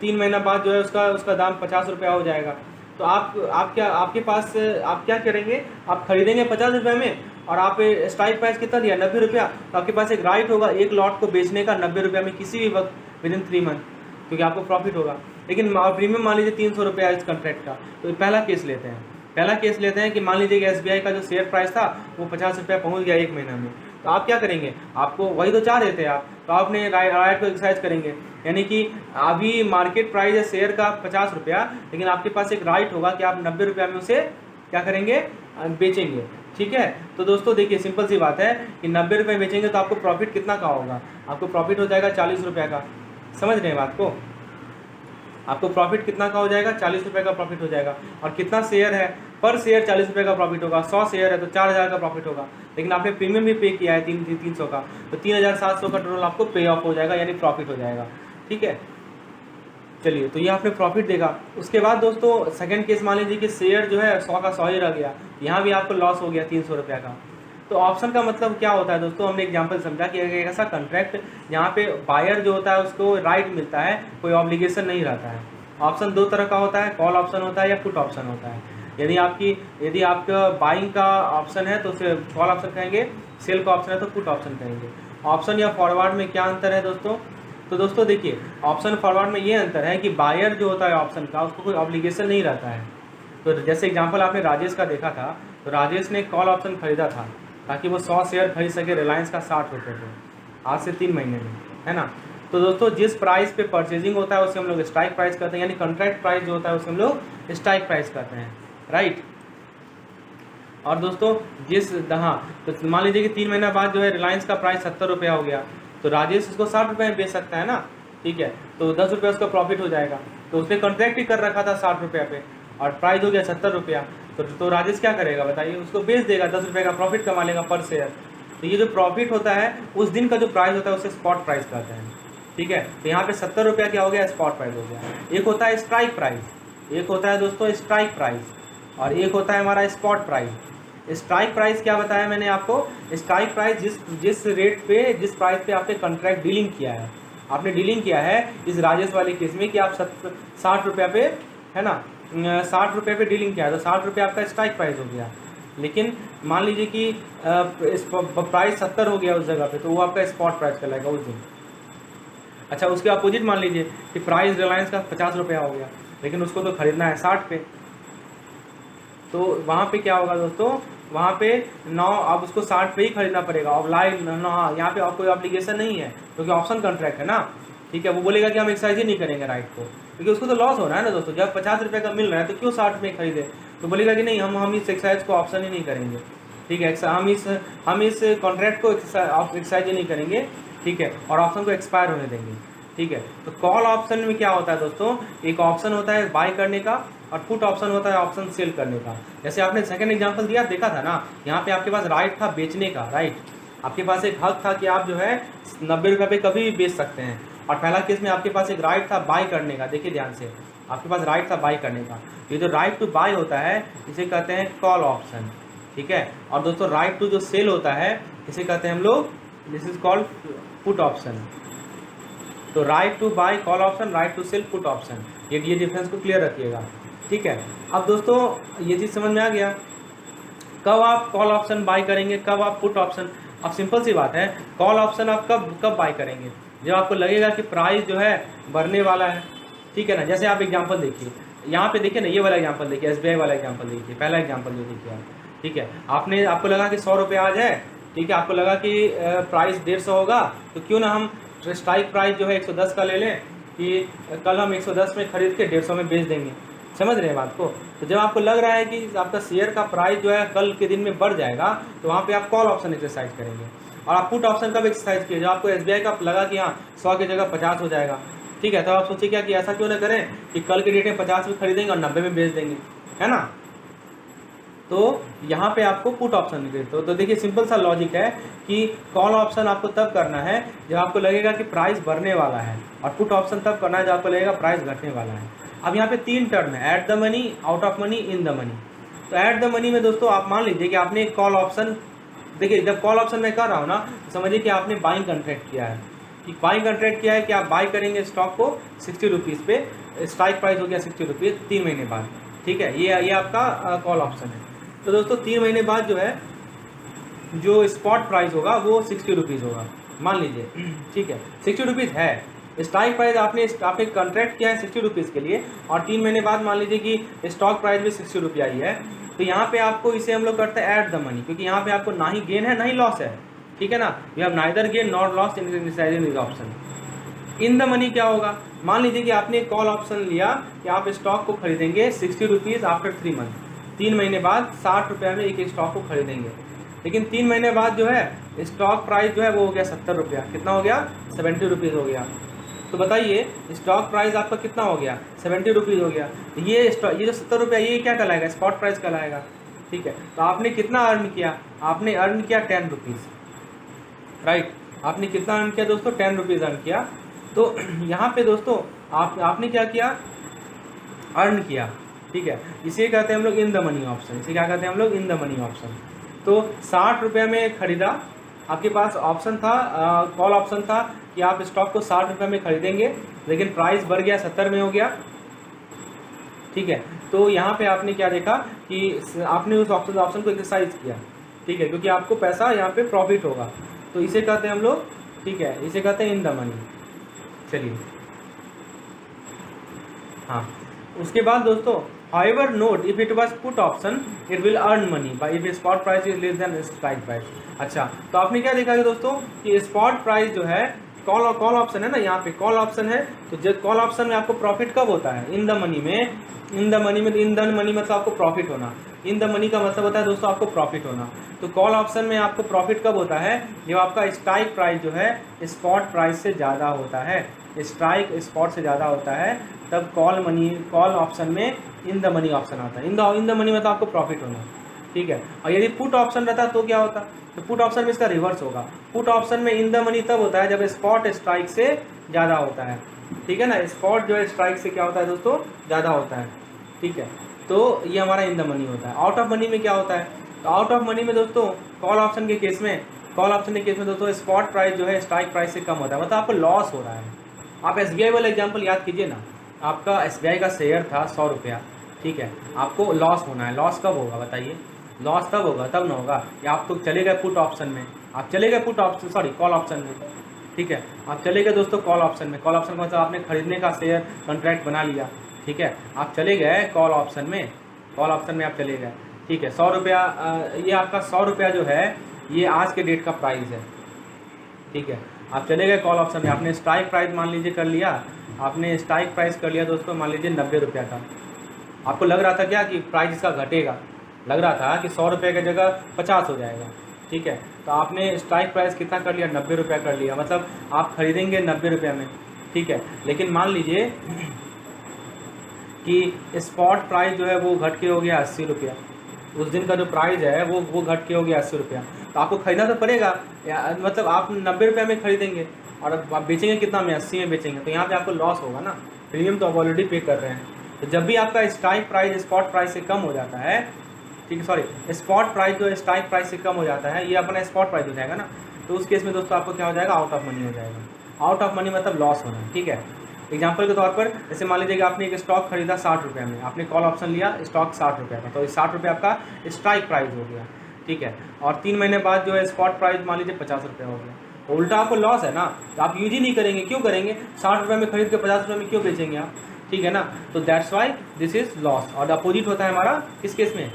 3 महीना बाद जो है उसका दाम 50 रुपया हो जाएगा। तो आप क्या करेंगे? आप खरीदेंगे 50 रुपये में, और आप स्ट्राइक प्राइस कितना दिया? 90 रुपया। तो आपके पास एक राइट होगा एक लॉट को बेचने का 90 रुपया में किसी भी वक्त विदिन 3 मंथ, क्योंकि आपको प्रॉफिट होगा। लेकिन प्रीमियम मान लीजिए 300 रुपया इस कॉन्ट्रैक्ट का। तो पहला केस लेते हैं कि मान लीजिए कि SBI का जो शेयर प्राइस था वो 50 रुपया पहुँच गया 1 महीना में। तो आप क्या करेंगे? आपको वही तो चाह रहे थे आप, तो आपने राइट को एक्सरसाइज करेंगे, यानी कि अभी मार्केट प्राइस है शेयर का 50 रुपया, लेकिन आपके पास एक राइट होगा कि आप 90 रुपया में उसे क्या करेंगे? बेचेंगे, ठीक है। तो दोस्तों देखिए सिंपल सी बात है कि 90 रुपये बेचेंगे तो आपको प्रॉफिट कितना का होगा? आपको प्रॉफिट हो जाएगा 40 रुपया का। समझ रहे हैं बात को? आपको प्रॉफिट कितना का हो जाएगा, 40 रुपये का प्रॉफिट हो जाएगा। और कितना शेयर है, पर शेयर 40 रुपये का प्रॉफिट होगा, 100 शेयर है तो 4000 का प्रॉफिट होगा। लेकिन आपने प्रीमियम भी पे किया है 300 का, तो 3700 का टोटल आपको पे ऑफ हो जाएगा, यानी प्रॉफिट हो जाएगा। ठीक है, चलिए, तो ये आपने प्रॉफिट देगा। उसके बाद दोस्तों सेकंड केस मान लीजिए कि शेयर जो है 100 का 100 ही रह गया, यहाँ भी आपको लॉस हो गया 300 रुपये का। तो ऑप्शन का मतलब क्या होता है दोस्तों, हमने एग्जांपल समझा कि एक ऐसा कॉन्ट्रैक्ट जहाँ पे बायर जो होता है उसको राइट मिलता है, कोई ऑब्लिगेशन नहीं रहता है। ऑप्शन दो तरह का होता है, कॉल ऑप्शन होता है या पुट ऑप्शन होता है। यदि आपका बाइंग का ऑप्शन है तो उसे कॉल ऑप्शन कहेंगे, सेल का ऑप्शन है तो पुट ऑप्शन कहेंगे। ऑप्शन या फॉरवर्ड में क्या अंतर है दोस्तों, तो दोस्तों देखिए, ऑप्शन फॉरवर्ड में ये अंतर है कि बायर जो होता है ऑप्शन का, उसको कोई ऑब्लिगेशन नहीं रहता है। तो जैसे एग्जांपल आपने राजेश का देखा था, तो राजेश ने कॉल ऑप्शन खरीदा था ताकि वो 100 शेयर खरीद सके रिलायंस का 60 रुपये पे, आज से 3 महीने में, है ना। तो दोस्तों जिस प्राइस पे परचेजिंग होता है उसे हम लोग स्ट्राइक प्राइस करते हैं, यानी कॉन्ट्रैक्ट प्राइस जो होता है उसे हम लोग स्ट्राइक प्राइस करते हैं, राइट। और दोस्तों तो मान लीजिए कि 3 महीना बाद जो है रिलायंस का प्राइस 70 रुपया हो गया, तो राजेश इसको 60 रुपये में बेच सकता है ना, ठीक है। तो 10 रुपये उसका प्रॉफिट हो जाएगा। तो उसने कॉन्ट्रैक्ट ही कर रखा था 60 रुपये पे और प्राइस हो गया 70 रुपया, तो राजेश क्या करेगा बताइए, उसको बेच देगा, 10 रुपये का प्रॉफिट कमा लेगा पर शेयर। तो ये जो प्रॉफिट होता है उस दिन का जो प्राइस होता है उसे स्पॉट प्राइस कहते हैं, ठीक है। तो यहाँ पे 70 रुपया क्या हो गया, स्पॉट प्राइस हो गया। एक होता है स्ट्राइक प्राइस, एक होता है दोस्तों स्ट्राइक प्राइस, और एक होता है हमारा स्पॉट प्राइस। स्ट्राइक प्राइस क्या बताया मैंने आपको, स्ट्राइक प्राइस जिस रेट पे, जिस प्राइस पे आपने कॉन्ट्रैक्ट डीलिंग किया है, आपने डीलिंग किया है इस राजेश वाले केस में कि आप 60 रुपया पे, है ना, 60 रुपये पे डीलिंग किया है, तो 60 रुपये आपका स्ट्राइक प्राइस हो गया। लेकिन मान लीजिए कि प्राइस 70 हो गया उस जगह पे, तो वो आपका स्पॉट प्राइस कहलाएगा उस दिन। अच्छा, उसके अपोजिट मान लीजिए कि प्राइस रिलायंस का 50 रुपया हो गया, लेकिन उसको तो खरीदना है 60 पे, तो वहाँ पे क्या होगा दोस्तों, वहाँ पे अब उसको 60 पे ही खरीदना पड़ेगा। अब यहाँ पे कोई ऑब्लिगेशन नहीं है क्योंकि ऑप्शन कॉन्ट्रैक्ट है ना, ठीक है। वो बोलेगा कि हम एक्सरसाइज ही नहीं करेंगे राइट को, क्योंकि उसको तो लॉस हो रहा है ना दोस्तों। जब 50 रुपये का मिल रहा है तो क्यों 60 में खरीदे, तो बोलेगा कि नहीं, हम इस एक्सरसाइज को ऑप्शन ही नहीं करेंगे, ठीक है। हम इस कॉन्ट्रैक्ट को एक्सरसाइज ही नहीं करेंगे, ठीक है, और ऑप्शन को एक्सपायर होने देंगे, ठीक है। तो कॉल ऑप्शन में क्या होता है दोस्तों, एक ऑप्शन होता है बाय करने का और पुट ऑप्शन होता है ऑप्शन सेल करने का। जैसे आपने सेकंड एग्जांपल दिया, देखा था ना, यहाँ पे आपके पास राइट था बेचने का, राइट, आपके पास एक हक था कि आप जो है 90 रुपये पे कभी भी बेच सकते हैं। और पहला केस में आपके पास एक राइट था बाय करने का, देखिए ध्यान से, आपके पास राइट था बाय करने का। ये जो राइट टू बाय होता है इसे कहते हैं कॉल ऑप्शन, ठीक है। और दोस्तों राइट टू जो सेल होता है इसे कहते हैं हम लोग, this is called put option. तो right to buy call option, right to sell put option, ये डिफरेंस को क्लियर रखिएगा, ठीक है। अब दोस्तों ये चीज़ समझ में आ गया, कब आप कॉल ऑप्शन बाय करेंगे, कब आप पुट ऑप्शन। अब सिंपल सी बात है, कॉल ऑप्शन आप कब बाय करेंगे, जब आपको लगेगा कि प्राइस जो है बढ़ने वाला है, ठीक है ना। जैसे आप एग्जांपल देखिए, यहाँ पे देखिए ना, ये वाला एग्जांपल देखिए, SBI वाला एग्जांपल देखिए, पहला एग्जांपल जो देखिए आप, ठीक है। आपको लगा कि 100 रुपये आज है, ठीक है, आपको लगा कि प्राइस 150 होगा, तो क्यों ना हम स्ट्राइक प्राइस जो है 110 का ले लें कि कल हम 110 में खरीद के 150 में बेच देंगे। समझ रहे हैं बात को। तो जब आपको लग रहा है कि आपका शेयर का प्राइस जो है कल के दिन में बढ़ जाएगा, तो वहाँ पे आप कॉल ऑप्शन एक्सरसाइज करेंगे। और आप पुट ऑप्शन का भी एक्सरसाइज कीजिए, जब आपको SBI का लगा कि हाँ 100 की जगह 50 हो जाएगा, ठीक है, तो आप सोचिए क्या कि ऐसा क्यों ना करें कि कल के डेट में 50 में खरीदेंगे और 90 में बेच देंगे, है ना। तो यहाँ पे आपको पुट ऑप्शन देते हो। तो देखिए सिंपल सा लॉजिक है कि कॉल ऑप्शन आपको तब करना है जब आपको लगेगा कि प्राइस बढ़ने वाला है, और पुट ऑप्शन तब करना है जब आपको लगेगा प्राइस घटने वाला है। अब यहाँ पे 3 टर्म है, at the money, out of money, in the money. तो एट द मनी में दोस्तों आप मान लीजिए कि आपने एक कॉल ऑप्शन, देखिए जब कॉल ऑप्शन में कर रहा हूँ ना, तो समझिए कि आपने बाइंग कॉन्ट्रैक्ट किया है, कि बाइंग कॉन्ट्रैक्ट किया है कि आप बाई करेंगे स्टॉक को 60 रुपीज़ पे, स्ट्राइक प्राइस हो गया 60 रुपीज़ 3 महीने बाद, ठीक है। ये आपका कॉल ऑप्शन है। तो दोस्तों 3 महीने बाद जो है जो स्पॉट प्राइस होगा वो 60 रुपीज़ होगा, मान लीजिए, ठीक है, 60 रुपीज़ है। स्ट्राइक प्राइस आपने कॉन्ट्रैक्ट किया है 60 रुपीज़ के लिए, और 3 महीने बाद मान लीजिए कि स्टॉक प्राइस भी 60 रुपया ही है, तो यहाँ पे आपको इसे हम लोग करते हैं एट द मनी, क्योंकि यहाँ पे आपको ना ही गेन है ना ही लॉस है, ठीक है ना। We have neither gain not loss in exercising this option. In the money क्या होगा, मान लीजिए कि आपने कॉल ऑप्शन लिया कि आप स्टॉक को खरीदेंगे 60 रुपीज़ आफ्टर 3 मंथ, 3 महीने बाद 60 रुपये में एक स्टॉक को खरीदेंगे। लेकिन 3 महीने बाद जो है स्टॉक प्राइस जो है वो हो गया 70 रुपया, कितना हो गया, 70 रुपीज़ हो गया, तो बताइए स्टॉक प्राइस आपका कितना हो गया, 70 रुपीज़ हो गया। ये जो 70 रुपया ये क्या कहलाएगा, स्पॉट प्राइस कहलाएगा। ठीक है, तो आपने कितना अर्न किया, आपने अर्न किया 10 रुपीज़, राइट। आपने कितना अर्न किया दोस्तों, 10 रुपीज़ अर्न किया। तो यहाँ पे दोस्तों आपने क्या किया, अर्न किया। ठीक है, इसे कहते हैं हम लोग इन द मनी ऑप्शन। इसे क्या कहते हैं हम लोग, इन द मनी ऑप्शन। तो 60 रुपये में खरीदा, आपके पास ऑप्शन था, कॉल ऑप्शन था कि आप स्टॉक को 60 रुपये में खरीदेंगे, लेकिन प्राइस बढ़ गया 70 में हो गया। ठीक है, तो यहाँ पे आपने क्या देखा कि आपने उस ऑप्शन को एक्सरसाइज किया। ठीक है, क्योंकि आपको पैसा यहाँ पे प्रॉफिट होगा, तो इसे कहते हैं हम लोग, ठीक है, इसे कहते हैं इन द मनी। चलिए, हाँ, उसके बाद दोस्तों however note if it was put option it will earn money by if spot price is less than strike price। अच्छा, तो आपने क्या देखा है दोस्तों कि स्पॉट प्राइस जो है, कॉल ऑप्शन है ना, यहाँ पे कॉल ऑप्शन है, तो जब कॉल ऑप्शन में आपको प्रॉफिट कब होता है, इन द मनी में। इन द मनी मतलब आपको प्रॉफिट होना। इन द मनी का मतलब होता है दोस्तों आपको प्रॉफिट होना। तो कॉल ऑप्शन में आपको प्रॉफिट कब होता है, जब आपका स्ट्राइक प्राइस जो है स्पॉट प्राइस से ज़्यादा होता है। स्ट्राइक स्पॉट से ज़्यादा होता है, तब कॉल ऑप्शन में इन द मनी ऑप्शन आता है। इन द मनी में तो आपको प्रॉफिट होना। ठीक है, और यदि पुट ऑप्शन रहता तो क्या होता, तो पुट ऑप्शन में इसका रिवर्स होगा। पुट ऑप्शन में इन द मनी तब होता है जब स्पॉट स्ट्राइक से ज़्यादा होता है। ठीक है ना, स्पॉट जो है स्ट्राइक से क्या होता है दोस्तों, ज़्यादा होता है। ठीक है, तो ये हमारा इन द मनी होता है। आउट ऑफ मनी में क्या होता है, तो आउट ऑफ मनी में दोस्तों कॉल ऑप्शन के केस में दोस्तों स्पॉट प्राइस जो है स्ट्राइक प्राइस से कम होता है, मतलब आपको लॉस हो रहा है। आप SBI वाला एग्जाम्पल याद कीजिए ना, आपका SBI का शेयर था 100 रुपया। ठीक है, आपको लॉस होना है। लॉस कब होगा बताइए, लॉस तब होगा, तब ना होगा या आप तो चले गए पुट ऑप्शन में, आप चले गए कॉल ऑप्शन में। ठीक है, आप चले गए दोस्तों कॉल ऑप्शन में। कॉल ऑप्शन का मतलब आपने खरीदने का शेयर कॉन्ट्रैक्ट बना लिया। ठीक है, आप चले गए कॉल ऑप्शन में आप चले गए। ठीक है, 100 रुपया, ये आपका 100 रुपया जो है ये आज के डेट का प्राइस है। ठीक है, आप चले गए कॉल ऑप्शन में, आपने स्ट्राइक प्राइस मान लीजिए कर लिया, आपने स्ट्राइक प्राइस कर लिया दोस्तों, मान लीजिए 90 रुपया का। आपको लग रहा था क्या कि प्राइस इसका घटेगा, लग रहा था कि 100 रुपये की जगह 50 हो जाएगा। ठीक है, तो आपने स्ट्राइक प्राइस कितना कर लिया, 90 रुपया कर लिया, मतलब आप खरीदेंगे 90 रुपये में। ठीक है, लेकिन मान लीजिए कि स्पॉट प्राइस जो है वो घट के हो गया 80 रुपया। उस दिन का जो प्राइस है वो घट के हो गया 80 रुपया, तो आपको खरीदना तो पड़ेगा, मतलब आप 90 रुपये में खरीदेंगे और आप बेचेंगे कितना में, 80 में बेचेंगे, तो यहाँ पे आपको लॉस होगा ना। प्रीमियम तो आप ऑलरेडी पे कर रहे हैं। तो जब भी आपका स्ट्राइक प्राइस स्पॉट प्राइस से कम हो जाता है, ठीक है, सॉरी, स्पॉट प्राइस जो स्ट्राइक प्राइस से कम हो जाता है, ये अपना स्पॉट प्राइस हो जाएगा ना, तो उस केस में दोस्तों आपको क्या हो जाएगा, आउट ऑफ मनी हो जाएगा। आउट ऑफ मनी मतलब लॉस होना। ठीक है, एग्जाम्पल के तौर पर जैसे मान लीजिए कि आपने एक स्टॉक खरीदा 60 रुपये में, आपने कॉल ऑप्शन लिया स्टॉक 60 रुपये का, तो 60 रुपये आपका स्ट्राइक प्राइस हो गया। ठीक है, और 3 महीने बाद जो है स्पॉट प्राइस मान लीजिए 50 रुपये हो गया, तो उल्टा आपको लॉस है ना, तो आप यूज ही नहीं करेंगे। क्यों करेंगे, 60 रुपये में खरीद के 50 रुपये में क्यों बेचेंगे आप। ठीक है ना, तो that's why this is loss. और अपोजिट होता है हमारा किस केस में,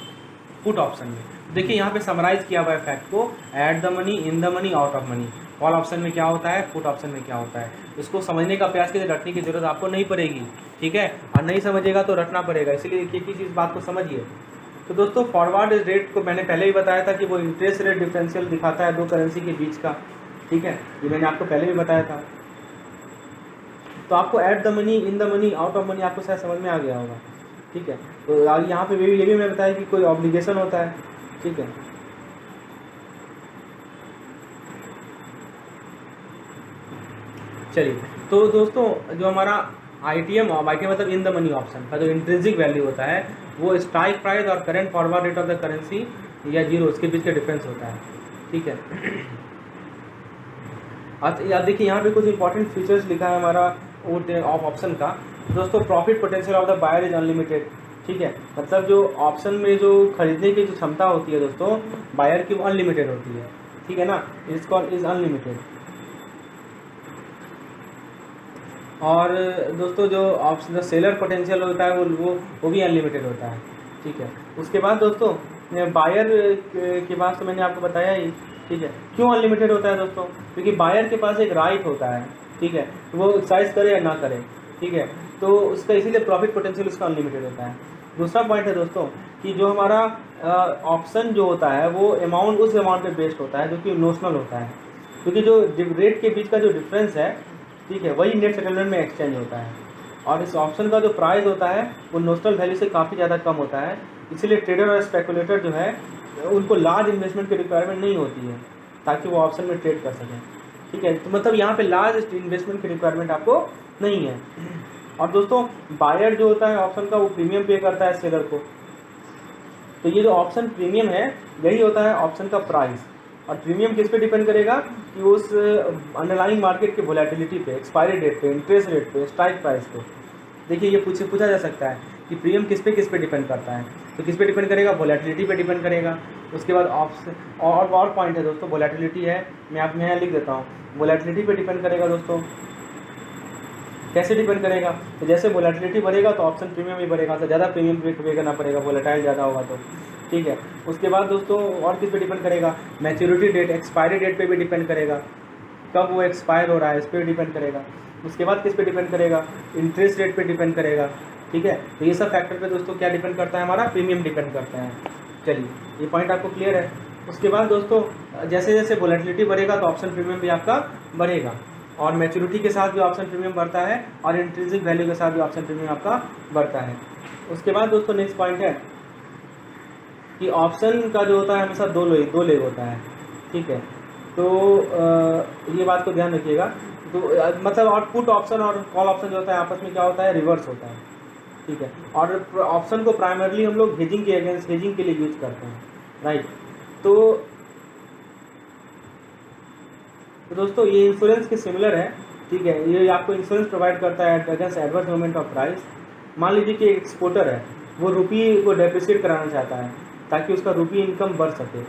पुट ऑप्शन में। देखिए यहाँ पे समराइज किया हुआ है फैक्ट को, at the money, in the money, out of money. Call option में क्या होता है, पुट ऑप्शन में क्या होता है, इसको समझने का प्रयास कीजिए, रटने की जरूरत आपको नहीं पड़ेगी। ठीक है, और नहीं समझिएगा तो रटना पड़ेगा, इसलिए एक ही चीज़ बात को समझिए। तो दोस्तों फॉरवर्ड रेट को मैंने पहले ही बताया था कि वो इंटरेस्ट रेट डिफरेंशियल दिखाता है दो करेंसी के बीच का। ठीक है, ये मैंने आपको पहले भी बताया था। तो आपको at the money, in the money, out of money आपको शायद समझ में आ गया होगा। ठीक है, तो यहाँ पे ये भी मैं बताया कि कोई ऑब्लिगेशन होता है। ठीक है, चलिए, तो दोस्तों जो हमारा ITM मतलब इन द मनी ऑप्शन का जो इंट्रिंसिक वैल्यू होता है वो स्ट्राइक प्राइस और current forward rate of the currency या जीरो, उसके बीच का डिफरेंस होता है। ठीक है, अब देखिए यहाँ पे कुछ इंपॉर्टेंट फीचर्स लिखा है हमारा ऑफ ऑप्शन का। दोस्तों profit potential of the buyer is unlimited. ठीक है, मतलब जो ऑप्शन में जो खरीदने की जो क्षमता होती है दोस्तों बायर की, वो अनलिमिटेड होती है। ठीक है ना, इज कॉल्ड इज अनलिमिटेड। और दोस्तों जो ऑप्शन सेलर पोटेंशियल होता है वो भी अनलिमिटेड होता है। ठीक है, उसके बाद दोस्तों बायर के बाद तो मैंने आपको बताया ही। ठीक है, क्यों अनलिमिटेड होता है दोस्तों, क्योंकि बायर के पास एक राइट होता है। ठीक है, वो एक्सरसाइज करे या ना करे। ठीक है, तो उसका इसीलिए प्रॉफिट पोटेंशियल उसका अनलिमिटेड होता है। दूसरा पॉइंट है दोस्तों कि जो हमारा ऑप्शन जो होता है वो अमाउंट उस अमाउंट पे बेस्ड होता है जो कि नोशनल होता है, क्योंकि जो रेट के बीच का जो डिफरेंस है ठीक है, वही नेट सेटलमेंट में एक्सचेंज होता है। और इस ऑप्शन का जो प्राइस होता है वो नोशनल वैल्यू से काफ़ी ज़्यादा कम होता है, इसीलिए ट्रेडर और स्पेकुलेटर जो है उनको लार्ज इन्वेस्टमेंट की रिक्वायरमेंट नहीं होती है ताकि वो ऑप्शन में ट्रेड कर सकें। ठीक है, तो मतलब यहाँ पे लार्ज इन्वेस्टमेंट की रिक्वायरमेंट आपको नहीं है। और दोस्तों बायर जो होता है ऑप्शन का वो प्रीमियम पे करता है सेलर को। तो ये जो ऑप्शन प्रीमियम है यही होता है ऑप्शन का प्राइस। और प्रीमियम किस पे डिपेंड करेगा कि उस अंडरलाइंग मार्केट की वोलेटिलिटी पे, एक्सपायरी डेट पे, इंटरेस्ट रेट पे, स्ट्राइक प्राइस पे। देखिए ये पूछा जा सकता है कि प्रीमियम किस पे डिपेंड करता है। तो किस पे डिपेंड करेगा, वोलेटिलिटी पे डिपेंड करेगा। उसके बाद ऑप्शन और पॉइंट है दोस्तों, वोलेटिलिटी है, मैं आप यहाँ लिख देता हूँ। वोलेटिलिटी पे डिपेंड करेगा दोस्तों, कैसे डिपेंड करेगा, तो जैसे वोलेटिलिटी बढ़ेगा तो ऑप्शन प्रीमियम भी बढ़ेगा, तो ज़्यादा प्रीमियम पे करना पड़ेगा, वोलेटाइल ज़्यादा होगा तो। ठीक है, उसके बाद दोस्तों और किस पे डिपेंड करेगा, मैच्योरिटी डेट, एक्सपायरी डेट पे भी डिपेंड करेगा, कब वो एक्सपायर हो रहा है इस पर डिपेंड करेगा। उसके बाद किस पे डिपेंड करेगा, इंटरेस्ट रेट पे डिपेंड करेगा। ठीक है, तो ये सब फैक्टर पे दोस्तों क्या डिपेंड करता है, हमारा प्रीमियम डिपेंड करता है। चलिए ये पॉइंट आपको क्लियर है। उसके बाद दोस्तों जैसे जैसे वोलेटिलिटी बढ़ेगा तो ऑप्शन प्रीमियम भी आपका बढ़ेगा, और मैच्योरिटी के साथ भी ऑप्शन प्रीमियम बढ़ता है, और इंट्रिंसिक वैल्यू के साथ भी ऑप्शन प्रीमियम आपका बढ़ता है। उसके बाद दोस्तों नेक्स्ट पॉइंट है कि ऑप्शन का जो होता है हमेशा दो लेग होता है। ठीक है, तो ये बात को ध्यान रखिएगा। तो मतलब और पुट ऑप्शन और कॉल ऑप्शन जो होता है आपस में क्या होता है, रिवर्स होता है। ठीक है, और ऑप्शन को प्राइमरली हम लोग हेजिंग के अगेंस्ट, हेजिंग के लिए यूज करते हैं, राइट। तो दोस्तों ये इंश्योरेंस के सिमिलर है। ठीक है, ये आपको इंश्योरेंस प्रोवाइड करता है against adverse movement of price. मान लीजिए कि एक एक्सपोर्टर है, वो रुपी को डेप्रिसिएट कराना चाहता है ताकि उसका रुपी इनकम बढ़ सके,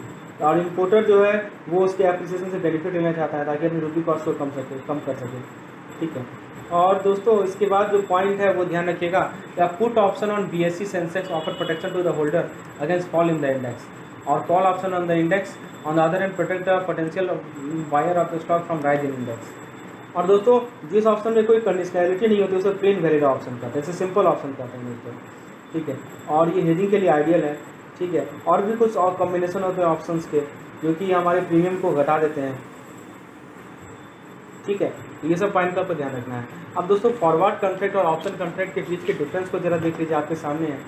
और इम्पोर्टर जो है वो उसके एप्रिसिएशन से बेनिफिट लेना चाहता है ताकि अपनी रुपी कॉस्ट को कम कर सके। ठीक है, और दोस्तों इसके बाद जो पॉइंट है वो ध्यान रखिएगा, put option on BSE Sensex offer protection to the holder against fall in the index, और call option on the index on the other end protect the potential buyer of the stock from rise in index. और दोस्तों जिस option में कोई conditionality नहीं होती उसे plane valid option कहते हैं, जैसे सिंपल ऑप्शन कहते हैं दोस्तों। ठीक है, और ये हेजिंग के लिए आइडियल है। ठीक है, और भी कुछ और कॉम्बिनेशन होते हैं ऑप्शंस के जो कि हमारे प्रीमियम को घटा देते हैं। ठीक है, ये सब पॉइंट का आपको ध्यान रखना है। अब दोस्तों फॉरवर्ड कॉन्ट्रैक्ट और ऑप्शन कॉन्ट्रैक्ट के बीच के डिफरेंस को जरा देख लीजिए, आपके सामने है।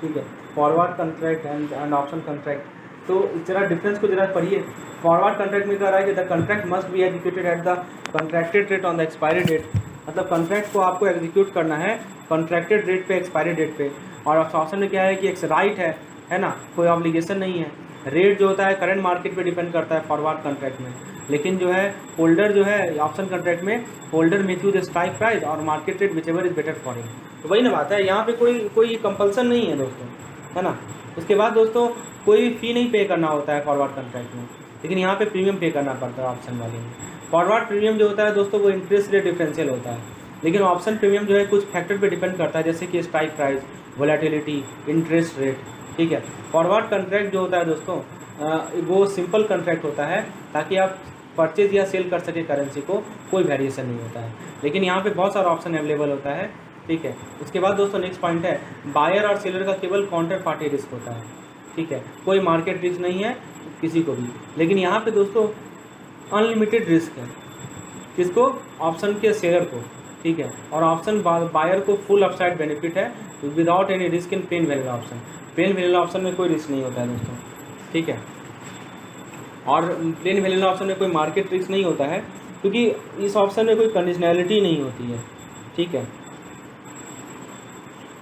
ठीक है, forward contract and option contract, तो जरा डिफरेंस को जरा पढ़िए। फॉरवर्ड कॉन्ट्रैक्ट में कह रहा है कि the contract must be executed at the contracted rate on the expiry date, मतलब कॉन्ट्रैक्ट को आपको एग्जीक्यूट करना है कॉन्ट्रैक्टेड रेट पे, एक्सपायरी डेट पे। और ऑप्शन में क्या है कि एक राइट है ना, कोई ऑब्लिगेशन नहीं है। रेट जो होता है करंट मार्केट पे डिपेंड करता है फॉरवर्ड कॉन्ट्रैक्ट में, लेकिन जो है होल्डर जो है ऑप्शन कॉन्ट्रैक्ट में होल्डर में चूज स्ट्राइक प्राइस और market rate whichever is better for him. तो वही ना बात है, यहाँ पे कोई कंपल्सन नहीं है दोस्तों, है ना। उसके बाद दोस्तों कोई फ़ी नहीं पे करना होता है फॉरवर्ड कॉन्ट्रैक्ट में, लेकिन यहाँ पे प्रीमियम पे करना पड़ता है ऑप्शन वाले में। फॉरवर्ड प्रीमियम जो होता है दोस्तों वो इंटरेस्ट रेट डिफरेंशियल होता है, लेकिन ऑप्शन प्रीमियम जो है कुछ फैक्टर पे डिपेंड करता है, जैसे कि strike price, volatility, interest rate. ठीक है, फॉरवर्ड कॉन्ट्रैक्ट जो होता है दोस्तों वो सिंपल कॉन्ट्रैक्ट होता है ताकि आप परचेज या सेल कर सके करेंसी को, कोई वेरिएशन नहीं होता है, लेकिन यहाँ पे बहुत सारा ऑप्शन अवेलेबल होता है। ठीक है, उसके बाद दोस्तों नेक्स्ट पॉइंट है बायर और सेलर का केवल काउंटर पार्टी रिस्क होता है। ठीक है, कोई मार्केट रिस्क नहीं है किसी को भी, लेकिन यहाँ पे दोस्तों अनलिमिटेड रिस्क है, किसको, ऑप्शन के सेलर को। ठीक है, और ऑप्शन बायर को फुल अपसाइड बेनिफिट है without any risk in plain vanilla option. Plain vanilla option में कोई रिस्क नहीं होता है दोस्तों। ठीक है, और प्लेन वैनिला ऑप्शन में कोई मार्केट रिस्क नहीं होता है क्योंकि इस ऑप्शन में कोई कंडीशनैलिटी नहीं होती है। ठीक है,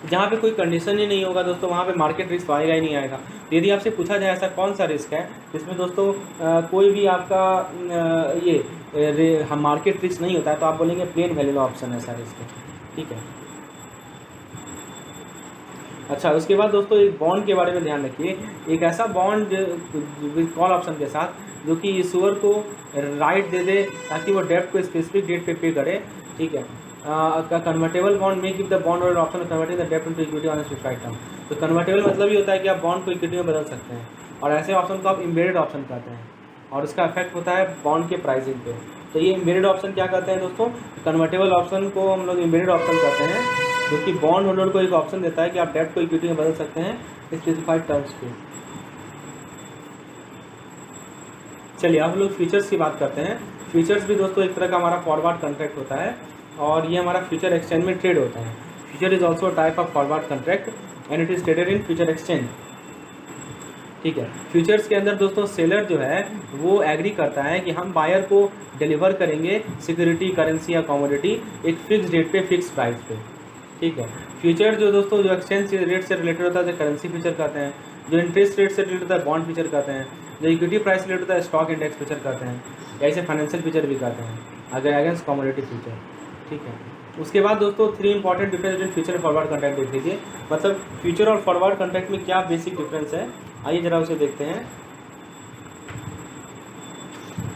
जहाँ पे कोई कंडीशन ही नहीं होगा दोस्तों वहाँ पे मार्केट रिस्क आएगा ही नहीं आएगा। तो यदि आपसे पूछा जाए ऐसा कौन सा रिस्क है जिसमें दोस्तों कोई भी आपका मार्केट रिस्क नहीं होता है, तो आप बोलेंगे प्लेन वैनिला ऑप्शन ऐसा रिस्क है। ठीक है, अच्छा उसके बाद दोस्तों एक बॉन्ड के बारे में ध्यान रखिए। एक ऐसा बॉन्ड कॉल ऑप्शन के साथ जो कि इशूअर को राइट दे दे ताकि वो डेब्ट को स्पेसिफिक डेट पे पे करे। ठीक है, कन्वर्टेबल बॉन्ड में गिव द बॉन्ड और ऑप्शन कन्वर्टिंग द डेब्ट into equity on specified term. तो कन्वर्टेबल मतलब ये होता है कि आप बॉन्ड को इक्विटी में बदल सकते हैं, और ऐसे ऑप्शन को आप एम्बेडेड ऑप्शन कहते हैं, और इसका इफेक्ट होता है बॉन्ड के प्राइसिंग पे। तो ये एम्बेडेड ऑप्शन क्या कहते हैं दोस्तों, कन्वर्टेबल ऑप्शन को हम लोग एम्बेडेड ऑप्शन कहते हैं, जो कि बॉन्ड होल्डर को एक ऑप्शन देता है कि आप डेब्ट को इक्विटी में बदल सकते हैं स्पेसिफाइड टर्म्स पे। चलिए अब लोग फीचर्स की बात करते हैं। फ्यूचर्स भी दोस्तों एक तरह का हमारा फॉरवर्ड कॉन्ट्रैक्ट होता है और ये हमारा फ्यूचर एक्सचेंज में ट्रेड होता है। Future is also type of forward contract and it is traded in future exchange. ठीक है, फ्यूचर्स के अंदर दोस्तों सेलर जो है वो एग्री करता है कि हम बायर को डिलीवर करेंगे सिक्योरिटी, करेंसी या कमोडिटी एक फिक्स डेट पे, फिक्स प्राइस पे। ठीक है, फ्यूचर जो दोस्तों जो एक्सचेंज रेट से रिलेटेड होता है करेंसी फ्यूचर कहते हैं, जो इंटरेस्ट रेट से रिलेटेड होता है बॉन्ड फ्यूचर कहते हैं, जो इक्विटी प्राइस रिलेटेड होता है स्टॉक इंडेक्स फ्यूचर कहते हैं, या इसे फाइनेंशियल फ्यूचर भी कहते हैं अगर अगेंस्ट कमोडिटी फ्यूचर। ठीक है, उसके बाद दोस्तों 3 इंपॉर्टेंट डिफरेंस बिटवीन फ्यूचर और फॉरवर्ड कॉन्ट्रैक्ट देख लीजिए। मतलब फ्यूचर और फॉरवर्ड कॉन्ट्रैक्ट में क्या बेसिक डिफरेंस है, आइए जरा उसे देखते हैं।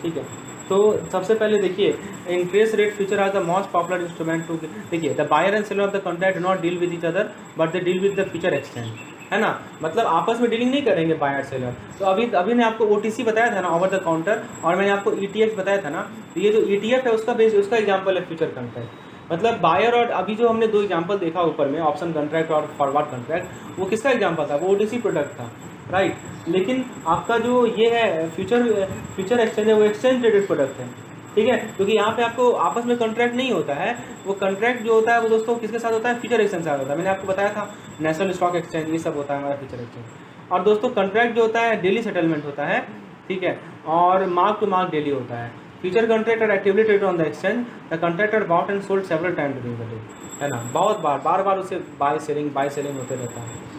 ठीक है, तो सबसे पहले देखिए interest rate future are the most popular instrument too, देखिए the buyer and seller of the contract do not deal with each other but they deal with the future exchange, है ना। मतलब आपस में डीलिंग नहीं करेंगे बायर सेलर। तो अभी ने आपको OTC बताया था ना, ओवर द काउंटर, और मैंने आपको ETF बताया था ना। तो ये जो ETF है उसका बेस, उसका एग्जाम्पल है फ्यूचर कॉन्ट्रैक्ट। मतलब बायर और अभी जो हमने 2 एग्जाम्पल देखा ऊपर में, ऑप्शन कॉन्ट्रैक्ट और फॉरवर्ड कॉन्ट्रैक्ट, वो किसका एग्जाम्पल था, वो OTC प्रोडक्ट था, राइट। लेकिन आपका जो ये है फ्यूचर एक्सचेंज है वो एक्सचेंज ट्रेडेड प्रोडक्ट है। ठीक है, क्योंकि यहाँ पे आपको आपस में कॉन्ट्रैक्ट नहीं होता है, वो कॉन्ट्रैक्ट जो होता है वो दोस्तों किसके साथ होता है, फ्यूचर एक्सचेंज साथ होता है। मैंने आपको बताया था नेशनल स्टॉक एक्सचेंज, ये सब होता है हमारा फ्यूचर एक्सचेंज। और दोस्तों कॉन्ट्रैक्ट जो होता है डेली सेटलमेंट होता है, ठीक है, और मार्क टू मार्क डेली होता है। Future contract are actively traded on the exchange, the contract are bought and sold several time during the day, है ना। बहुत बार उसे बाय सेलिंग होते रहता है।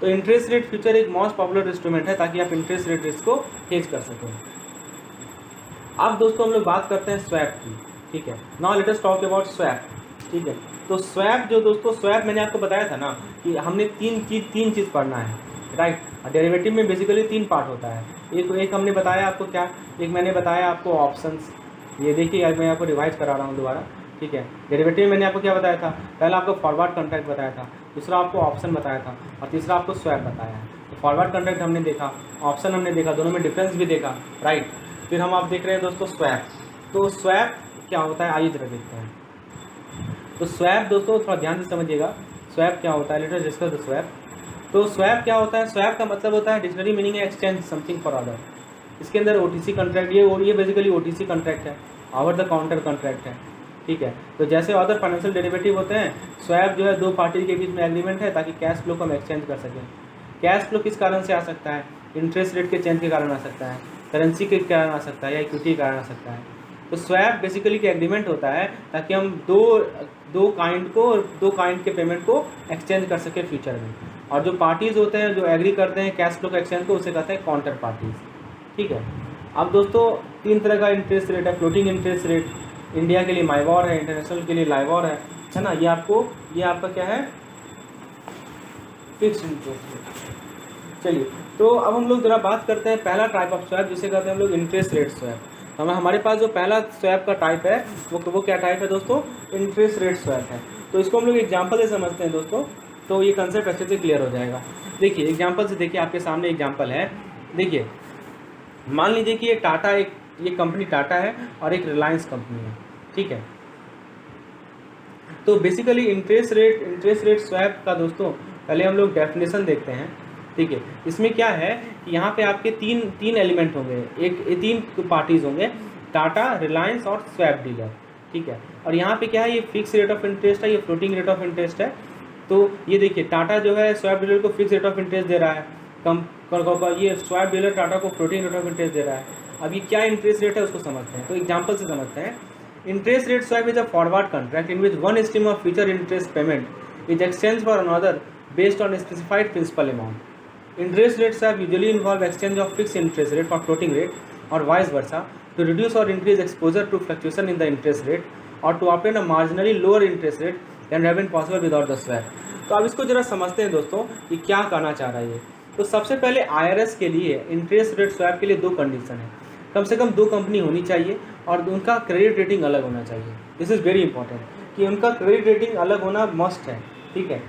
तो इंटरेस्ट रेट फ्यूचर एक मोस्ट पॉपुलर इंस्ट्रूमेंट है ताकि आप इंटरेस्ट रेट रिस्क को हेज कर सकें। अब दोस्तों हम लोग बात करते हैं स्वैप की। ठीक है, now let us talk about swap. ठीक है, तो स्वैप जो दोस्तों, स्वैप मैंने आपको बताया था ना कि हमने तीन चीज़ पढ़ना है, राइट। डेरिवेटिव में बेसिकली 3 पार्ट होता है। एक हमने बताया आपको क्या, एक मैंने बताया आपको ऑप्शंस, ये देखिए आज मैं आपको रिवाइज करा रहा हूँ दोबारा। ठीक है, डेरिवेटिव में मैंने आपको क्या बताया था, पहला आपको फॉरवर्ड कॉन्ट्रैक्ट बताया था, दूसरा आपको ऑप्शन बताया था, और तीसरा आपको स्वैप बताया है। तो फॉरवर्ड कॉन्ट्रैक्ट हमने देखा, ऑप्शन हमने देखा, दोनों में डिफरेंस भी देखा, राइट। फिर हम आप देख रहे हैं दोस्तों स्वैप। तो स्वैप क्या होता है आइए जरा देखते हैं। तो स्वैप दोस्तों थोड़ा ध्यान से समझिएगा, स्वैप क्या होता है, let us discuss the swap. तो स्वैप क्या होता है, स्वैप का मतलब होता है, डिक्शनरी मीनिंग है एक्सचेंज समथिंग फॉर अदर। इसके अंदर OTC कॉन्ट्रैक्ट, ये बेसिकली OTC कॉन्ट्रैक्ट है, ओवर द काउंटर कॉन्ट्रैक्ट है। ठीक है, तो जैसे अदर फाइनेंशियल डेरिवेटिव होते हैं, स्वैप जो है 2 पार्टी के बीच में एग्रीमेंट है ताकि कैश फ्लो को हम एक्सचेंज कर सकें। कैश फ्लो किस कारण से आ सकता है, इंटरेस्ट रेट के चेंज के कारण आ सकता है, करेंसी के कारण आ सकता है, या इक्विटी के कारण आ सकता है। तो स्वैप बेसिकली एक एग्रीमेंट होता है ताकि हम दो काइंड के पेमेंट को एक्सचेंज कर सके फ्यूचर में। और जो पार्टीज़ होते हैं जो एग्री करते हैं कैश फ्लो का एक्सचेंज को, उसे कहते हैं काउंटर पार्टीज। ठीक है, अब दोस्तों 3 तरह का इंटरेस्ट रेट है। फ्लोटिंग इंटरेस्ट रेट, इंडिया के लिए माइवॉर है, इंटरनेशनल के लिए लाइवॉर है ना। ये आपका क्या है, फिक्स्ड इंटरेस्ट रेट। चलिए, तो अब हम लोग जरा बात करते हैं पहला टाइप ऑफ स्वैप जिसे कहते हैं हम लोग इंटरेस्ट रेट स्वैप। तो हमारे पास जो पहला स्वैप का टाइप है वो क्या टाइप है दोस्तों, इंटरेस्ट रेट स्वैप है। तो इसको हम लोग एग्जांपल से समझते हैं दोस्तों, तो ये कंसेप्ट अच्छे से क्लियर हो जाएगा। देखिए एग्जांपल से, देखिए आपके सामने एग्जांपल है। देखिए मान लीजिए कि ये कंपनी टाटा है और एक रिलायंस कंपनी है। ठीक है, तो बेसिकली इंटरेस्ट रेट स्वैप का दोस्तों पहले हम लोग डेफिनेशन देखते हैं। ठीक है, इसमें क्या है कि यहाँ पे आपके तीन एलिमेंट होंगे, 3 पार्टीज होंगे, टाटा, रिलायंस और स्वैप डीलर। ठीक है, और यहाँ पे क्या है, ये फिक्स रेट ऑफ इंटरेस्ट है, ये फ्लोटिंग रेट ऑफ इंटरेस्ट है। तो ये देखिए टाटा जो है स्वैप डीलर को फिक्स रेट ऑफ इंटरेस्ट दे रहा है, ये स्वैप डीलर टाटा को फ्लोटिंग रेट ऑफ इंटरेस्ट दे रहा है। अब ये क्या इंटरेस्ट रेट है उसको समझते हैं, तो एग्जाम्पल से समझते हैं। Interest rate swap is a forward contract in which one stream of future interest payment is exchange for another based on specified principal amount. Interest rates have usually involve exchange of fixed interest rate for floating rate or vice versa to reduce or increase exposure to fluctuation in the interest rate or to obtain a marginally lower interest rate than have been possible without the swap. तो अब इसको जरा समझते हैं दोस्तों कि क्या कहना चाह रहा है ये। तो सबसे पहले IRS के लिए इंटरेस्ट रेट स्वैप के लिए 2 कंडीशन है, कम से कम 2 कंपनी होनी चाहिए और उनका क्रेडिट रेटिंग अलग होना चाहिए। दिस इज़ वेरी इंपॉर्टेंट कि उनका क्रेडिट रेटिंग अलग होना मस्ट है। ठीक है,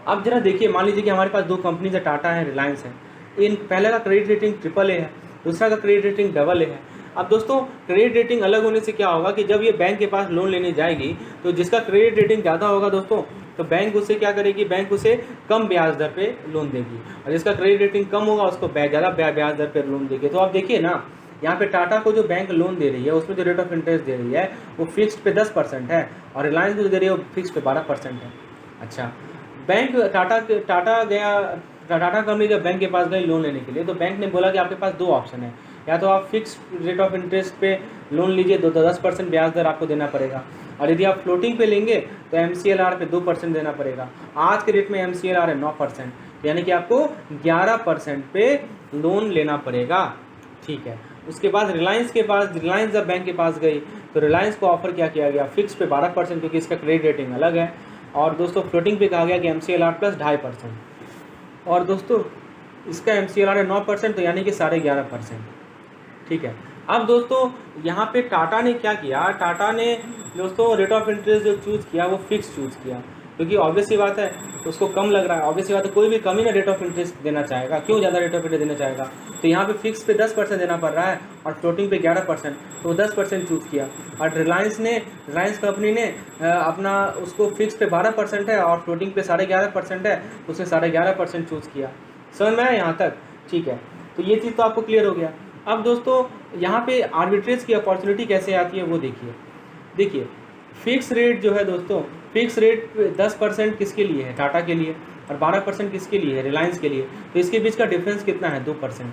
अब जरा देखिए, मान लीजिए कि हमारे पास 2 कंपनीज है, टाटा है, रिलायंस है। इन पहले का क्रेडिट रेटिंग AAA है, दूसरा का क्रेडिट रेटिंग AA है। अब दोस्तों क्रेडिट रेटिंग अलग होने से क्या होगा कि जब ये बैंक के पास लोन लेने जाएगी तो जिसका क्रेडिट रेटिंग ज़्यादा होगा दोस्तों, तो बैंक उससे क्या करेगी, बैंक उसे कम ब्याज दर पे लोन देगी, और जिसका क्रेडिट रेटिंग कम होगा उसको ज़्यादा ब्याज दर पे लोन देगी। तो आप देखिए ना यहाँ पे टाटा को जो बैंक लोन दे रही है उसमें जो रेट ऑफ इंटरेस्ट दे रही है वो फिक्स्ड पे 10% है, और रिलायंस को जो दे रही है वो फिक्स्ड पे 12% है। अच्छा, बैंक टाटा कंपनी जब बैंक के पास गई लोन लेने के लिए, तो बैंक ने बोला कि आपके पास दो ऑप्शन है, या तो आप फिक्स रेट ऑफ इंटरेस्ट पे लोन लीजिए, 10% ब्याज दर आपको देना पड़ेगा, और यदि आप फ्लोटिंग पे लेंगे तो MCLR पे 2% देना पड़ेगा। आज के रेट में MCLR है 9%, यानी कि आपको 11% पे लोन लेना पड़ेगा। ठीक है, उसके बाद रिलायंस जब बैंक के पास गई तो रिलायंस को ऑफर क्या किया गया, फिक्स पे 12%, क्योंकि इसका क्रेडिट रेटिंग अलग है, और दोस्तों फ्लोटिंग पे कहा गया कि MCLR प्लस 2.5%, और दोस्तों इसका MCLR है 9%, तो यानी कि 11.5%। ठीक है, अब दोस्तों यहाँ पे टाटा ने क्या किया, टाटा ने दोस्तों रेट ऑफ इंटरेस्ट जो चूज़ किया वो फिक्स चूज़ किया, क्योंकि ऑब्वियस सी बात है उसको कम लग रहा है, ऑब्वियस सी बात है कोई भी कम ही ना रेट ऑफ इंटरेस्ट देना चाहेगा, क्यों ज़्यादा रेट ऑफ इंटरेस्ट देना चाहेगा। तो यहाँ पे फिक्स पे 10% देना पड़ रहा है और फ्लोटिंग पे 11%, तो वो 10% चूज़ किया। और रिलायंस कंपनी ने अपना उसको फिक्स पे 12% है और फ्लोटिंग पे 11.5% है, तो उसने 11.5% चूज़ किया। समझ में आया यहाँ तक? ठीक है, तो ये चीज़ तो आपको क्लियर हो गया। अब दोस्तों यहाँ पे आर्बिट्रेज की अपॉर्चुनिटी कैसे आती है वो देखिए फिक्स रेट जो है दोस्तों, फिक्स रेट 10% किसके लिए है, टाटा के लिए, और 12% किसके लिए है, रिलायंस के लिए, तो इसके बीच का डिफरेंस कितना है, 2%।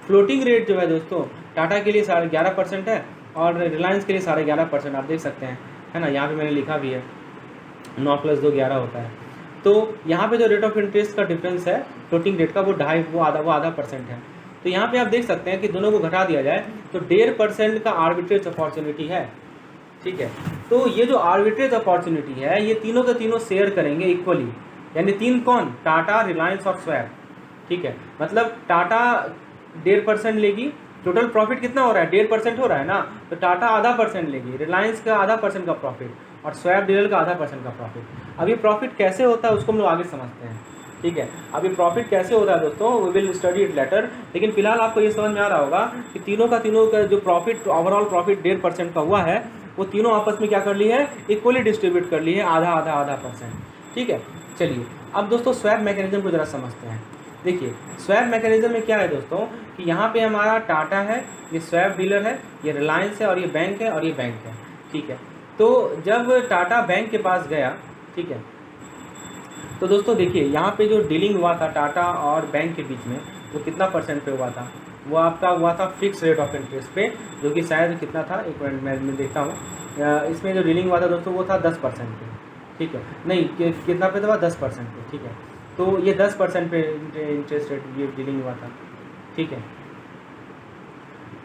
फ्लोटिंग रेट जो है दोस्तों टाटा के लिए 11.5% है और रिलायंस के लिए 11.5%, आप देख सकते हैं, है ना, यहाँ पे मैंने लिखा भी है 9 + 2 11 होता है। तो यहाँ पे जो रेट ऑफ इंटरेस्ट का डिफरेंस है फ्लोटिंग रेट का वो आधा % है। तो यहाँ पे आप देख सकते हैं कि दोनों को घटा दिया जाए तो 1.5% का आर्बिट्रेज अपॉर्चुनिटी है। ठीक है, तो ये जो आर्बिट्रेज अपॉर्चुनिटी है ये तीनों के तीनों शेयर करेंगे इक्वली, यानी तीन कौन, टाटा, रिलायंस और स्वैप। ठीक है, मतलब टाटा 1.5% लेगी, टोटल प्रॉफिट कितना हो रहा है, 1.5% हो रहा है ना, तो टाटा ½ % लेगी, रिलायंस का ½% का प्रॉफिट और स्वैप डीलर का ½ % का प्रॉफिट। अब ये प्रॉफिट कैसे होता है उसको हम लोग आगे समझते हैं। ठीक है, अब ये प्रॉफिट कैसे होता है दोस्तों, we will study it later, लेकिन फिलहाल आपको ये समझ में आ रहा होगा कि तीनों का जो प्रॉफिट, ओवरऑल प्रॉफिट 1.5% का हुआ है, वो तीनों आपस में क्या कर ली है, इक्वली डिस्ट्रीब्यूट कर ली है, आधा %। ठीक है, चलिए अब दोस्तों स्वैप मैकेनिज्म को ज़रा समझते हैं। देखिए स्वैप मैकेनिज्म में क्या है दोस्तों कि यहाँ पे हमारा टाटा है, ये स्वैप डीलर है, ये रिलायंस है, और ये बैंक है, और ये बैंक है। ठीक है, तो जब टाटा बैंक के पास गया, ठीक है, तो दोस्तों देखिए यहाँ पे जो डीलिंग हुआ था टाटा और बैंक के बीच में, वो कितना % पे हुआ था, वो आपका हुआ था फिक्स रेट ऑफ इंटरेस्ट पे, जो कि शायद कितना था, एक मिनट मैं देखता हूँ, इसमें जो डीलिंग हुआ था दोस्तों वो था 10% पे। ठीक है, नहीं कितना पे था, 10% पे। ठीक है, तो ये 10% पे इंटरेस्ट रेट ये डीलिंग हुआ था। ठीक है,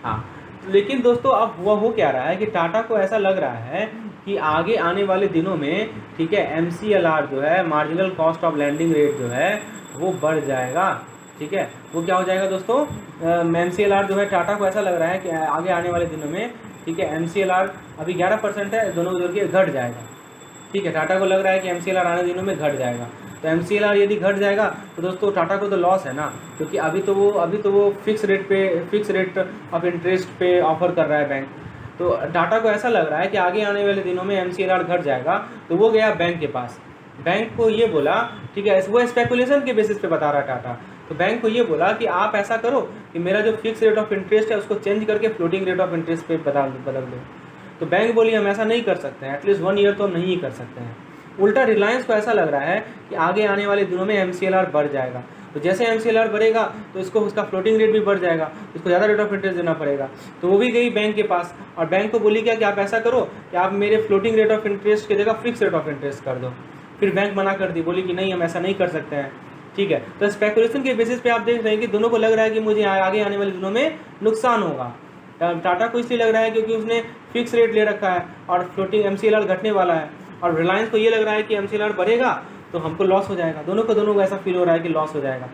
हाँ, लेकिन दोस्तों अब वो हो क्या रहा है कि टाटा को ऐसा लग रहा है कि आगे आने वाले दिनों में, ठीक है, MCLR जो है, marginal cost of landing rate जो है वो बढ़ जाएगा। ठीक है, वो क्या हो जाएगा दोस्तों, MCLR जो है टाटा को ऐसा लग रहा है कि आगे आने वाले दिनों में, ठीक है, MCLR अभी 11% है, दोनों को जोड़ के घट जाएगा। ठीक है, टाटा को लग रहा है कि MCLR आने दिनों में घट जाएगा, तो MCLR यदि घट जाएगा तो दोस्तों टाटा को तो लॉस है ना, क्योंकि अभी तो वो फिक्स रेट ऑफ इंटरेस्ट पे ऑफर कर रहा है बैंक। तो टाटा को ऐसा लग रहा है कि आगे आने वाले दिनों में MCLR घट जाएगा, तो वो गया बैंक के पास, बैंक को ये बोला, ठीक है, वो स्पेकुलेशन के बेसिस पे बता रहा टाटा, तो बैंक को ये बोला कि आप ऐसा करो कि मेरा जो फिक्स रेट ऑफ इंटरेस्ट है उसको चेंज करके फ्लोटिंग रेट ऑफ इंटरेस्ट पे बदल दो। तो बैंक बोली हम ऐसा नहीं कर सकते हैं, एटलीस्ट 1 ईयर तो हम नहीं कर सकते हैं। उल्टा रिलायंस को ऐसा लग रहा है कि आगे आने वाले दिनों में MCLR बढ़ जाएगा, तो जैसे MCLR बढ़ेगा तो इसको उसका फ्लोटिंग रेट भी बढ़ जाएगा, इसको ज़्यादा रेट ऑफ इंटरेस्ट देना पड़ेगा। तो वो भी गई बैंक के पास और बैंक को बोली क्या कि आप ऐसा करो कि आप मेरे फ्लोटिंग रेट ऑफ इंटरेस्ट की जगह फिक्स रेट ऑफ इंटरेस्ट कर दो। फिर बैंक मना कर दी, बोली कि नहीं हम ऐसा नहीं कर सकते हैं। ठीक है, तो स्पेकुलेशन के बेसिस पे आप देख रहे हैं कि दोनों को लग रहा है कि मुझे आगे आने वाले दिनों में नुकसान होगा। टाटा को इसलिए लग रहा है क्योंकि उसने फिक्स रेट ले रखा है और फ्लोटिंग MCLR घटने वाला है, और रिलायंस को ये लग रहा है कि MCLR बढ़ेगा तो हमको लॉस हो जाएगा। दोनों को ऐसा फील हो रहा है कि लॉस हो जाएगा।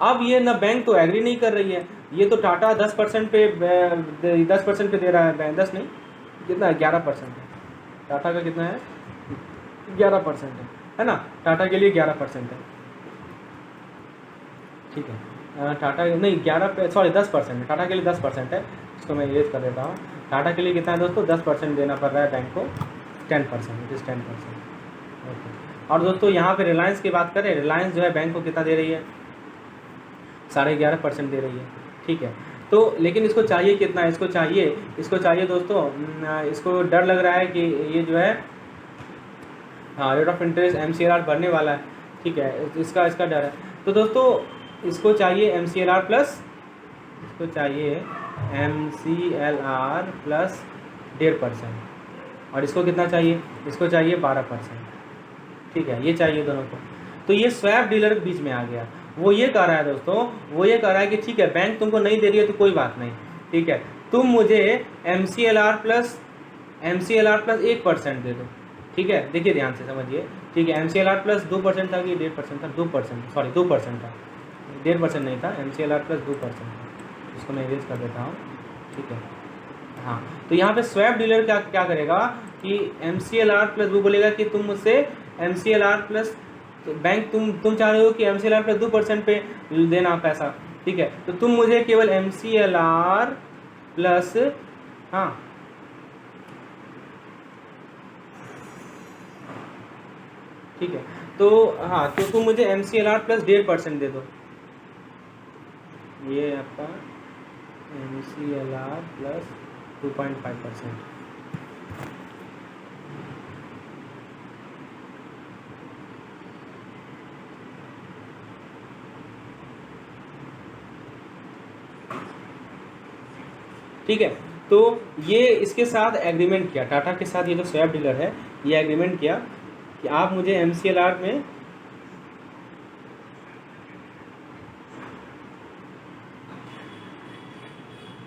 अब ये ना बैंक तो एग्री नहीं कर रही है, ये तो टाटा 10% पे दे रहा है, बैंक 10 नहीं, कितना है, 11% है टाटा का, कितना है, 11% है ना, टाटा के लिए 11% है। ठीक है, टाटा नहीं 10% है, टाटा के लिए 10% है, इसको मैं इरेज कर देता हूँ। टाटा के लिए कितना है दोस्तों, 10% देना पड़ रहा है बैंक को, 10%, इट इज़ 10%। ओके, और दोस्तों यहाँ पे रिलायंस की बात करें, रिलायंस जो है बैंक को कितना दे रही है, 11.5% दे रही है। ठीक है, तो लेकिन इसको चाहिए कितना, इसको चाहिए दोस्तों, इसको डर लग रहा है कि ये जो है, हाँ, रेट ऑफ इंटरेस्ट MCLR बढ़ने वाला है, ठीक है, इसका डर है। तो दोस्तों इसको चाहिए MCLR प्लस, इसको चाहिए MCLR प्लस 1.5%, और इसको कितना चाहिए, इसको चाहिए 12%, ठीक है, ये चाहिए दोनों को। तो ये स्वैप डीलर के बीच में आ गया। वो ये कह रहा है दोस्तों, वो ये कह रहा है कि ठीक है, बैंक तुमको नहीं दे रही है तो कोई बात नहीं, ठीक है, तुम मुझे MCLR प्लस 1% दे दो, ठीक है, देखिए ध्यान से समझिए, ठीक है, MCLR प्लस 2% था कि 1.5% था, 2%, सॉरी 2% था, 1.5% नहीं था, MCLR प्लस 2% था, इसको मैं इरेज कर देता हूँ, ठीक है, हाँ। तो यहाँ पे स्वैप डीलर क्या करेगा कि MCLR प्लस, वो बोलेगा कि तुम मुझसे MCLR प्लस, तो बैंक तुम चाह रहे हो कि MCLR प्लस 2% पे देना पैसा, ठीक है, तो तुम मुझे केवल MCLR प्लस, हाँ, ठीक है, तो हाँ, तो तुम मुझे MCLR प्लस 1.5% दे दो, ये आपका MCLR प्लस 2.5%, ठीक है। तो ये इसके साथ एग्रीमेंट किया, टाटा के साथ, ये जो स्वैप डीलर है, ये एग्रीमेंट किया कि आप मुझे MCLR में,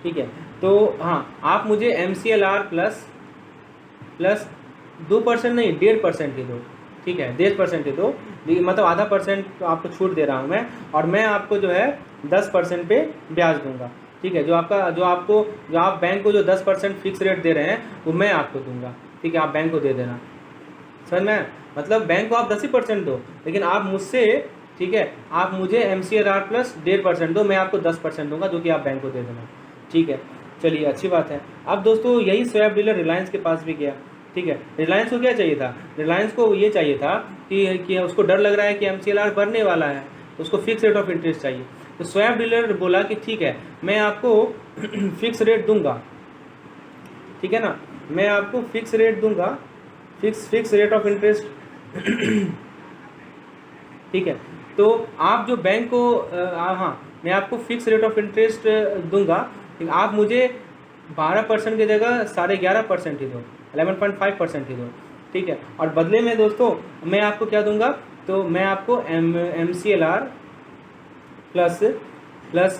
ठीक है, तो हाँ, आप मुझे MCLR प्लस 2% नहीं, 1.5% ही दो, ठीक है, 1.5% ही दो, मतलब आधा % आपको छूट दे रहा हूँ मैं, और मैं आपको जो है 10% पे ब्याज दूंगा, ठीक है, जो आप बैंक को जो 10% फिक्स रेट दे रहे हैं वो मैं आपको दूंगा, ठीक है, आप बैंक को दे देना, समझ में, मतलब बैंक को आप 10% दो, लेकिन आप मुझसे, ठीक है, आप मुझे MCLR प्लस 1.5% दो, मैं आपको 10% दूंगा, जो कि आप बैंक को दे देना, ठीक है, चलिए, अच्छी बात है। अब दोस्तों यही स्वैप डीलर रिलायंस के पास भी गया, ठीक है, रिलायंस को क्या चाहिए था, रिलायंस को ये चाहिए था कि उसको डर लग रहा है कि MCLR बढ़ने वाला है, तो उसको फिक्स रेट ऑफ इंटरेस्ट चाहिए। तो स्वैप डीलर बोला कि ठीक है, मैं आपको फिक्स रेट दूंगा, ठीक है ना, मैं आपको फिक्स रेट दूंगा, फिक्स रेट ऑफ इंटरेस्ट, ठीक है, तो आप जो बैंक को, हाँ, मैं आपको फिक्स रेट ऑफ इंटरेस्ट दूंगा, आप मुझे 12% की जगह 11.5% ही दो, 11.5% ही दो, ठीक है, और बदले में दोस्तों मैं आपको क्या दूंगा, तो मैं आपको MCLR प्लस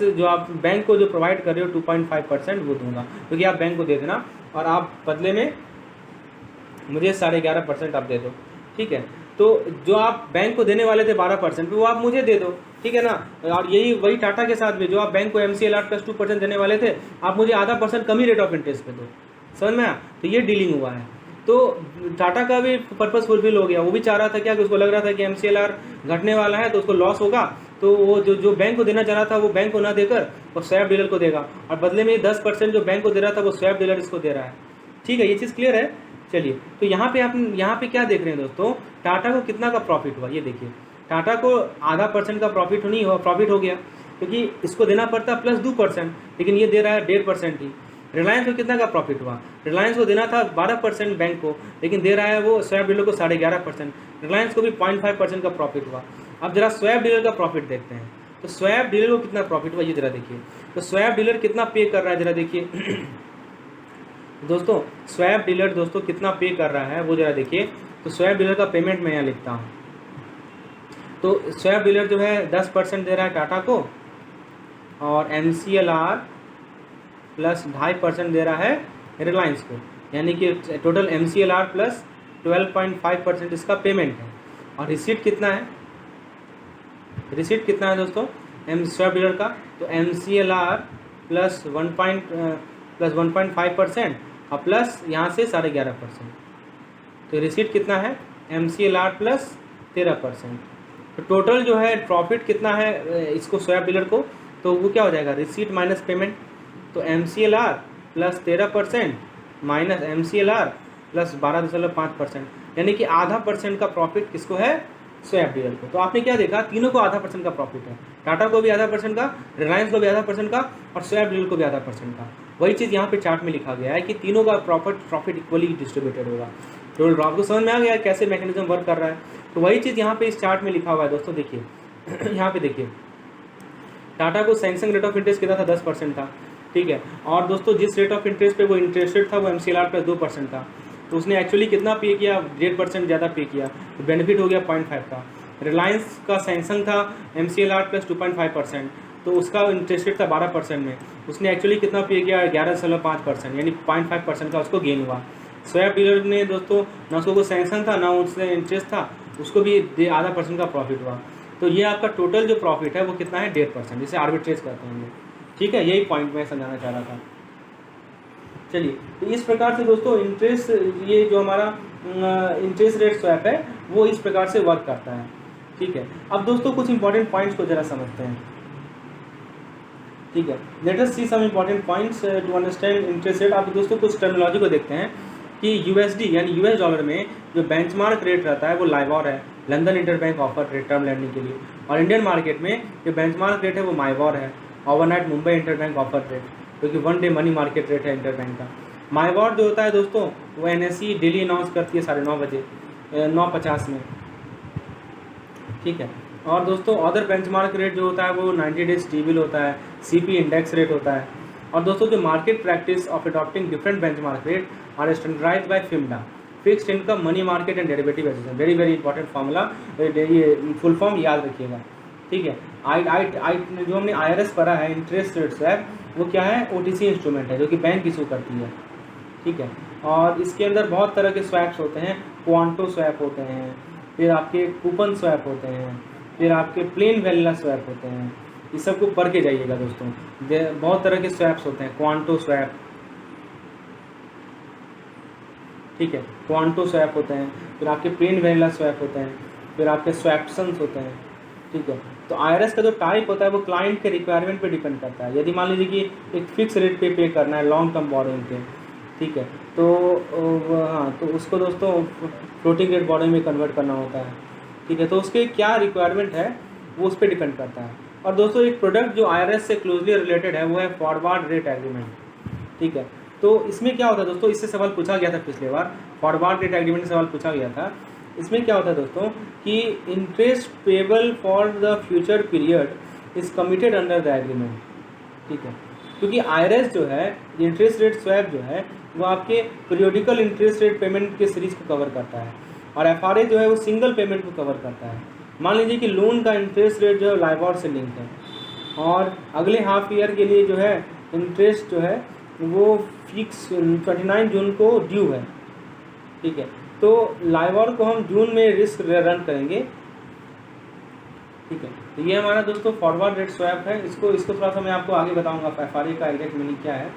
जो आप बैंक को जो प्रोवाइड कर रहे हो 2.5% वो दूंगा, क्योंकि आप बैंक को दे देना और आप बदले में मुझे 11.5% आप दे दो, ठीक है, तो जो आप बैंक को देने वाले थे 12% वो आप मुझे दे दो, ठीक है ना, और यही वही टाटा के साथ भी, जो आप बैंक को MCLR प्लस 2% देने वाले थे, आप मुझे आधा % कम ही रेट ऑफ इंटरेस्ट पे दो, समझ में आया, तो ये डीलिंग हुआ है। तो टाटा का भी पर्पस फुलफिल हो गया, वो भी चाह रहा था क्या, कि उसको लग रहा था कि MCLR घटने वाला है तो उसको लॉस होगा, तो वो जो बैंक को देना चाह रहा था वो बैंक को ना देकर वो स्वैप डीलर को देगा, और बदले में 10% जो बैंक को दे रहा था वो स्वैप डीलर इसको दे रहा है, ठीक है, ये चीज़ क्लियर है। चलिए, तो यहाँ पे क्या देख रहे हैं दोस्तों, टाटा को कितना का प्रॉफिट हुआ, ये देखिए, टाटा को आधा % का प्रॉफिट नहीं हुआ, प्रॉफिट हो गया, क्योंकि इसको देना पड़ता प्लस 2%, लेकिन ये दे रहा है 1.5% ही। रिलायंस को कितना का प्रॉफिट हुआ, रिलायंस को देना था 12% बैंक को, लेकिन दे रहा है वो स्वैप डीलर को 11.5%, रिलायंस को भी 0.5% का प्रॉफिट हुआ। अब जरा स्वैप डीलर का प्रॉफिट देखते हैं, तो स्वैप डीलर को कितना प्रॉफिट हुआ ये जरा देखिए, तो स्वैप डीलर कितना पे कर रहा है जरा देखिए दोस्तों, स्वैप डीलर दोस्तों कितना पे कर रहा है वो जरा देखिए। तो स्वैप डीलर का पेमेंट मैं यहाँ लिखता हूँ, तो स्वैप डीलर जो है 10% दे रहा है टाटा को, और MCLR प्लस 2.5% दे रहा है रिलायंस को, यानी कि टोटल MCLR प्लस 12.5% इसका पेमेंट है। और रिसीट कितना है, रिसीट कितना है दोस्तों स्वैप डीलर का, तो MCLR प्लस 1.5% और प्लस यहाँ से 11.5%, तो रिसीट कितना है MCLR प्लस 13%, तो टोटल जो है प्रॉफिट कितना है इसको स्वैप डीलर को, तो वो क्या हो जाएगा, रिसीट माइनस पेमेंट, तो MCLR plus 13% minus MCLR plus 12.5%, यानी कि आधा % का प्रॉफिट किसको है, स्वैप डीलर को। तो आपने क्या देखा, तीनों को आधा % का प्रॉफिट है, टाटा को भी आधा % का, रिलायंस को भी आधा % का, और स्वैप डीलर को भी आधा % का। वही चीज़ यहाँ पे चार्ट में लिखा गया है कि तीनों का प्रॉफिट इक्वली डिस्ट्रीब्यूटेड होगा। तो आपको समझ में आ गया कैसे मैकेनिज्म वर्क कर रहा है। तो वही चीज़ यहाँ पे इस चार्ट में लिखा हुआ है दोस्तों। देखिए यहाँ पे देखिए, टाटा को सैंक्शन रेट ऑफ इंटरेस्ट कितना था, 10% था, ठीक है। और दोस्तों जिस रेट ऑफ इंटरेस्ट पे वो इंटरेस्ट रेट था वो MCLR प्लस 2% था, तो उसने एक्चुअली कितना पे किया, 1.5% ज़्यादा पे किया, तो बेनिफिट हो गया 0.5 का। रिलायंस का सैंक्शन था MCLR प्लस 2.5%, तो उसका इंटरेस्ट रेट था 12% में, उसने एक्चुअली कितना पे किया, 11.5%, यानी 0.5% का उसको गेन हुआ। स्वैप डीलर ने दोस्तों ना उसको कोई सैंक्शन था ना उससे इंटरेस्ट था, उसको भी आधा % का प्रॉफिट हुआ। तो ये आपका टोटल जो प्रॉफिट है वो कितना है, 1.5%, जिसे आर्बिट्रेज करते हैं हम लोग, ठीक है। यही पॉइंट मैं समझाना चाह रहा था। चलिए, तो इस प्रकार से दोस्तों इंटरेस्ट, ये जो हमारा इंटरेस्ट रेट स्वैप है वो इस प्रकार से वर्क करता है, ठीक है। अब दोस्तों कुछ इंपॉर्टेंट पॉइंट्स को जरा समझते हैं, ठीक है। Let us see some important points to understand interest rate. आप दोस्तों कुछ टर्मिनोलॉजी को देखते हैं कि USD यानी US डॉलर में जो बेंचमार्क रेट रहता है वो लाइबॉर है, London interbank offer rate term lending के लिए, और इंडियन मार्केट में जो बेंचमार्क रेट है वो माइबॉर है, overnight Mumbai interbank offer rate, क्योंकि 1 डे मनी मार्केट रेट है इंटरबैंक का। माइबॉर जो होता है दोस्तों वो NSE डेली अनाउंस करती है 9:30 बजे, 9:50 में, ठीक है। और दोस्तों अदर बेंचमार्क रेट जो होता है वो 90 डेज टी बिल होता है, CP इंडेक्स रेट होता है। और दोस्तों जो market practice of adopting different benchmark rate are standardised by FIMDA, fixed income money market and derivative association. Very very important formula, ये फुल फॉर्म याद रखिएगा, ठीक है। जो हमने IRS पढ़ा है इंटरेस्ट रेट स्वैप, वो क्या है, OTC इंस्ट्रूमेंट है जो कि बैंक इशू करती है, ठीक है। और इसके अंदर बहुत तरह के स्वैप्स होते हैं, क्वांटो स्वैप होते हैं, फिर आपके कूपन स्वैप होते हैं, फिर आपके प्लेन वैनिला स्वैप होते हैं। इस सब को पढ़ के जाइएगा दोस्तों, बहुत तरह के स्वैप्स होते हैं, क्वांटो स्वैप, ठीक है, क्वांटो स्वैप होते हैं, फिर आपके प्लेन वैनिला स्वैप होते हैं, फिर आपके स्वैप्शंस होते हैं, ठीक है। तो IRS का जो टाइप होता है वो क्लाइंट के रिक्वायरमेंट पे डिपेंड करता है। यदि मान लीजिए कि एक फिक्स रेट पे करना है लॉन्ग टर्म बोरोइंग पे, ठीक है, तो हाँ, तो उसको दोस्तों फ्लोटिंग रेट बोरोइंग में कन्वर्ट करना होता है, ठीक है। तो उसके क्या रिक्वायरमेंट है वो उस पर डिपेंड करता है। और दोस्तों एक प्रोडक्ट जो IRS से क्लोजली रिलेटेड है वो है फॉरवर्ड रेट एग्रीमेंट, ठीक है। तो इसमें क्या होता है दोस्तों, इससे सवाल पूछा गया था पिछले बार, फॉरवर्ड रेट एग्रीमेंट सवाल पूछा गया था। इसमें क्या होता है दोस्तों कि interest payable for the future period is committed under the agreement, ठीक है। क्योंकि IRS जो है, इंटरेस्ट रेट स्वैप जो है वो आपके पीरियोडिकल इंटरेस्ट रेट पेमेंट के सीरीज को कवर करता है, और FRA जो है वो सिंगल पेमेंट को कवर करता है। मान लीजिए कि लोन का इंटरेस्ट रेट जो है लाइबॉर से लिंक है, और अगले हाफ ईयर के लिए जो है इंटरेस्ट जो है वो फिक्स 29 जून को ड्यू है, ठीक है। तो लाइबॉर को हम जून में रिस्क रन करेंगे, ठीक है। तो ये हमारा दोस्तों फॉरवर्ड रेट स्वैप है। इसको थोड़ा सा मैं आपको आगे बताऊंगा FRA का एग्जैक्ट मीनिंग क्या है,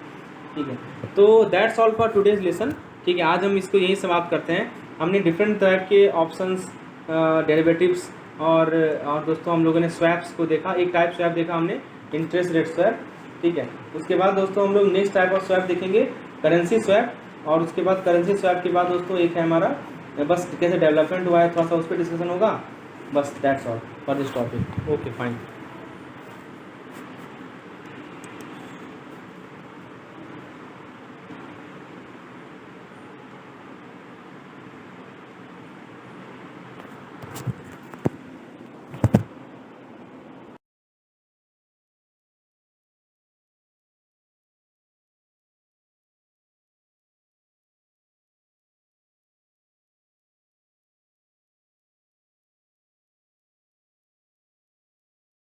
ठीक है। तो that's all for today's lesson, ठीक है। आज हम इसको यहीं समाप्त करते हैं। हमने डिफरेंट तरह के ऑप्शंस, डेरिवेटिव्स और दोस्तों हम लोगों ने स्वैप्स को देखा। एक टाइप स्वैप देखा हमने, इंटरेस्ट रेट स्वैप, ठीक है। उसके बाद दोस्तों हम लोग नेक्स्ट टाइप ऑफ स्वैप देखेंगे, करेंसी स्वैप, और उसके बाद करेंसी स्वैप के बाद दोस्तों एक है हमारा बस कैसे डेवलपमेंट हुआ है, थोड़ा सा उस पर डिस्कशन होगा। बस that's all for this topic. Okay fine.